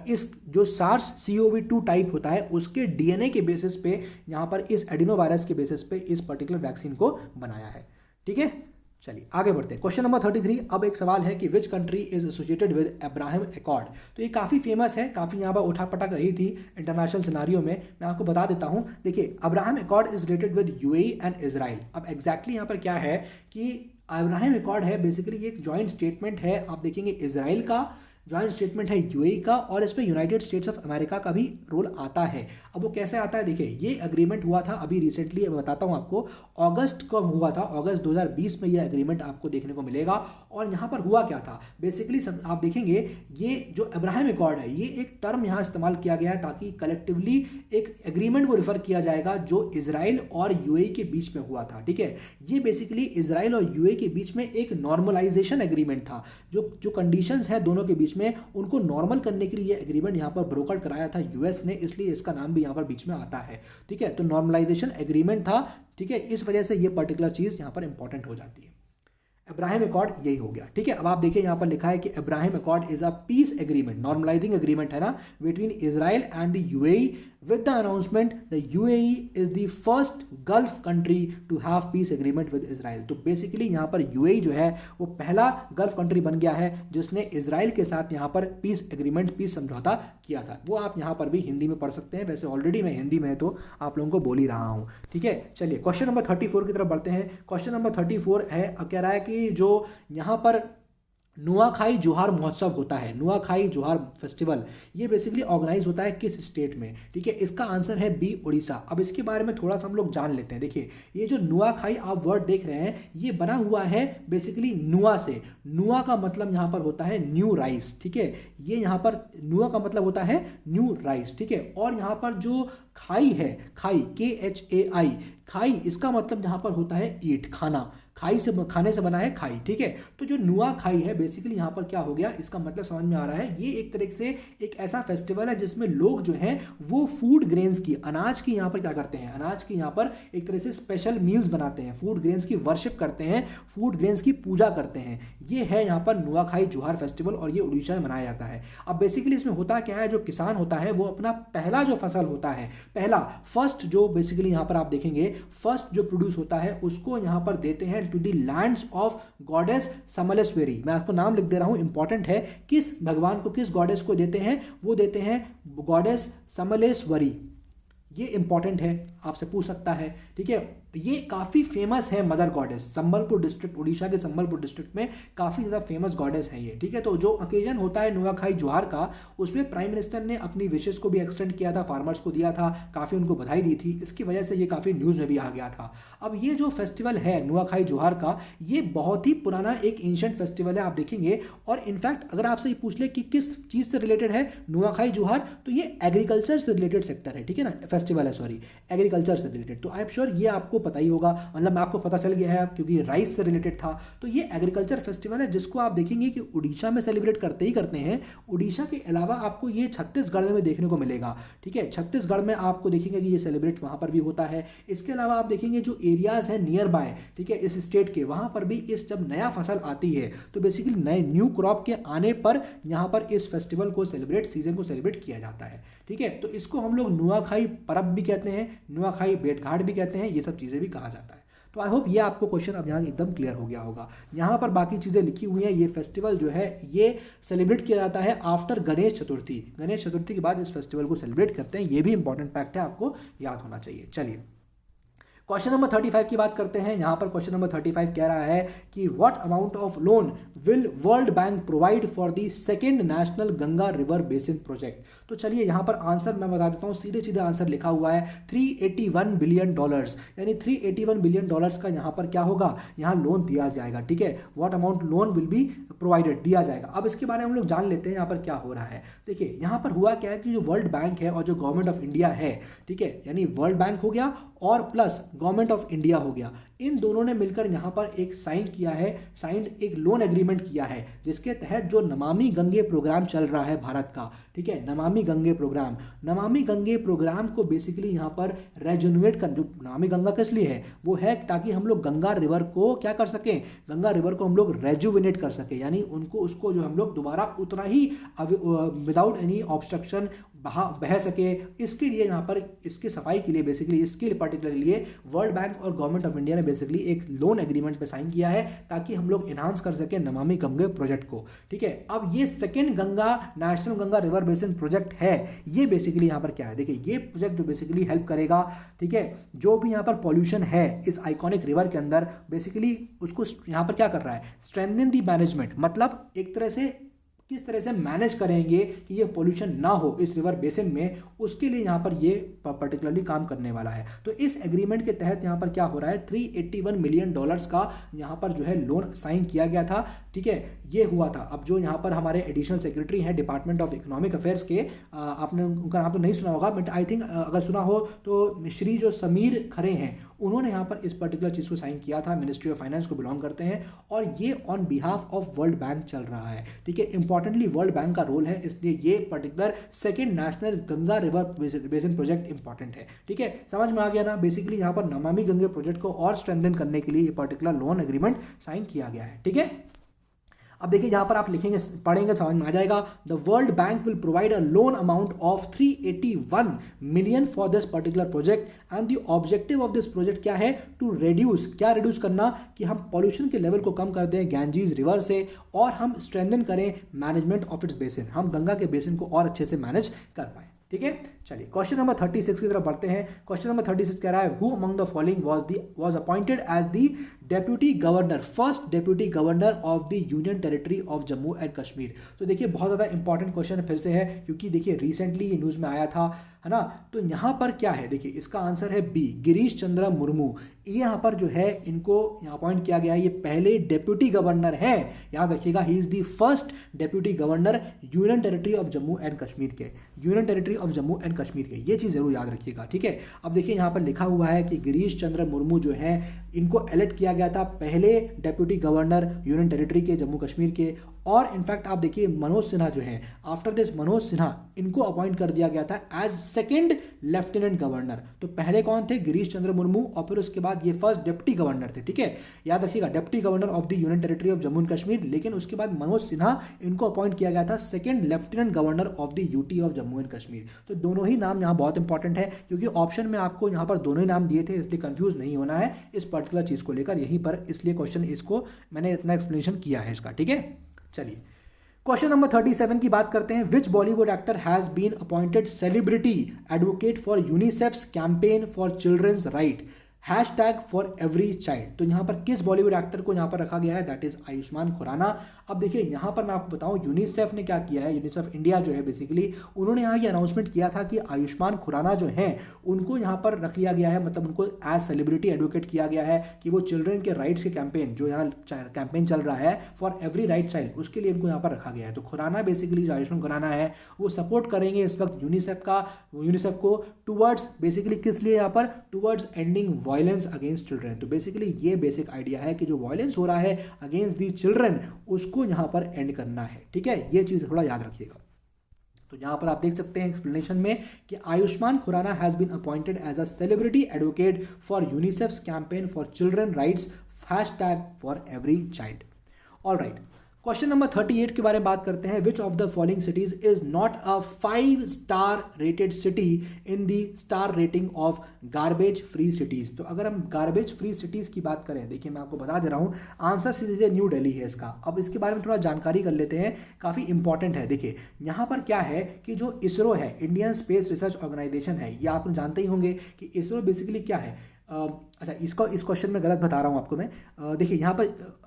इस जो सार्स CoV-2 टाइप होता है उसके DNA के बेसिस पे यहाँ पर इस एडिनो वायरस के बेसिस पे इस पर्टिकुलर वैक्सीन को बनाया है, ठीक है। चलिए आगे बढ़ते हैं। Question number 33। अब एक सवाल है कि विच country is associated with Abraham accord. तो ये काफ़ी फेमस है, काफ़ी यहाँ पर उठापटक रही थी इंटरनेशनल सिनारियो में। मैं आपको बता देता हूँ, देखिए Abraham Accord is related with UAE and Israel. अब एग्जैक्टली यहाँ पर क्या है कि अब्राहम एकॉर्ड है बेसिकली एक जॉइंट स्टेटमेंट है, आप देखेंगे इजराइल का, जॉइंट स्टेटमेंट है यूएई का, और इसमें यूनाइटेड स्टेट्स ऑफ अमेरिका का भी रोल आता है। अब वो कैसे आता है, देखिए ये एग्रीमेंट हुआ था अभी रिसेंटली, मैं बताता हूँ आपको, अगस्त को हुआ था, अगस्त 2020 में ये एग्रीमेंट आपको देखने को मिलेगा। और यहाँ पर हुआ क्या था बेसिकली, आप देखेंगे ये जो अब्राहम एकॉर्ड है, ये एक टर्म यहाँ इस्तेमाल किया गया है ताकि कलेक्टिवली एक एग्रीमेंट को रिफर किया जाएगा जो इजराइल और यूएई के बीच में हुआ था। ठीक है, ये बेसिकली इजराइल और यूएई के बीच में एक नॉर्मलाइजेशन एग्रीमेंट था। जो कंडीशंस है दोनों के बीच में, उनको नॉर्मल करने के लिए ये एग्रीमेंट यहाँ पर ब्रोकर कराया था यूएस ने, इसलिए इसका नाम भी यहाँ पर बीच में आता है। ठीक है, तो नॉर्मलाइजेशन एग्रीमेंट था। ठीक है, इस वजह से ये पर्टिकुलर चीज़ यहाँ पर इंपॉर्टेंट हो जाती है। अब्राहम एकॉर्ड यही हो गया। ठीक है, अब आप देखिए यहाँ पर लिखा है कि Abraham Accord is a peace agreement, normalizing agreement है ना, between Israel and the UAE with the announcement the UAE is the first gulf country to have peace agreement with Israel. तो बेसिकली यहाँ पर यूएई जो है वो पहला gulf country बन गया है जिसने इजराइल के साथ यहाँ पर पीस एग्रीमेंट, पीस समझौता किया था। वो आप यहाँ पर भी हिंदी में पढ़ सकते हैं, वैसे ऑलरेडी मैं हिंदी में तो आप लोगों को बोल ही रहा हूँ। ठीक है, चलिए क्वेश्चन नंबर 34 की तरफ बढ़ते हैं। क्वेश्चन नंबर 34 है, अब कह रहा है कि जो यहाँ पर नुआखाई जोहार महोत्सव होता है, नुआखाई जोहार फेस्टिवल, ये बेसिकली ऑर्गेनाइज होता है किस स्टेट में। ठीक है, इसका आंसर है बी, उड़ीसा। अब इसके बारे में थोड़ा सा हम लोग जान लेते हैं। देखिए ये जो नुआखाई आप वर्ड देख रहे हैं, ये बना हुआ है बेसिकली नुआ से। नुआ का मतलब यहाँ पर होता है न्यू राइस। ठीक है, ये यहाँ पर नुआ का मतलब होता है न्यू राइस। ठीक है, और यहाँ पर जो खाई है, खाई KHAI, खाई, इसका मतलब यहाँ पर होता है ईट, खाना, खाई से, खाने से बना है खाई। ठीक है, तो जो नुआ खाई है बेसिकली यहाँ पर क्या हो गया, इसका मतलब समझ में आ रहा है, ये एक तरह से एक ऐसा फेस्टिवल है जिसमें लोग जो हैं वो फूड ग्रेन्स की, अनाज की यहाँ पर क्या करते हैं, अनाज की यहाँ पर एक तरह से स्पेशल मील्स बनाते हैं, फूड ग्रेन्स की वर्शिप करते हैं, फूड ग्रेन्स की पूजा करते हैं। ये है यहाँ पर नुआखाई जोहार फेस्टिवल, और ये उड़ीसा में मनाया जाता है। अब बेसिकली इसमें होता क्या है, जो किसान होता है वो अपना पहला जो फसल होता है, पहला फर्स्ट जो बेसिकली यहाँ पर आप देखेंगे फर्स्ट जो प्रोड्यूस होता है उसको यहाँ पर देते हैं to the lands of goddess Samaleswari. मैं आपको नाम लिख दे रहा हूं, इंपॉर्टेंट है, किस भगवान को, किस गॉडेस को देते हैं, वो देते हैं गॉडेस समलेश्वरी। ये इंपॉर्टेंट है, आपसे पूछ सकता है। ठीक है, ये काफ़ी फेमस है mother goddess, Sambalpur district, Orissa के संबलपुर डिस्ट्रिक्ट में काफ़ी ज़्यादा फेमस गॉडेस है ये। ठीक है, तो जो ओकेजन होता है नुआखाई जोहार का, उसमें प्राइम मिनिस्टर ने अपनी विशेष को भी एक्सटेंड किया था, फार्मर्स को दिया था, काफ़ी उनको बधाई दी थी, इसकी वजह से ये काफ़ी न्यूज़ में भी आ गया था। अब ये जो फेस्टिवल है नुआखाई जोहार का, ये बहुत ही पुराना एक एंशिएंट फेस्टिवल है, आप देखेंगे। और इनफैक्ट अगर आपसे ये पूछ ले कि किस चीज़ से रिलेटेड है नुआखाई जोहार, तो ये एग्रीकल्चर से रिलेटेड सेक्टर है। ठीक है ना, फेस्टिवल है, सॉरी, एग्रीकल्चर से रिलेटेड। तो आई एम श्योर ये आपको पता ही होगा, मतलब आपको पता चल गया है क्योंकि राइस से रिलेटेड था। तो ये एग्रीकल्चर फेस्टिवल है जिसको आप देखेंगे कि उड़ीसा में सेलिब्रेट करते ही करते हैं। उड़ीसा के अलावा आपको ये छत्तीसगढ़ में देखने को मिलेगा। ठीक है, छत्तीसगढ़ में आपको देखेंगे कि ये सेलिब्रेट वहाँ पर भी होता है। इसके अलावा आप देखेंगे जो एरियाज़ हैं नियर बाय, ठीक है, इस स्टेट के, वहाँ पर भी इस जब नया फसल आती है तो बेसिकली नए न्यू क्रॉप के आने पर यहाँ पर इस फेस्टिवल को सेलिब्रेट, सीजन को सेलिब्रेट किया जाता है। ठीक है, तो इसको हम लोग नुआखाई परब भी कहते हैं, नुआखाई भेंट-घाट भी कहते हैं, ये सब चीज़ें भी कहा जाता है। तो आई होप ये आपको क्वेश्चन अब यहाँ एकदम क्लियर हो गया होगा। यहाँ पर बाकी चीज़ें लिखी हुई हैं। ये फेस्टिवल जो है ये सेलिब्रेट किया जाता है आफ्टर गणेश चतुर्थी। गणेश चतुर्थी के बाद इस फेस्टिवल को सेलिब्रेट करते हैं। ये भी इंपॉर्टेंट फैक्ट है, आपको याद होना चाहिए। चलिए क्वेश्चन नंबर 35 की बात करते हैं। यहाँ पर क्वेश्चन नंबर 35 कह रहा है कि what amount of loan will world bank provide for the second national Ganga river basin project. तो चलिए यहाँ पर आंसर मैं बता देता हूँ, सीधे सीधे आंसर लिखा हुआ है $381 बिलियन, यानी $381 बिलियन का यहाँ पर क्या होगा, यहाँ लोन दिया जाएगा। ठीक है, what amount loan will be provided, दिया जाएगा। अब इसके बारे में हम लोग जान लेते हैं यहाँ पर क्या हो रहा है। देखिए यहाँ पर हुआ क्या है कि जो वर्ल्ड बैंक है और जो गवर्नमेंट ऑफ इंडिया है, ठीक है, यानी वर्ल्ड बैंक हो गया और प्लस गवर्नमेंट ऑफ इंडिया हो गया, इन दोनों ने मिलकर यहाँ पर एक साइन किया है, एक लोन एग्रीमेंट किया है, जिसके तहत जो नमामि गंगे प्रोग्राम चल रहा है भारत का, ठीक है, नमामि गंगे प्रोग्राम को बेसिकली यहाँ पर रेजुनेट कर, जो नमामि गंगा किस लिए है, वो है ताकि हम लोग गंगा रिवर को क्या कर सकें, गंगा रिवर को हम लोग रेजुविनेट कर सकें, यानी उसको जो हम लोग दोबारा उतना ही विदाउट एनी ऑब्स्ट्रक्शन बह सके। इसके लिए यहाँ पर इसकी सफाई के लिए बेसिकली इसके लिए पर्टिकुलर लिए वर्ल्ड बैंक और गवर्नमेंट ऑफ इंडिया ने बेसिकली एक लोन एग्रीमेंट पे साइन किया है ताकि हम लोग एनहांस कर सके नमामि गंगे प्रोजेक्ट को। ठीक है, अब ये second Ganga national Ganga river basin project है, ये बेसिकली यहाँ पर क्या है, देखिए ये प्रोजेक्ट जो बेसिकली हेल्प करेगा, ठीक है, जो भी यहाँ पर पॉल्यूशन है इस आइकॉनिक रिवर के अंदर, बेसिकली उसको यहाँ पर क्या कर रहा है, स्ट्रेंथन द मैनेजमेंट, मतलब एक तरह से किस तरह से मैनेज करेंगे कि ये पोल्यूशन ना हो इस रिवर बेसिन में, उसके लिए यहाँ पर ये पर्टिकुलरली काम करने वाला है। तो इस एग्रीमेंट के तहत यहाँ पर क्या हो रहा है, $381 मिलियन का यहाँ पर जो है लोन साइन किया गया था। ठीक है, ये हुआ था। अब जो यहाँ पर हमारे एडिशनल सेक्रेटरी हैं डिपार्टमेंट ऑफ इकोनॉमिक अफेयर्स के, आपने उनका नाम तो नहीं सुना होगा, बट आई थिंक अगर सुना हो तो श्री जो समीर खरे हैं, उन्होंने यहाँ पर इस पर्टिकुलर चीज़ को साइन किया था। मिनिस्ट्री ऑफ फाइनेंस को बिलोंग करते हैं और ये on behalf of world bank चल रहा है। ठीक है, इंपॉर्टेंटली वर्ल्ड बैंक का रोल है, इसलिए ये particular second national Ganga river basin project important है। ठीक है, समझ में आ गया ना। बेसिकली यहाँ पर नमामि गंगे प्रोजेक्ट को और स्ट्रेंथन करने के लिए ये पर्टिकुलर लोन एग्रीमेंट साइन किया गया है। ठीक है, अब देखिए यहाँ पर आप लिखेंगे, पढ़ेंगे, समझ में आ जाएगा। The world bank will provide a loan amount of 381 million for this particular project and the objective of this project क्या है, टू रिड्यूस, क्या रिड्यूस करना, कि हम पॉल्यूशन के लेवल को कम कर दें गैंजीज रिवर से और हम स्ट्रेंथन करें मैनेजमेंट ऑफ इट्स बेसिन, हम गंगा के बेसिन को और अच्छे से मैनेज कर पाएं। ठीक है, चलिए क्वेश्चन नंबर 36 की तरफ बढ़ते हैं। क्वेश्चन नंबर 36 कह रहा है, who among the following was appointed as the deputy governor, first deputy governor of the union territory of Jammu and Kashmir. तो देखिए बहुत ज़्यादा इंपॉर्टेंट क्वेश्चन फिर से है, क्योंकि देखिए रिसेंटली ये न्यूज़ में आया था, है ना। तो यहाँ पर क्या है, देखिए इसका आंसर है बी, गिरीश चंद्र मुर्मू। ये यहाँ पर जो है इनको यहाँ अपॉइंट किया गया है, ये पहले डेप्यूटी गवर्नर हैं, याद रखिएगा, he is the first deputy governor union territory of Jammu and Kashmir के, union territory of Jammu and Kashmir के, ये चीज़ जरूर याद रखिएगा। ठीक है, अब देखिए यहाँ पर लिखा हुआ है कि गिरीश चंद्र मुर्मू जो है इनको इलेक्ट किया गया था पहले डेप्यूटी गवर्नर यूनियन टेरिटरी के जम्मू कश्मीर के, और इनफैक्ट आप देखिए मनोज सिन्हा जो हैं, आफ्टर दिस मनोज सिन्हा इनको अपॉइंट कर दिया गया था एज सेकंड लेफ्टिनेंट गवर्नर। तो पहले कौन थे, गिरीश चंद्र मुर्मू, और फिर उसके बाद ये फर्स्ट डिप्टी गवर्नर थे। ठीक है, याद रखिएगा, deputy governor of the union territory of Jammu and Kashmir, लेकिन उसके बाद मनोज सिन्हा इनको अपॉइंट किया गया था second lieutenant governor of the UT of Jammu and Kashmir. तो दोनों ही नाम यहाँ बहुत इंपॉर्टेंट है, क्योंकि ऑप्शन में आपको यहाँ पर दोनों ही नाम दिए थे, इसलिए कंफ्यूज नहीं होना है इस पर्टिकुलर चीज़ को लेकर यहीं पर, इसलिए क्वेश्चन इसको मैंने इतना एक्सप्लेनेशन किया है इसका। ठीक है, चलिए क्वेश्चन नंबर 37 की बात करते हैं। Which Bollywood actor has been appointed celebrity advocate for UNICEF's campaign for children's right hashtag for every child. तो यहाँ पर किस बॉलीवुड एक्टर को यहाँ पर रखा गया है, दैट इज आयुष्मान खुराना। अब देखिए यहाँ पर मैं आपको बताऊँ यूनिसेफ ने क्या किया है, यूनिसेफ इंडिया जो है बेसिकली उन्होंने यहाँ ये अनाउंसमेंट किया था कि आयुष्मान खुराना जो हैं उनको यहाँ पर रख लिया गया है, मतलब उनको एज सेलिब्रिटी एडवोकेट किया गया है कि वो चिल्ड्रन के राइट्स के कैंपेन, जो यहाँ कैंपेन चल रहा है फॉर एवरी राइट चाइल्ड, उसके लिए इनको यहाँ पर रखा गया है। तो खुराना बेसिकली जो आयुष्मान खुराना है वो सपोर्ट करेंगे इस वक्त यूनिसेफ को टूवर्ड्स, बेसिकली किस लिए यहाँ पर, towards ending violence against children. तो बेसिकली ये बेसिक आइडिया है कि जो वायलेंस हो रहा है अगेंस्ट दी चिल्ड्रन उसको यहाँ पर एंड करना है। ठीक है, ये चीज़ थोड़ा याद रखिएगा। तो यहाँ पर आप देख सकते हैं एक्सप्लेनेशन में कि Ayushmann Khurrana has been appointed as a celebrity advocate for UNICEF's campaign for children rights hashtag for every child. All right, question number 38 के बारे में बात करते हैं। Which of the following cities is not a five star rated city in the star rating of garbage free cities. तो अगर हम garbage free cities की बात करें, देखिए मैं आपको बता दे रहा हूँ, आंसर सीधे न्यू दिल्ली है इसका। अब इसके बारे में थोड़ा जानकारी कर लेते हैं, काफ़ी इंपॉर्टेंट है। देखिए यहाँ पर क्या है कि जो इसरो है, इंडियन स्पेस रिसर्च ऑर्गेनाइजेशन है, ये आप जानते ही होंगे कि इसरो बेसिकली क्या है। अच्छा, इस क्वेश्चन में गलत बता रहा हूँ आपको मैं। देखिए यहाँ पर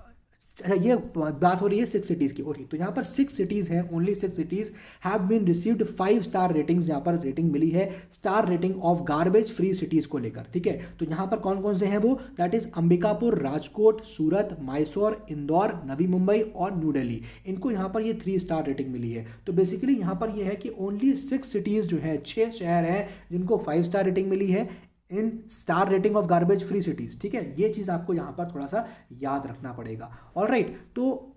ये बात हो रही है 6 सिटीज़ की। ओके, तो यहाँ पर 6 सिटीज़ हैं, only 6 cities have been received 5-स्टार रेटिंग्स, यहाँ पर रेटिंग मिली है star rating of garbage free cities को लेकर। ठीक है, तो यहाँ पर कौन कौन से हैं वो, दैट इज अंबिकापुर, राजकोट, सूरत, मैसूर, इंदौर, नवी मुंबई और न्यू दिल्ली। इनको यहाँ पर ये 3-स्टार रेटिंग मिली है। तो बेसिकली यहाँ पर ये है कि ओनली 6 सिटीज़ जो है, 6 शहर हैं जिनको 5-स्टार रेटिंग मिली है in star rating of garbage free cities. ठीक है, ये चीज़ आपको यहाँ पर थोड़ा सा याद रखना पड़ेगा। ऑल राइट, तो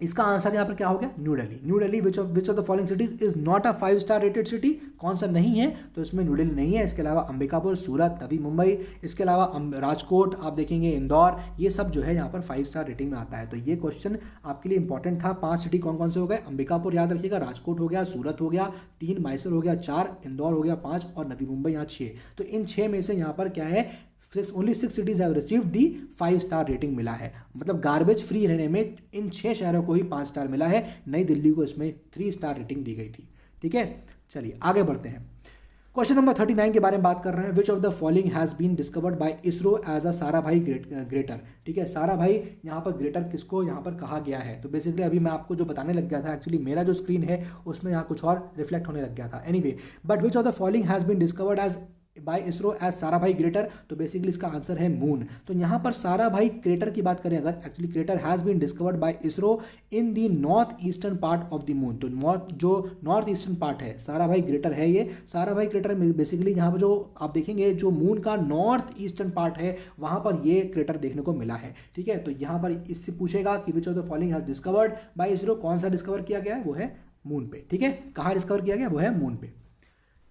इसका आंसर यहाँ पर क्या हो गया, new Delhi. New Delhi which of the following cities is not a five star rated city, कौन सा नहीं है, तो इसमें न्यू दिल्ली नहीं है। इसके अलावा अंबिकापुर, सूरत, नवी मुंबई, इसके अलावा राजकोट, आप देखेंगे इंदौर, ये सब जो है यहाँ पर 5-स्टार रेटिंग में आता है। तो ये क्वेश्चन आपके लिए इंपॉर्टेंट था। 5 सिटी कौन कौन से हो गए, अंबिकापुर याद रखिएगा, राजकोट हो गया, सूरत हो गया 3, मैसूर हो गया 4, इंदौर हो गया 5 और नवी मुंबई यहाँ 6। तो इन 6 में से यहाँ पर क्या है, only 6 cities have received the five-star rating मिला है। मतलब गार्बेज फ्री रहने में इन 6 शहरों को ही 5 स्टार मिला है, नई दिल्ली को इसमें 3-स्टार रेटिंग दी गई थी। ठीक है, चलिए आगे बढ़ते हैं। क्वेश्चन नंबर 39 के बारे में बात कर रहे हैं। Which of the following has been discovered by ISRO as a Sarabhai crater. ठीक है, साराभाई यहाँ पर ग्रेटर किसको यहाँ पर कहा गया है। तो बेसिकली अभी मैं आपको जो बताने लग गया था, एक्चुअली मेरा जो स्क्रीन है उसमें यहाँ कुछ और रिफ्लेक्ट होने लग गया था। Anyway, but which of the following has been discovered as by ISRO as Sarabhai crater. तो बेसिकली इसका आंसर है मून। तो यहाँ पर साराभाई क्रेटर की बात करें अगर, actually crater has been discovered by ISRO in the north eastern part of the moon. तो नॉर्थ ईस्टर्न पार्ट है, साराभाई क्रेटर है ये। साराभाई क्रेटर बेसिकली यहाँ पर जो आप देखेंगे जो मून का नॉर्थ ईस्टर्न पार्ट है वहाँ पर ये क्रेटर देखने को मिला है। ठीक है, तो यहाँ पर इससे पूछेगा कि विच of the following has discovered by ISRO, कौन सा डिस्कवर किया गया है, वो है मून पे। ठीक है, कहाँ डिस्कवर किया गया, वो है मून पे।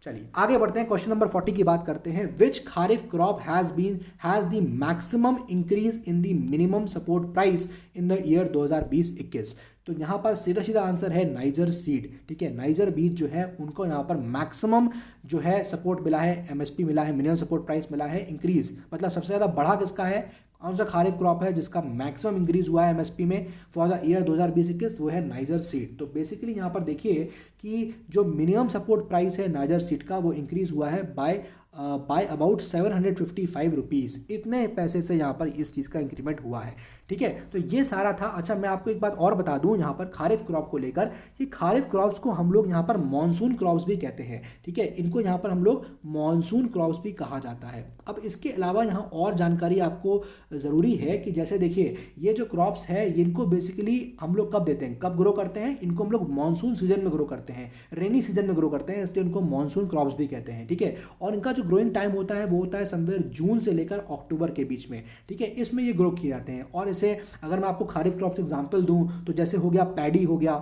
चलिए आगे बढ़ते हैं, क्वेश्चन नंबर 40 की बात करते हैं। Which kharif crop has the maximum increase in the minimum support price in the year 2020-21। तो यहाँ पर सीधा सीधा आंसर है नाइजर सीड। ठीक है, नाइजर बीज जो है उनको यहाँ पर मैक्सिमम जो है सपोर्ट मिला है, एमएसपी मिला है, मिनिमम सपोर्ट प्राइस मिला है, इंक्रीज मतलब सबसे ज़्यादा बढ़ा किसका है, कौन सा खारिफ क्रॉप है जिसका मैक्सिमम इंक्रीज हुआ है एमएसपी में फॉर द ईयर 2020-21, वो है नाइजर सीड। तो बेसिकली यहाँ पर देखिए कि जो मिनिमम सपोर्ट प्राइस है नाइजर सीड का वो इंक्रीज हुआ है बाय अबाउट 755 रुपीज़। इतने पैसे से यहाँ पर इस चीज़ का इंक्रीमेंट हुआ है। ठीक है, तो ये सारा था। अच्छा, मैं आपको एक बात और बता दूं यहाँ पर खारिफ क्रॉप को लेकर, कि खारिफ क्रॉप्स को हम लोग यहाँ पर मॉनसून क्रॉप्स भी कहते हैं। ठीक है, इनको यहाँ पर हम लोग मॉनसून क्रॉप्स भी कहा जाता है। अब इसके अलावा यहाँ और जानकारी आपको ज़रूरी है कि जैसे देखिए ये जो क्रॉप्स है इनको बेसिकली हम लोग कब देते हैं, कब ग्रो करते हैं, इनको हम लोग मॉनसून सीजन में ग्रो करते हैं, रेनी सीजन में ग्रो करते हैं, इसलिए इनको मॉनसून क्रॉप्स भी कहते हैं। ठीक है, और इनका जो ग्रोइंग टाइम होता है वो होता है समवेयर जून से लेकर अक्टूबर के बीच में। ठीक है, इसमें ये ग्रो किए जाते हैं। और इसे अगर मैं आपको खारिफ क्रॉप्स एग्जांपल दूं तो जैसे हो गया पैडी हो गया,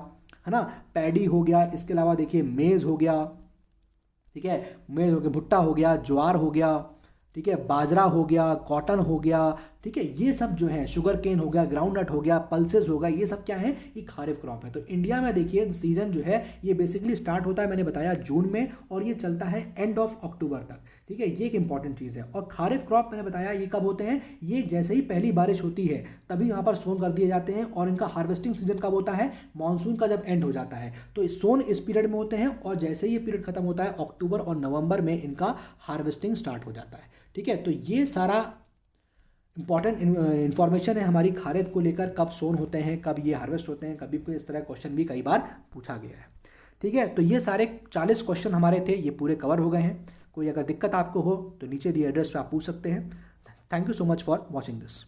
है ना, पैडी हो गया, इसके अलावा देखिए मेज हो गया। ठीक है, मेज हो गया, भुट्टा हो गया, ज्वार हो गया, ठीक है, बाजरा हो गया, कॉटन हो गया। ठीक है, ये सब जो है, शुगर केन हो गया, ग्राउंड नट हो गया, पल्सेस हो गया, ये सब क्या है, ये खारिफ क्रॉप है। तो इंडिया में देखिए सीजन जो है ये बेसिकली स्टार्ट होता है, मैंने बताया जून में, और ये चलता है एंड ऑफ अक्टूबर तक। ठीक है, ये एक इंपॉर्टेंट चीज़ है। और खारिफ क्रॉप मैंने बताया ये कब होते हैं, ये जैसे ही पहली बारिश होती है तभी यहाँ पर सोन कर दिए जाते हैं। और इनका हार्वेस्टिंग सीजन कब होता है, मानसून का जब एंड हो जाता है, तो सोन इस पीरियड में होते हैं। और जैसे ही ये पीरियड खत्म होता है अक्टूबर और नवंबर में इनका हार्वेस्टिंग स्टार्ट हो जाता है। ठीक है, तो ये सारा इंपॉर्टेंट इन्फॉर्मेशन है हमारी खारिफ को लेकर, कब सोन होते हैं, कब ये हार्वेस्ट होते हैं, कभी कोई इस तरह क्वेश्चन भी कई बार पूछा गया है। ठीक है, तो ये सारे 40 क्वेश्चन हमारे थे, ये पूरे कवर हो गए हैं। कोई अगर दिक्कत आपको हो तो नीचे दिए एड्रेस पे आप पूछ सकते हैं। Thank you so much for watching this.